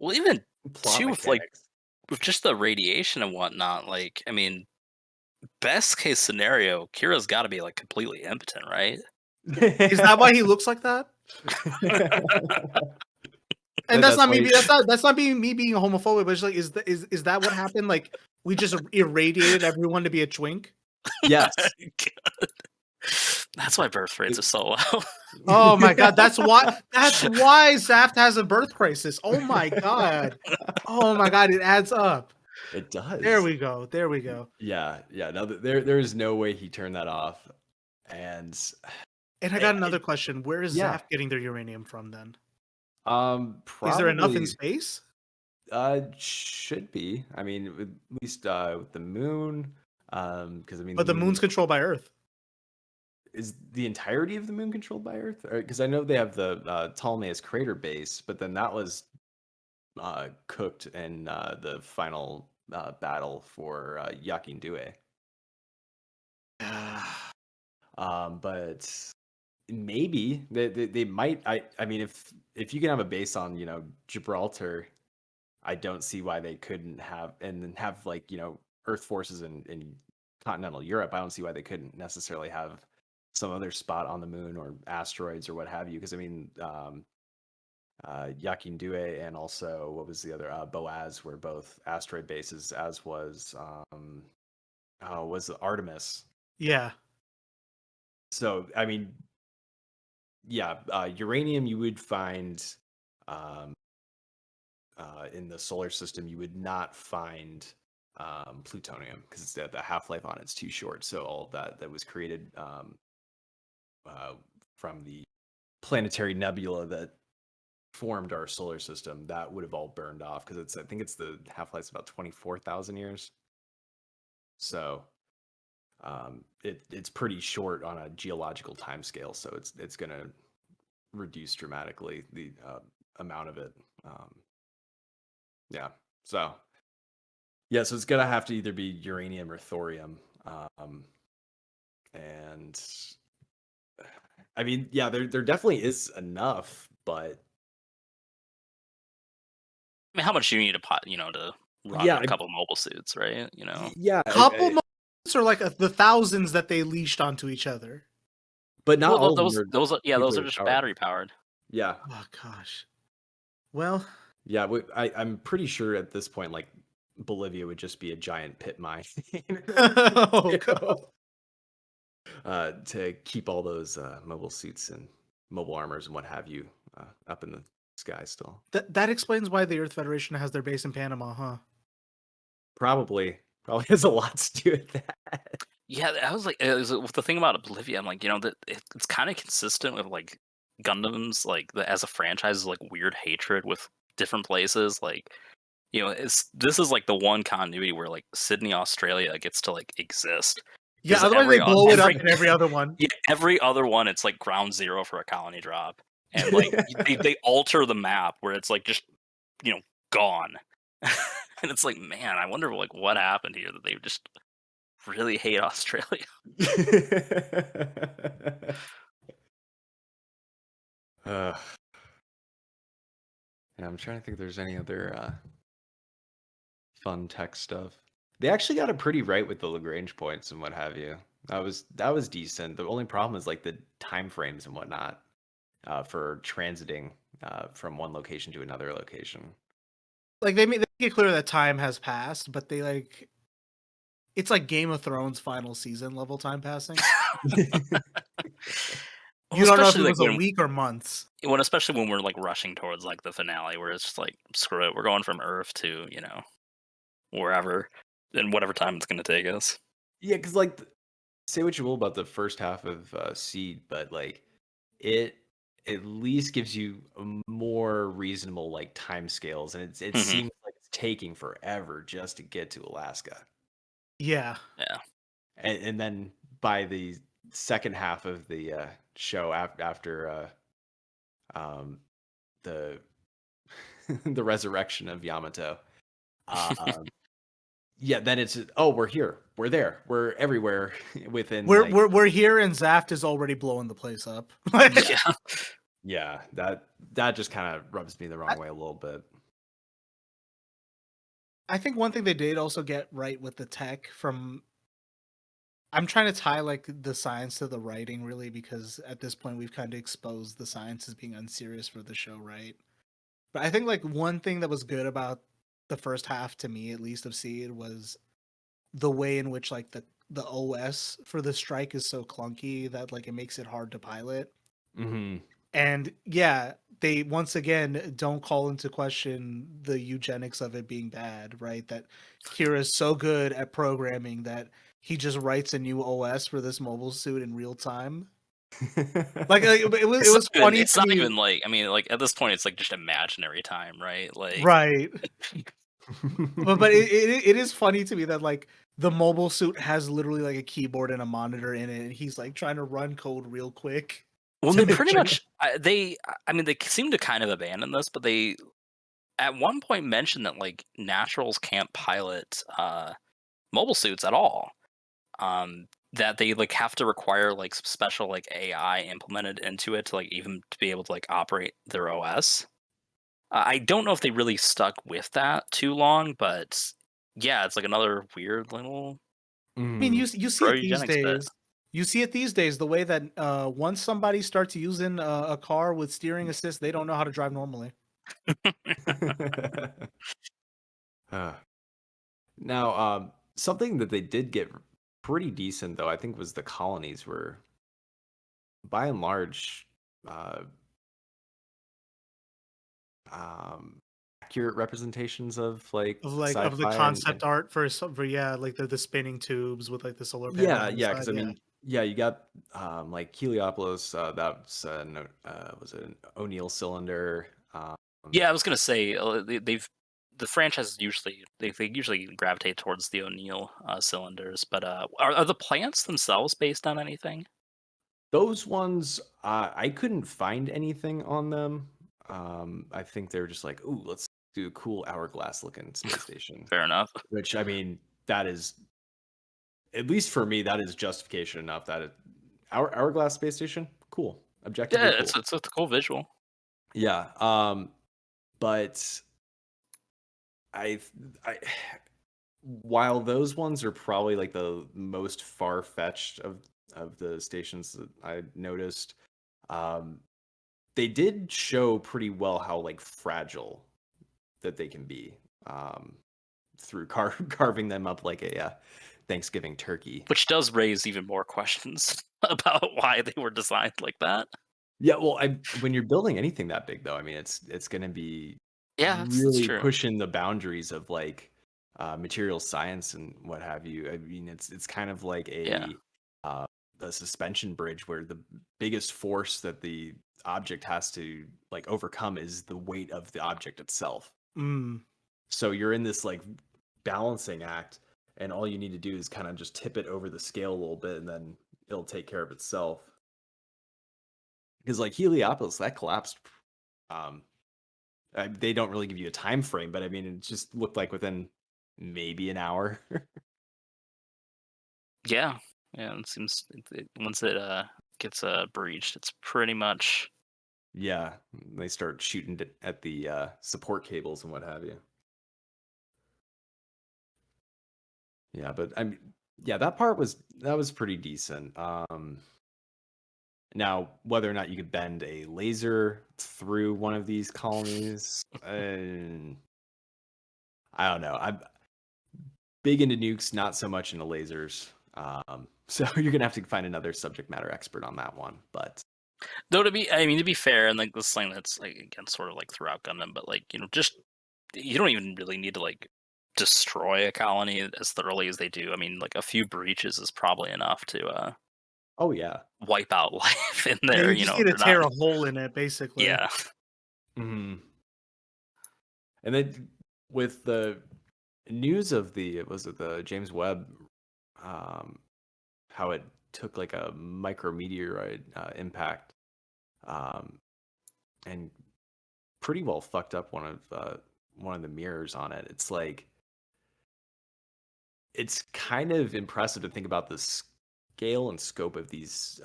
well, even plot too, mechanics. with just the radiation and whatnot, like, I mean, best case scenario, Kira's got to be like completely impotent, right? Is that why he looks like that? And that's not me. That's not being me being homophobic, but it's like, is that what happened? Like, we just irradiated everyone to be a twink? Yes. That's why birth rates are so low. Oh my god, that's why Zaft has a birth crisis. Oh my god. Oh my god, it adds up. It does. There we go. Yeah. No, there is no way he turned that off. And I got another question. Where is Zaft getting their uranium from then? Probably, is there enough in space? Should be. I mean, at least with the moon. Because I mean, but the moon's controlled by Earth. Is the entirety of the moon controlled by Earth? Because I know they have the Ptolemaeus crater base, but then that was cooked in the final battle for Yakindue. But maybe they might. I mean, if you can have a base on Gibraltar, I don't see why they couldn't have, and then have like Earth forces in continental Europe. I don't see why they couldn't necessarily have some other spot on the moon or asteroids or what have you. Because I mean, Yakindue and also what was the other, Boaz, were both asteroid bases, as was Artemis. Yeah. So I mean, yeah, uranium you would find in the solar system. You would not find plutonium, because it's the half-life on it's too short. So all that was created from the planetary nebula that formed our solar system, that would have all burned off, because I think it's the half-life's about 24,000 years. So it's pretty short on a geological time scale, so it's going to reduce dramatically the amount of it. So it's going to have to either be uranium or thorium. And I mean, yeah, there definitely is enough, but I mean, how much do you need to run a couple mobile suits, right? Yeah, couple mobile suits are like the thousands that they leashed onto each other. But not all those are just battery powered. Yeah. Oh gosh. Well. Yeah, I'm pretty sure at this point, like, Bolivia would just be a giant pit mine. Oh god. To keep all those mobile suits and mobile armors and what have you up in the sky still. That explains why the Earth Federation has their base in Panama, huh? Probably has a lot to do with that. Yeah, I was like, with the thing about Bolivia, I'm like, that it's kind of consistent with like Gundam's, like as a franchise's like weird hatred with different places. Like, this is like the one continuity where like Sydney, Australia gets to like exist. Yeah, 'Cause otherwise they every blow it up every in every other one. yeah, every other one, it's like ground zero for a colony drop, and like they alter the map where it's like just gone, and it's like, man, I wonder like what happened here that they just really hate Australia. uh, yeah, I'm trying to think if there's any other fun tech stuff. They actually got it pretty right with the Lagrange points and what have you. That was decent. The only problem is like the time frames and whatnot for transiting from one location to another location. Like they make it clear that time has passed, but it's like Game of Thrones final season level time passing. You don't know if it Especially like was a week or months. especially when we're like rushing towards like the finale, where it's just like, screw it, we're going from Earth to wherever, and whatever time it's going to take us. Yeah, because like, say what you will about the first half of Seed, but like, it at least gives you a more reasonable like time scales, and it Mhm. seems like it's taking forever just to get to Alaska. Yeah. Yeah. And then by the second half of the show, after the the resurrection of Yamato, yeah, then it's we're here, we're there, we're everywhere within like We're here and Zaft is already blowing the place up. Yeah. yeah, that just kind of rubs me the wrong way a little bit. I think one thing they did also get right with the tech I'm trying to tie like the science to the writing really, because at this point we've kind of exposed the science as being unserious for the show, right? But I think like one thing that was good about the first half, to me at least, of Seed was the way in which like the OS for the strike is so clunky that like it makes it hard to pilot. Mm-hmm. And yeah, they once again don't call into question the eugenics of it being bad, right? That Kira's so good at programming that he just writes a new OS for this mobile suit in real time. Like it was funny It's to not me, even like, I mean, like at this point, it's like just imaginary time, right? Like, right? But it is funny to me that like the mobile suit has literally like a keyboard and a monitor in it, and he's like trying to run code real quick. well, to they pretty make- much I mean, they seem to kind of abandon this, but they at one point mentioned that like naturals can't pilot mobile suits at all. That they like have to require like some special like AI implemented into it to like even to be able to like operate their OS. I don't know if they really stuck with that too long, but yeah, it's like another weird little I mean, you see pro it these eugenics bit. days. You see it these days. The way that once somebody starts using a car with steering assist, they don't know how to drive normally. Uh, now, something that they did get pretty decent though, I think, was the colonies were, by and large, uh, accurate representations of like Of the sci-fi concept art for yeah, like the spinning tubes with like the solar panels yeah, on the yeah, side. because I Yeah. mean, yeah, you got like Heliopolis, that's was it an O'Neill cylinder? Yeah, I was gonna say the franchises usually they usually gravitate towards the O'Neill cylinders, but are the plants themselves based on anything? Those ones, I couldn't find anything on them. I think they were just like, ooh, let's do a cool hourglass looking space station. Fair enough. Which, I mean, that is, at least for me, that is justification enough that hourglass space station, cool, objectively Yeah, cool. it's a cool visual. Yeah. But I, I, while those ones are probably like the most far fetched of the stations that I noticed, they did show pretty well how like fragile that they can be through carving them up like a Thanksgiving turkey. Which does raise even more questions about why they were designed like that. Yeah, well, when you're building anything that big, though, I mean, it's going to be Yeah, that's really true. pushing the boundaries of like material science and what have you. I mean, it's kind of like a suspension bridge where the biggest force that the object has to like overcome is the weight of the object itself. Mm. So you're in this like balancing act and all you need to do is kind of just tip it over the scale a little bit, and then it'll take care of itself. Because like Heliopolis, that collapsed. Um, they don't really give you a time frame, but I mean, it just looked like within maybe an hour. Yeah, yeah. It seems once it gets breached, it's pretty much. Yeah, they start shooting at the support cables and what have you. Yeah, but I mean, yeah, that was pretty decent. Now, whether or not you could bend a laser through one of these colonies, I don't know. I'm big into nukes, not so much into lasers. So you're gonna have to find another subject matter expert on that one. But Though to be fair, and like this thing that's like again sort of like throughout Gundam, but like just you don't even really need to like destroy a colony as thoroughly as they do. I mean, like a few breaches is probably enough to oh yeah, wipe out life in Yeah, there. you just need to they're tear not. a hole in it, basically. Yeah, hmm and then with the news of the James Webb, how it took like a micrometeorite impact, and pretty well fucked up one of the mirrors on it. It's like it's kind of impressive to think about the scale and scope of these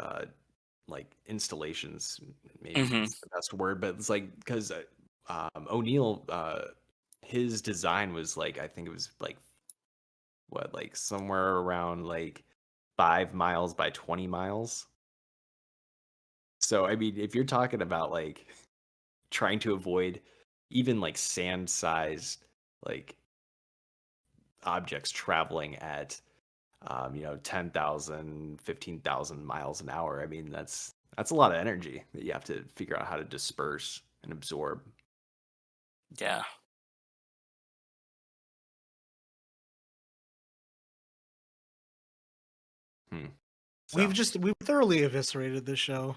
like installations. Maybe hmm is the best word, but it's like because O'Neill, his design was like I think it was like what like somewhere around like 5 miles by 20 miles. So I mean, if you're talking about like trying to avoid even like sand-sized like objects traveling at 10,000, 15,000 miles an hour. I mean, that's a lot of energy that you have to figure out how to disperse and absorb. yeah. So, We've thoroughly eviscerated this show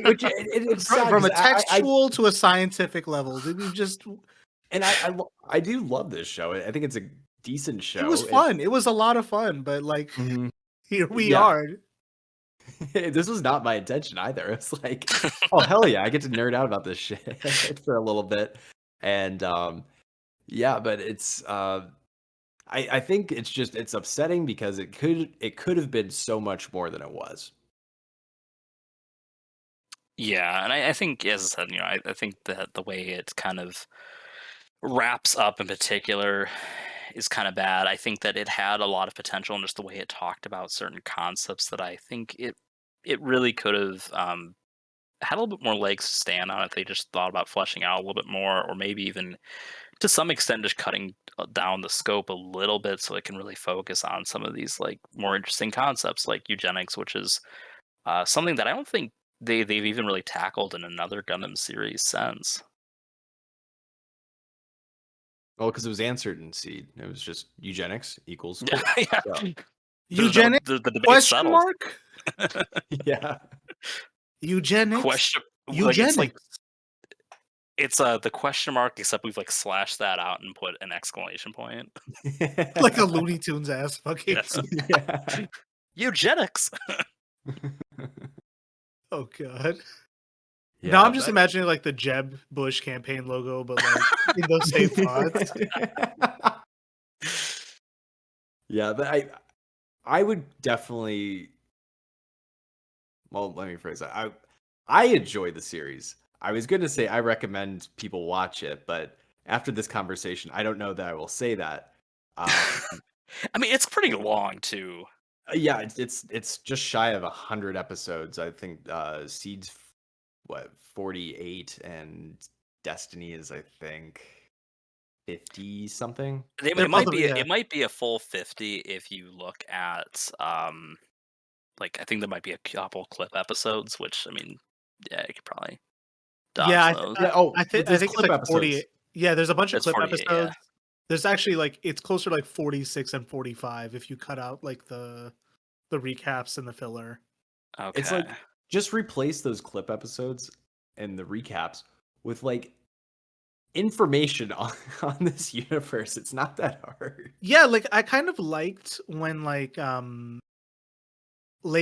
which it's sad from a 'cause I textual to a scientific level. We've just and I do love this show. I think it's a decent show. it was fun. It was a lot of fun, but like Mhm. here we Yeah. are. This was not my intention either. It's like, oh hell yeah, I get to nerd out about this shit for a little bit, and yeah, but it's I think it's upsetting because it could have been so much more than it was. Yeah, and I think, as I said, I think that the way it kind of wraps up in particular is kind of bad. I think that it had a lot of potential in just the way it talked about certain concepts that I think it really could have had a little bit more legs to stand on if they just thought about fleshing out a little bit more, or maybe even to some extent just cutting down the scope a little bit so it can really focus on some of these like more interesting concepts like eugenics, which is something that I don't think they've even really tackled in another Gundam series since. Well, because it was answered in Seed. It was just eugenics equals Yeah, twink. yeah. So, Eugenics? The debate's Question settled. mark? yeah. Eugenics? Question Eugenics. it's the question mark, except we've like slashed that out and put an exclamation point. Like a Looney Tunes ass fucking. Yes. Yeah. Eugenics. Oh god. Yeah, Now I'm just but- imagining like the Jeb Bush campaign logo, but like in those same fonts. Yeah, but I would definitely. Well, let me phrase that. I enjoy the series. I was going to say I recommend people watch it, but after this conversation, I don't know that I will say that. I mean, it's pretty long too. Yeah, it's just shy of 100 episodes. I think Seed's what 48, and Destiny is I think 50 something. It They're might both- be yeah. it might be a full 50 if you look at like I think there might be a couple clip episodes, which I mean, yeah, you could probably dodge Yeah, those. I think there's it's clip like episodes. 48. Yeah, there's a bunch of It's clip 48, yeah. episodes. There's actually like it's closer to like 46 and 45 if you cut out like the recaps and the filler. Okay. It's like just replace those clip episodes and the recaps with like information on this universe. It's not that hard. Yeah, like I kind of liked when like Le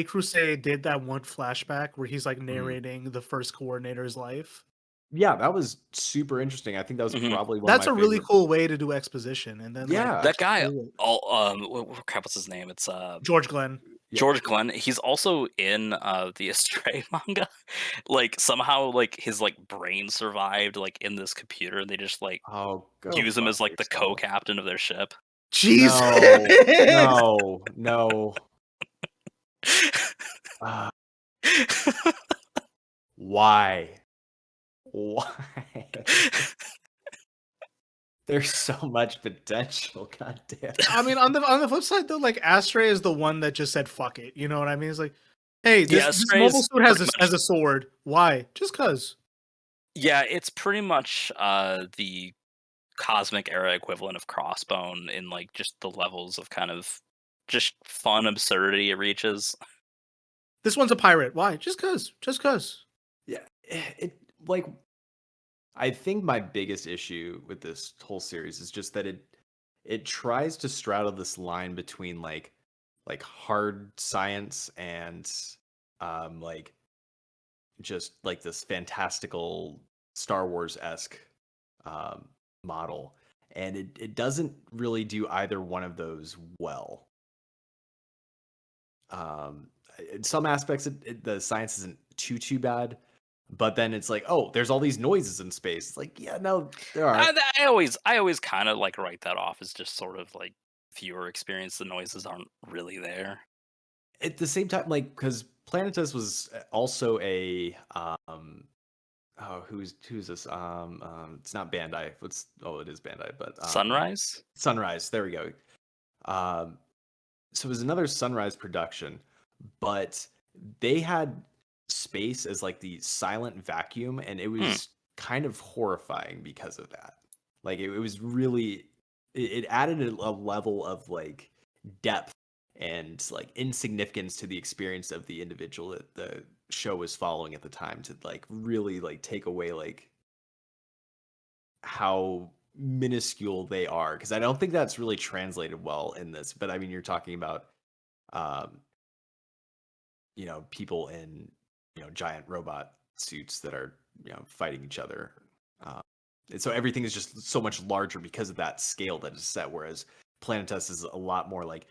Creuset did that one flashback where he's like narrating the first coordinator's life. Yeah, that was super interesting. I think that was Mhm. probably one That's of a my really favorite. cool way to do exposition. And then like Yeah. That guy, Cool. crap, what's his name? It's George Glenn. Yeah. George Glenn. He's also in the Astray manga. Like somehow, like his like brain survived like in this computer, and they just like Oh, go use him fuck as like the yourself. co-captain of their ship. Jesus. No. Uh, why? There's so much potential. God damn. I mean, on the flip side though, like Astray is the one that just said fuck it. You know what I mean? It's like, hey, this Astray's mobile suit has pretty has a sword. Why? Just cause. Yeah, it's pretty much the cosmic era equivalent of Crossbone in like just the levels of kind of just fun absurdity it reaches. This one's a pirate. Why? Just cause. Just cause. Yeah, it like I think my biggest issue with this whole series is just that it tries to straddle this line between like hard science and like just like this fantastical Star Wars-esque model, and it doesn't really do either one of those well. In some aspects the science isn't too bad, but then it's like, oh, there's all these noises in space. It's like, yeah, no, there aren't. I always kind of like write that off as just sort of like viewer experience. The noises aren't really there. At the same time, like, because Planetus was also a oh, who's this? It's not Bandai. It is Bandai, but Sunrise? Sunrise. There we go. So it was another Sunrise production, but they had space as like the silent vacuum, and it was kind of horrifying because of that. Like it was really, it added a level of like depth and like insignificance to the experience of the individual that the show was following at the time, to like really like take away like how minuscule they are, because I don't think that's really translated well in this. But I mean, you're talking about people in giant robot suits that are fighting each other, and so everything is just so much larger because of that scale that is set, whereas Planetus is a lot more like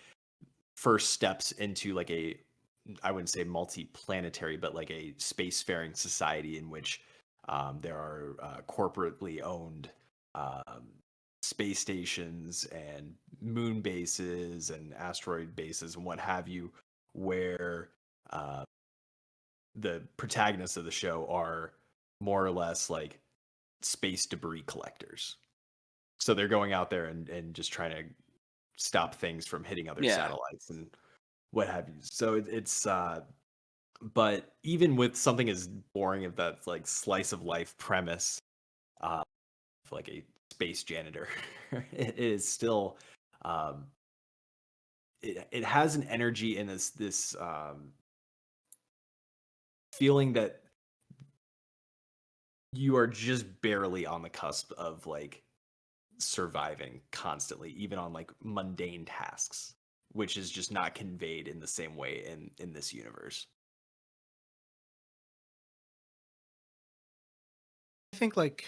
first steps into like I wouldn't say multi-planetary, but like a spacefaring society in which there are corporately owned space stations and moon bases and asteroid bases and what have you, where the protagonists of the show are more or less like space debris collectors. So they're going out there and just trying to stop things from hitting other satellites and what have you. So it's but even with something as boring as that like slice of life premise, like a space janitor, it is still it has an energy in this feeling that you are just barely on the cusp of like surviving constantly, even on like mundane tasks, which is just not conveyed in the same way in this universe. I think like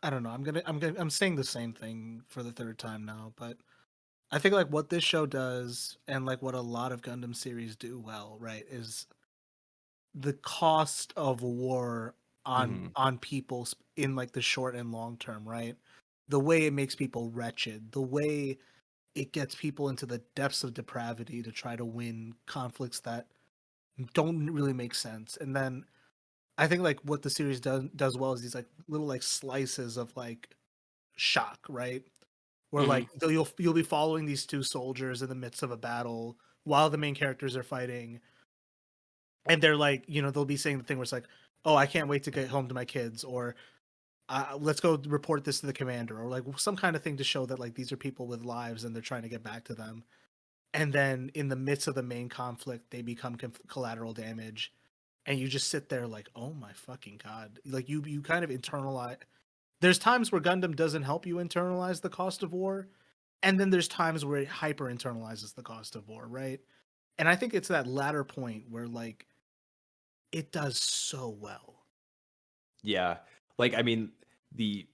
I don't know. I'm saying the same thing for the third time now, but I think like what this show does and like what a lot of Gundam series do well, right, is the cost of war on people in like the short and long term, right? The way it makes people wretched, the way it gets people into the depths of depravity to try to win conflicts that don't really make sense. And then I think like what the series does well is these like little like slices of like shock, right? Where like you'll be following these two soldiers in the midst of a battle while the main characters are fighting, and they're like, they'll be saying the thing where it's like, oh, I can't wait to get home to my kids, or let's go report this to the commander, or like some kind of thing to show that like these are people with lives and they're trying to get back to them. And then in the midst of the main conflict, they become collateral damage, and you just sit there like, oh my fucking god, like you kind of there's times where Gundam doesn't help you internalize the cost of war, and then there's times where it hyper internalizes the cost of war, right? And I think it's that latter point where like it does so well. Yeah. Like, I mean, the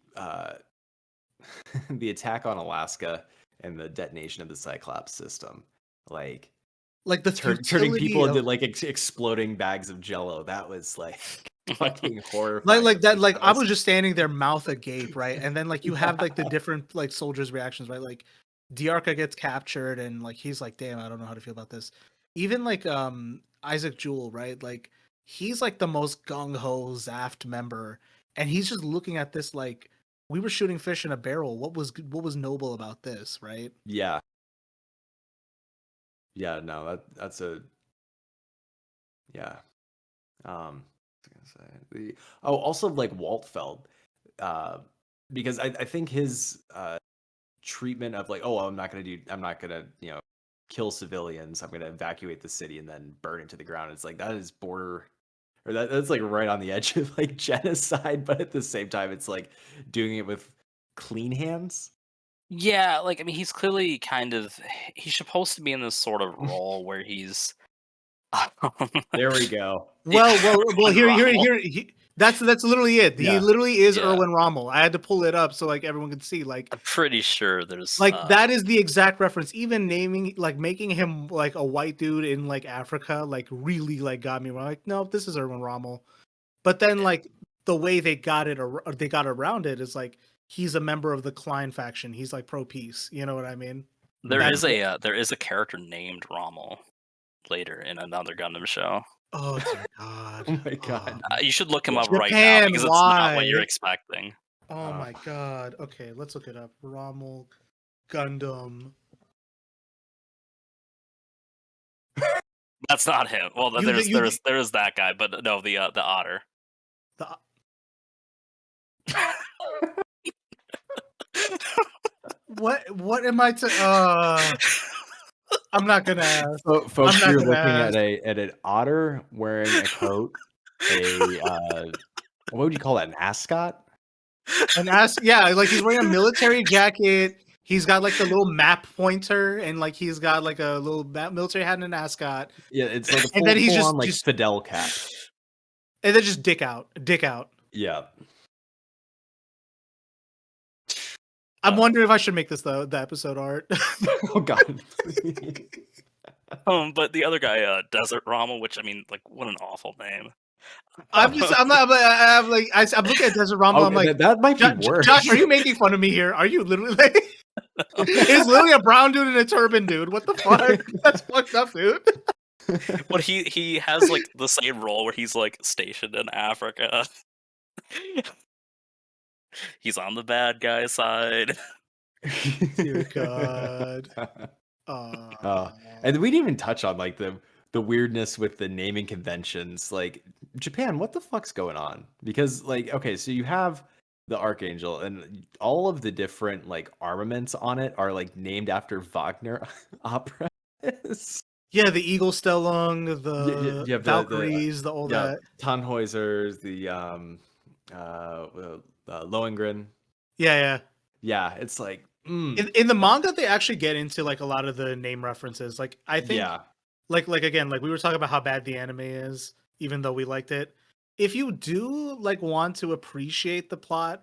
the attack on Alaska and the detonation of the Cyclops system, like Like the turning people futility into of like exploding bags of jello. That was like fucking like horrifying. like to that see. like That I was- was just standing there mouth agape, right? And then like you have like the Yeah. different like soldiers' reactions, right? Like Diarca gets captured and like he's like, damn, I don't know how to feel about this. Even like Isaac Jewell, right? Like he's like the most gung-ho Zaft member, and he's just looking at this like we were shooting fish in a barrel. What was noble about this, right? Yeah. Yeah, no, that's a yeah. I was gonna say also like Waltfeld, uh, because I think his treatment of like, oh, I'm not gonna kill civilians. I'm gonna evacuate the city and then burn it to the ground. It's like that is border, or that's like right on the edge of like genocide, but at the same time, it's like doing it with clean hands. Yeah, like I mean, he's clearly he's supposed to be in this sort of role where he's There we go. Well. Here, Rommel. that's literally it. He Yeah. literally is Yeah. Erwin Rommel. I had to pull it up so like everyone could see. I'm pretty sure there's Like that is the exact reference. Even naming like making him like a white dude in like Africa, like really like got me wrong. Like, no, this is Erwin Rommel. But then like the way they got around it is like he's a member of the Klein faction. He's like pro peace. You know what I mean? there That's is a character named Rommel later in another Gundam show. Oh dear God. Oh my God. You should look him Yeah. up right now Japan, because it's not what you're why? expecting. Oh my God. Okay, let's look it up. Rommel Gundam. That's not him. Well, You- there's you- there's that guy, but no, the otter. The, what am I to I'm not gonna ask. Folks, not you're gonna looking ask. at an otter wearing a coat, what would you call that? An ascot? And ask, yeah, like he's wearing a military jacket. He's got like the little map pointer, and like he's got like a little military hat and an ascot. Yeah, it's like a And then he's full just- on like just- Fidel cap. And then just dick out. Yeah. I'm wondering if I should make this the episode art. Oh God. But the other guy, Desert Rommel, which I mean, like, what an awful name. I'm looking at Desert Rommel. I'm Okay, like, that might be worse. Josh, are you making fun of me here? Are you literally like? It's literally a brown dude in a turban, dude. What the fuck? That's fucked up, dude. But he has like the same role where he's like stationed in Africa. He's on the bad guy side. Dear God. And we didn't even touch on like the weirdness with the naming conventions. Like Japan, what the fuck's going on? Because like, okay, so you have the Archangel, and all of the different like armaments on it are like named after Wagner operas. Yeah, the Eagle Stellung, the You have Valkyries, all that. Tannhäusers, the Lohengrin. Yeah. Yeah, it's like In the manga, they actually get into like a lot of the name references. Like I think, yeah. like again, like we were talking about how bad the anime is, even though we liked it. If you do like want to appreciate the plot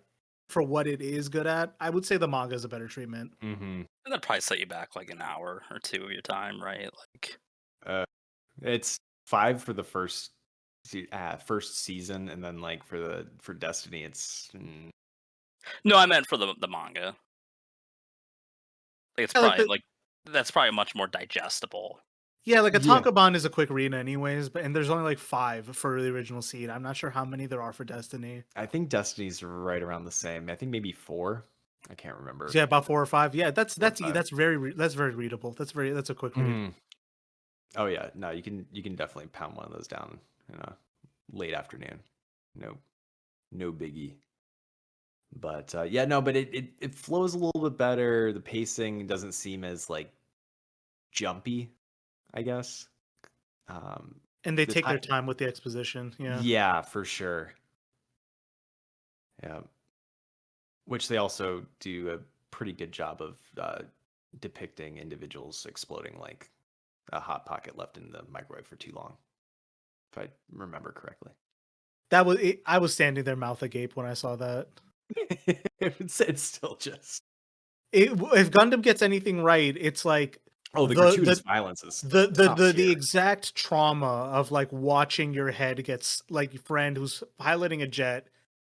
for what it is good at, I would say the manga is a better treatment. Mm-hmm. That'd probably set you back like an hour or two of your time, right? Like, It's 5 for the first season, and then like for Destiny, it's no, I meant for the manga. Like, it's Yeah, like probably like that's probably much more digestible. Yeah, like a Yeah. Tankobon is a quick read anyways, and there's only like 5 for the original Seed. I'm not sure how many there are for Destiny. I think Destiny's right around the same. I think maybe 4. I can't remember. Yeah, about 4 or 5. Yeah, that's 5. very readable. That's a quick read. Mhm. Oh yeah, no, you can definitely pound one of those down in a late afternoon. No biggie. But yeah, no, but it flows a little bit better. The pacing doesn't seem as like jumpy, I guess. And they the take their ti- time with the exposition. Yeah. Yeah, for sure. Yeah. which they also do a pretty good job of depicting individuals exploding like a hot pocket left in the microwave for too long, if I remember correctly. That was it. I was standing there mouth agape when I saw that. It's still just If Gundam gets anything right, it's like the gratuitous violence is top the tier. exact trauma of like watching your head gets like your friend who's piloting a jet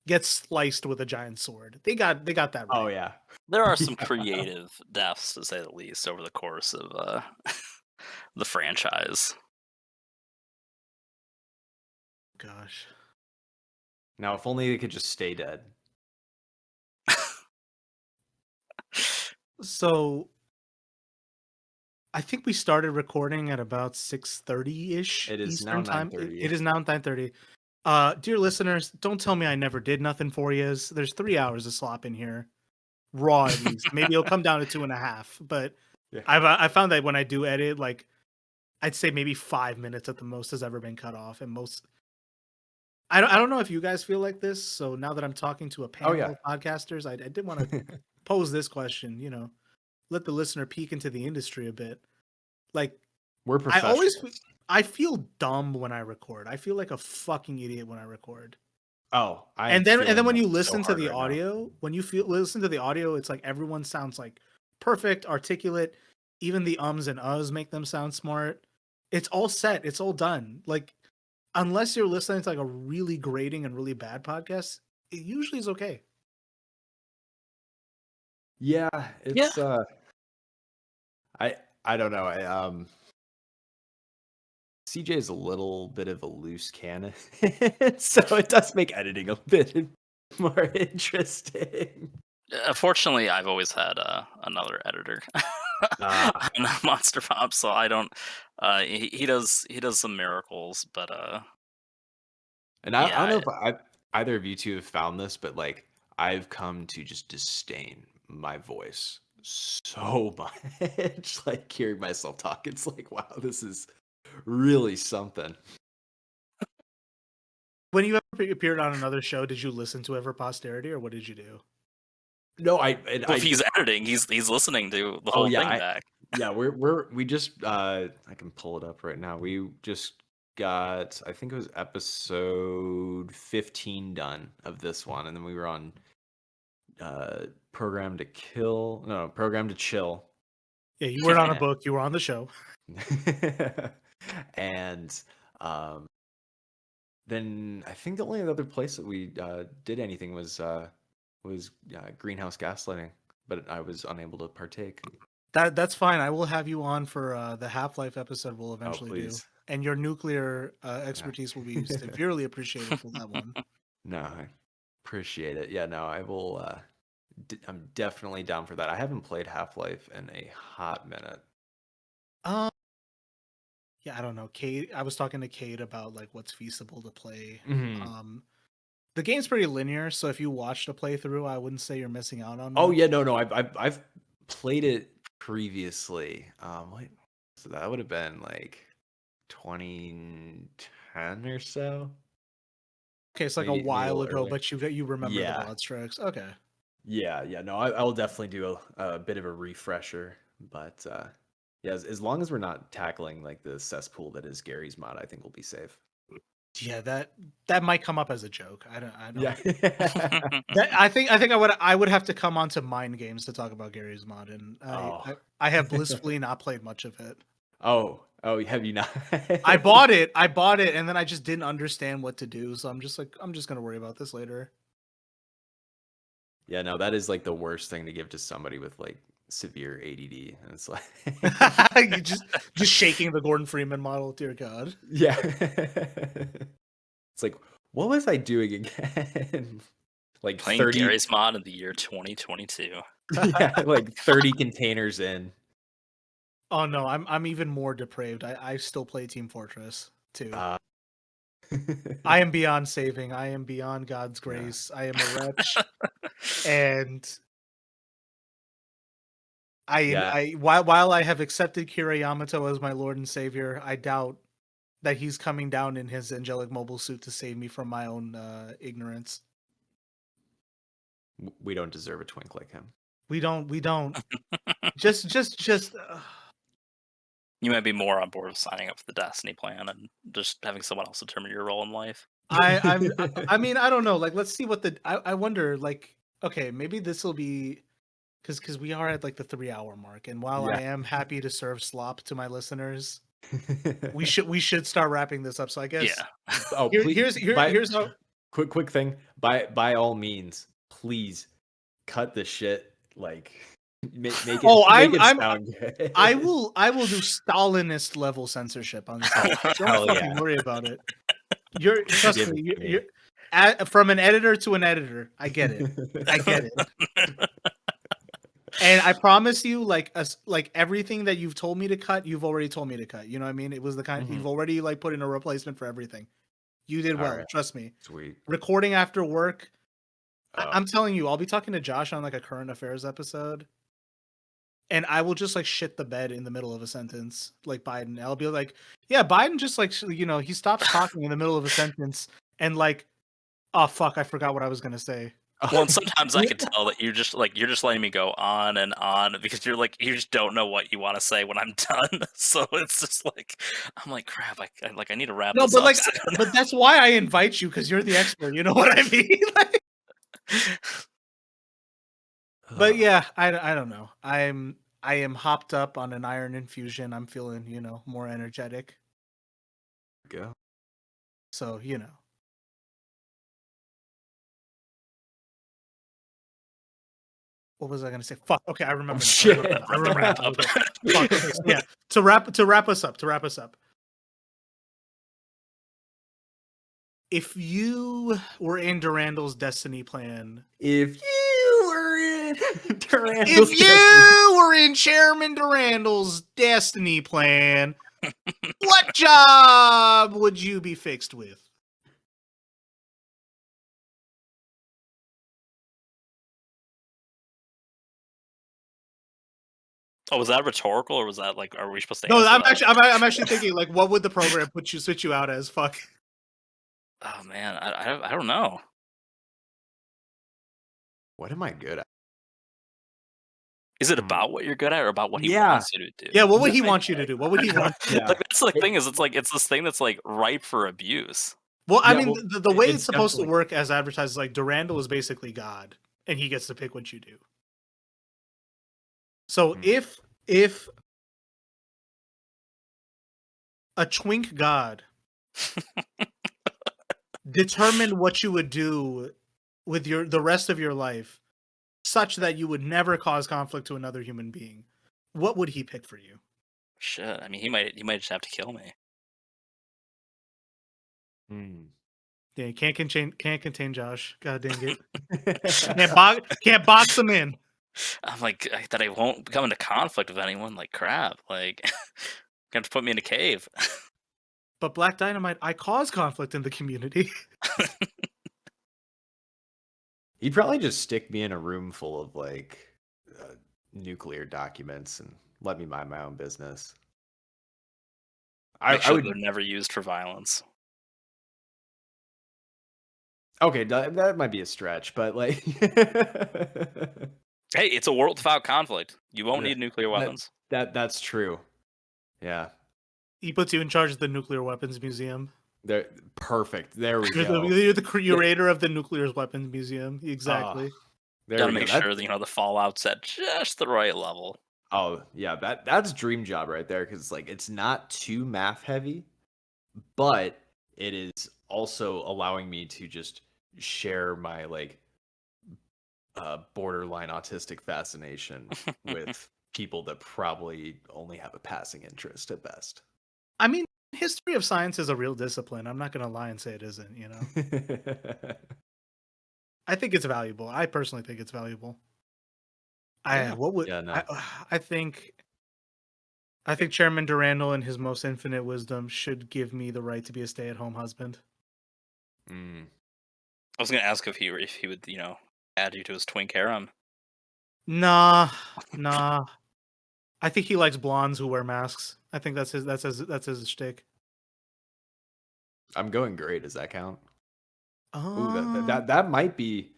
gets sliced with a giant sword. They got that right. Oh yeah, There are some Yeah. creative deaths, to say the least, over the course of the franchise. Gosh. Now, if only they could just stay dead. So I think we started recording at about 6:30-ish It is Eastern now time. 9:30. It is now 9:30. Dear listeners, don't tell me I never did nothing for you. There's 3 hours of slop in here. Raw at least. Maybe it'll come down to 2.5. But Yeah. I found that when I do edit, like I'd say maybe 5 minutes at the most has ever been cut off. And most I don't know if you guys feel like this. So now that I'm talking to a panel yeah. of podcasters, I did want to pose this question, let the listener peek into the industry a bit. Like We're professionals. I feel dumb when I record. I feel like a fucking idiot when I record. And then when you listen to the audio, listen to the audio, it's like everyone sounds like perfect, articulate. Even the ums and uhs make them sound smart. It's all set. It's all done. Like unless you're listening to like a really grating and really bad podcast, it usually is okay. Yeah, it's I don't know. CJ is a little bit of a loose cannon, so it does make editing a bit more interesting. Fortunately, I've always had another editor on Monster Pop, so I don't. He does some miracles, but And I don't know if either of you two have found this, but like I've come to just disdain my voice so much. Like hearing myself talk, it's like, wow, this is really something. When you ever appeared on another show, did you listen to it for posterity, or what did you do? No, if he's editing, he's listening to the whole thing back. Yeah, we just I can pull it up right now. We just got, I think it was episode 15 done of this one, and then we were on Program to Chill. Yeah, you weren't on a book, you were on the show. And then I think the only other place that we did anything was Greenhouse Gaslighting, but I was unable to partake. That's fine. I will have you on for the Half-Life episode we'll eventually do. And your nuclear expertise will be severely appreciated for that one. No, I appreciate it. Yeah, no, I will. I'm definitely down for that. I haven't played Half-Life in a hot minute. Yeah, I don't know. Kate, I was talking to Kate about like what's feasible to play. Mm-hmm. The game's pretty linear, so if you watched a playthrough, I wouldn't say you're missing out on. Oh yeah, no, I've played it previously. So that would have been like 2010 or so. Okay, it's like maybe, a while ago, earlier. But you remember the broad strokes. Okay. Yeah, no, I will definitely do a bit of a refresher, but yeah, as long as we're not tackling like the cesspool that is Gary's mod, I think we'll be safe. Yeah, that might come up as a joke. I don't. Yeah. I think I would have to come on to MINDGAMEZ to talk about Gary's mod, and I have blissfully not played much of it. Oh, have you not? I bought it, and then I just didn't understand what to do, so I'm just gonna worry about this later. Yeah, no, that is like the worst thing to give to somebody with like severe ADD, and it's like you just shaking the Gordon Freeman model. Dear God. Yeah. It's like, what was I doing again? Like playing 30... Gary's mod in the year 2022. Yeah, like 30 containers in. Oh no, I'm even more depraved. I still play Team Fortress 2. I am beyond saving. I am beyond God's grace. Yeah. I am a wretch. And while I have accepted Kira Yamato as my Lord and Savior, I doubt that he's coming down in his angelic mobile suit to save me from my own ignorance. We don't deserve a twink like him. We don't. Just. You might be more on board with signing up for the Destiny plan and just having someone else determine your role in life. I mean, I don't know. Like, let's see what I wonder. Like, okay, maybe this will be because we are at like the 3-hour mark, and while I am happy to serve slop to my listeners, we should start wrapping this up. So I guess Yeah. Oh, please. here's how. Quick thing. By all means, please cut the shit. Like, make it. Oh, make it I'm sound good. I will do Stalinist level censorship on this. Don't Hell fucking yeah. worry about it. Trust Give me. it to me. You're from an editor to an editor. I get it. I get it. And I promise you, like everything that you've told me to cut, you've already told me to cut. You know what I mean? It was the kind you've already like put in a replacement for everything. You did well. Alright. Trust me. Sweet. Recording after work. Oh. I'm telling you, I'll be talking to Josh on like a current affairs episode. And I will just like shit the bed in the middle of a sentence, like Biden. I'll be like, yeah, Biden just like, he stops talking in the middle of a sentence and like, oh, fuck, I forgot what I was going to say. Well, and sometimes I can tell that you're just letting me go on and on because you just don't know what you want to say when I'm done. So it's just like, I'm like, crap, I need to wrap this but up like, soon. but that's why I invite you, because you're the expert. You know what I mean? Like, but yeah, I don't know. I am hopped up on an iron infusion. I'm feeling, more energetic. Go. So, what was I going to say? Fuck. Okay, I remember. Oh, now. shit. I remember. Now. Fuck. Okay, so yeah. To wrap us up. If you were in Durandal's Destiny plan, If you were in if you were in Chairman Durandal's Destiny plan, what job would you be fixed with? Oh, was that rhetorical or was that like, are we supposed to No, answer that? I'm actually thinking like, what would the program switch you out as? Fuck. Oh man, I don't know. What am I good at? Is it about what you're good at or about what he Yeah. wants you to do? Yeah, what would he want you to do? What would he want? Yeah. Like that's the thing is it's this thing that's like ripe for abuse. Well, I Yeah, mean, well, the way it's it's supposed to definitely- work as advertised is like Durandal is basically God, and he gets to pick what you do. So if a twink god determined what you would do with the rest of your life, such that you would never cause conflict to another human being, what would he pick for you? Shit, I mean he might just have to kill me. Yeah, can't contain Josh. God dang it! Can't box him in. I'm like that I won't come into conflict with anyone. Like crap, like gonna put me in a cave. But Black Dynamite, I cause conflict in the community. He'd probably just stick me in a room full of like nuclear documents and let me mind my own business. Make I sure would they're never used for violence. Okay, that might be a stretch, but like Hey, it's a world without conflict. You won't Yeah. need nuclear weapons. that's true. Yeah. He puts you in charge of the Nuclear Weapons Museum. They're perfect. There we You're go. you're the curator of the Nuclear Weapons Museum. Exactly. There Gotta we go. make sure that the fallout's at just the right level. Oh yeah, that's dream job right there because like it's not too math heavy, but it is also allowing me to just share my like borderline autistic fascination with people that probably only have a passing interest at best. I mean, history of science is a real discipline. I'm not going to lie and say it isn't, I think it's valuable. I personally think it's valuable. Yeah. I think Chairman Durandal in his most infinite wisdom should give me the right to be a stay-at-home husband. I was gonna ask if he would, add you to his twink harem. Nah. I think he likes blondes who wear masks. I think that's his shtick. I'm going great. Does that count? Ooh, Oh, that might be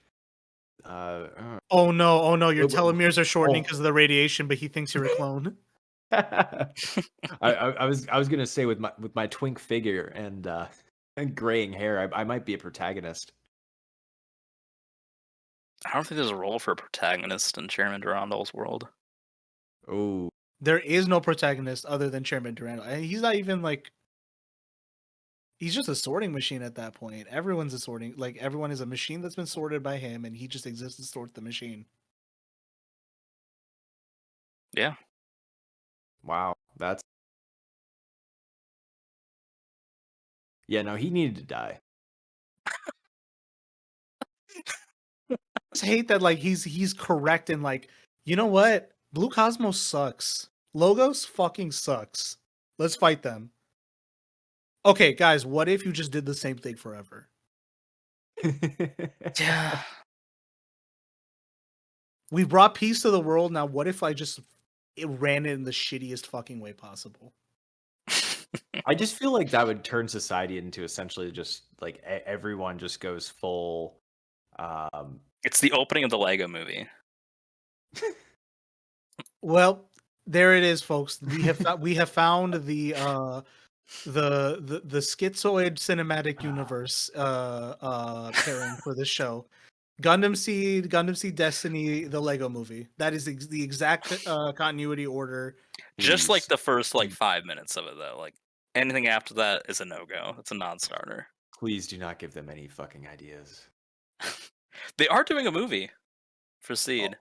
Oh no, your Wait, wait, telomeres are shortening oh. because of the radiation, but he thinks you're a clone. I was gonna say with my twink figure and graying hair, I might be a protagonist. I don't think there's a role for a protagonist in Chairman Durandal's world. Oh, There is no protagonist other than Chairman Durandal. And he's not even like. He's just a sorting machine at that point. Everyone's a sorting. Like, everyone is a machine that's been sorted by him, and he just exists to sort the machine. Yeah. wow, that's yeah. No, he needed to die. I just hate that, like, he's correct in, like, you know what? Blue Cosmos sucks. Logos fucking sucks. Let's fight them. Okay, guys, what if you just did the same thing forever? Yeah. We brought peace to the world. Now, what if it ran it in the shittiest fucking way possible? I just feel like that would turn society into essentially just like everyone just goes full. It's the opening of the Lego movie. Well, there it is, folks. We have found the schizoid cinematic universe pairing for this show. Gundam Seed Destiny, the Lego movie. That is the exact continuity order. Just like Please. the first like 5 minutes of it though. Like anything after that is a no-go. It's a non-starter. Please do not give them any fucking ideas. They are doing a movie for Seed.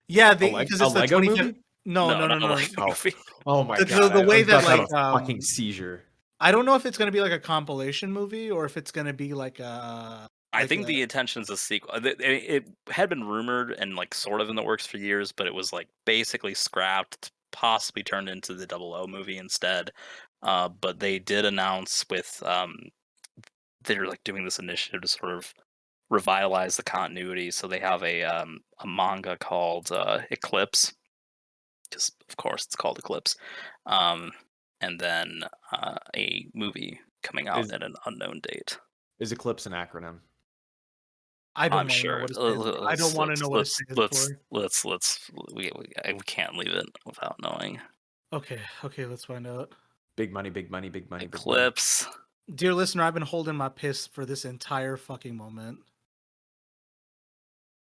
Yeah, A because it's the Lego 25th. movie? No. Not a Lego Oh. movie. Oh my The- god! the way I that, was about to like, have a fucking seizure. I don't know if it's gonna be like a compilation movie or if it's gonna be like a. I Like think the intention is a sequel. It had been rumored and like sort of in the works for years, but it was like basically scrapped, possibly turned into the 00 movie instead. But they did announce with they're like doing this initiative to sort of revitalize the continuity. So they have a manga called Eclipse, because of course it's called Eclipse, and then a movie coming out at an unknown date. Is Eclipse an acronym? I don't I'm want to know sure. what it stands for. I don't want to know what it stands for. We can't leave it without knowing. Okay, let's find out. Big money, big money, big money, big money. Eclipse. Dear listener, I've been holding my piss for this entire fucking moment.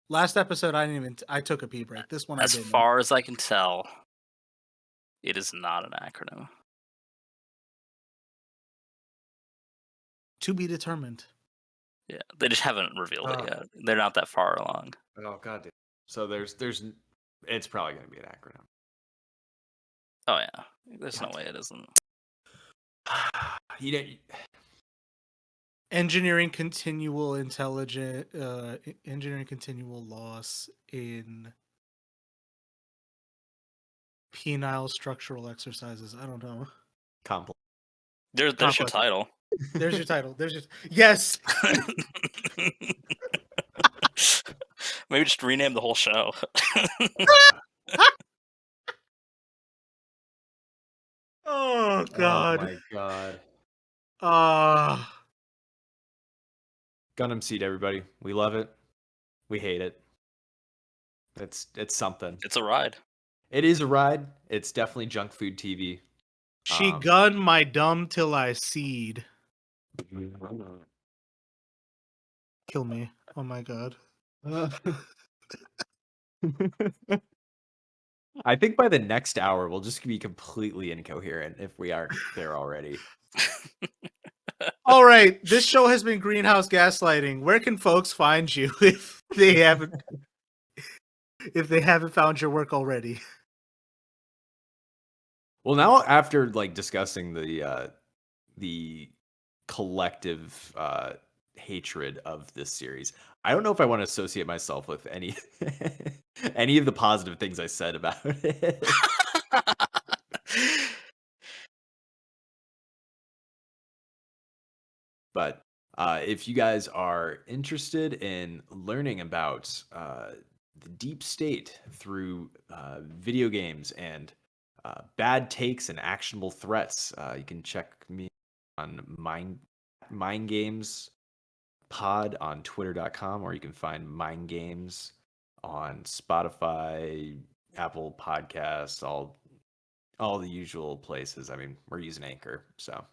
Last episode, I took a pee break. This one, As I didn't. far as I can tell, it is not an acronym. To be determined. Yeah, they just haven't revealed it yet. They're not that far along. Oh god. So there's it's probably gonna be an acronym. Oh yeah, there's no way it isn't. You know, Engineering continual loss in penile structural exercises. I don't know. complex. There's your Complex. title. There's your title. Yes. Maybe just rename the whole show. Oh god. Oh my god. Gundam Seed, everybody. We love it. We hate it. It's something. It's a ride. It is a ride. It's definitely junk food TV. She gunned my dumb till I seed. Kill me. Oh my god. I think by the next hour we'll just be completely incoherent if we aren't there already. All right, this show has been Greenhouse Gaslighting. Where can folks find you if they haven't found your work already? Well, now after like discussing the collective hatred of this series, I don't know if I want to associate myself with any any of the positive things I said about it. But if you guys are interested in learning about the deep state through video games and bad takes and actionable threats, you can check me on MINDGAMEZ Pod on Twitter.com, or you can find MindGames on Spotify, Apple Podcasts, all the usual places. I mean, we're using Anchor, so.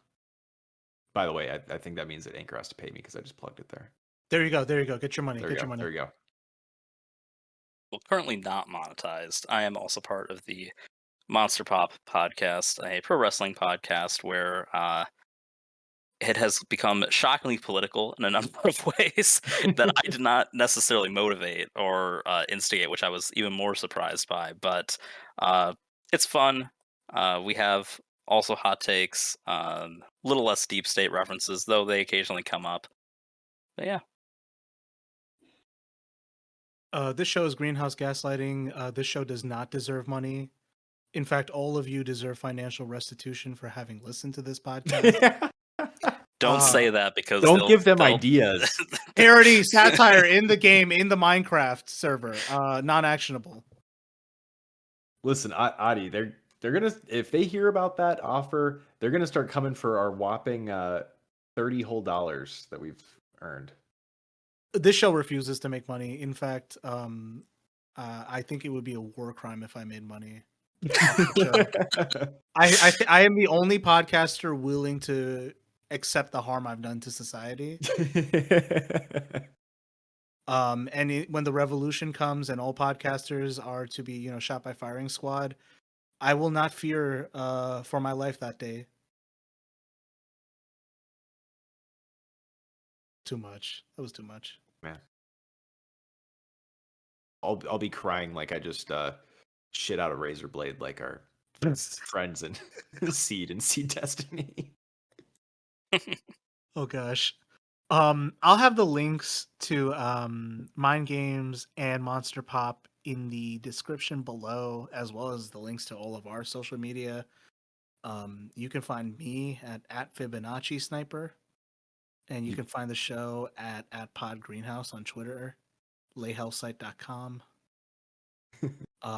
By the way, I think that means that Anchor has to pay me because I just plugged it there. There you go. There you go. Get your money. There Get you your go. money. There you go. Well, currently not monetized. I am also part of the Monster Pop podcast, a pro wrestling podcast where it has become shockingly political in a number of ways that I did not necessarily motivate or instigate, which I was even more surprised by. But it's fun. We have also hot takes, a little less deep state references, though they occasionally come up. But yeah. This show is Greenhouse Gaslighting. This show does not deserve money. In fact, all of you deserve financial restitution for having listened to this podcast. Don't say that because don't give them ideas. Parody, satire in the game, in the Minecraft server. Non-actionable. Listen, Adi, they're gonna, if they hear about that offer, they're gonna start coming for our whopping $30 whole that we've earned. This show refuses to make money. In fact, I think it would be a war crime if I made money. I am the only podcaster willing to accept the harm I've done to society. When the revolution comes and all podcasters are to be, shot by firing squad, I will not fear for my life that day. Too much. That was too much. Man, I'll be crying like I just shit out a razor blade like our friends in Seed and Seed Destiny. Oh gosh. I'll have the links to Mind Games and Monster Pop in the description below, as well as the links to all of our social media. You can find me at Fibonacci Sniper, and you can find the show at Pod Greenhouse on Twitter, layhellsite.com.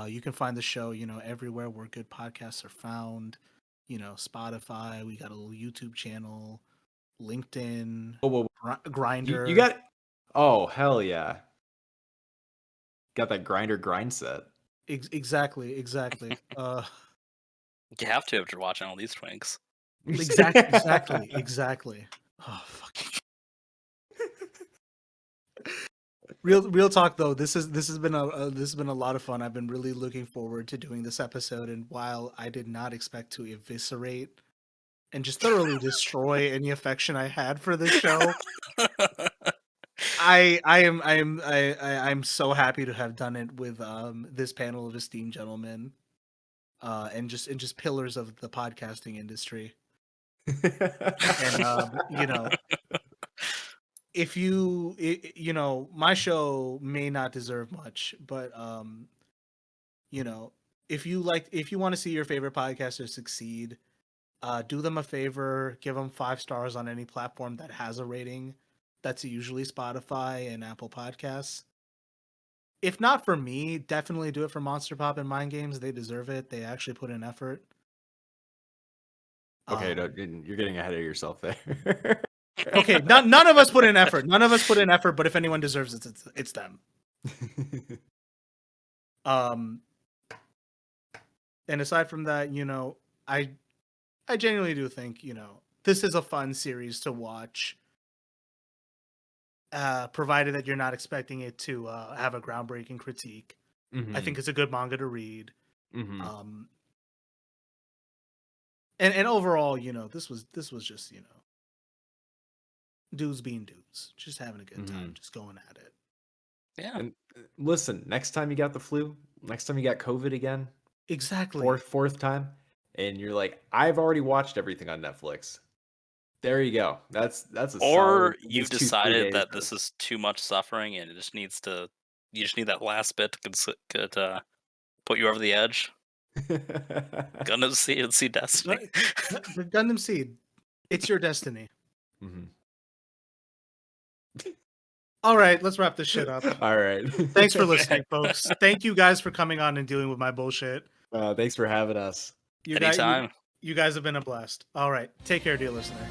You can find the show, everywhere where good podcasts are found. Spotify. We got a little YouTube channel, LinkedIn, Grinder. You got, oh hell yeah, got that grind set. Exactly. You have to after watching all these Twinks. Exactly. Oh fucking. Real talk though. This has been a lot of fun. I've been really looking forward to doing this episode, and while I did not expect to eviscerate and just thoroughly destroy any affection I had for this show, I'm so happy to have done it with this panel of esteemed gentlemen, and just pillars of the podcasting industry. And if my show may not deserve much, but if you want to see your favorite podcaster succeed, do them a favor, give them 5 stars on any platform that has a rating. That's usually Spotify and Apple Podcasts. If not for me, definitely do it for Monster Pop and Mind Games. They deserve it. They actually put in effort. Okay, you're getting ahead of yourself there. Okay, none of us put in effort. But if anyone deserves it, it's them. And aside from that, I genuinely do think, this is a fun series to watch. Provided that you're not expecting it to have a groundbreaking critique. Mm-hmm. I think it's a good manga to read. Mm-hmm. And overall, this was just, dudes being dudes, just having a good time, just going at it. Yeah. And listen, next time you got the flu, next time you got COVID again, exactly, fourth time, and you're like, I've already watched everything on Netflix. There you go. That's a or you've decided that this is too much suffering and you just need that last bit to put you over the edge. Gundam SEED Destiny. The Gundam Seed, it's your destiny. Mm-hmm. All right, let's wrap this shit up. All right. Thanks for listening, folks. Thank you guys for coming on and dealing with my bullshit. Thanks for having us. Anytime. You guys have been a blast. All right, take care, dear listener.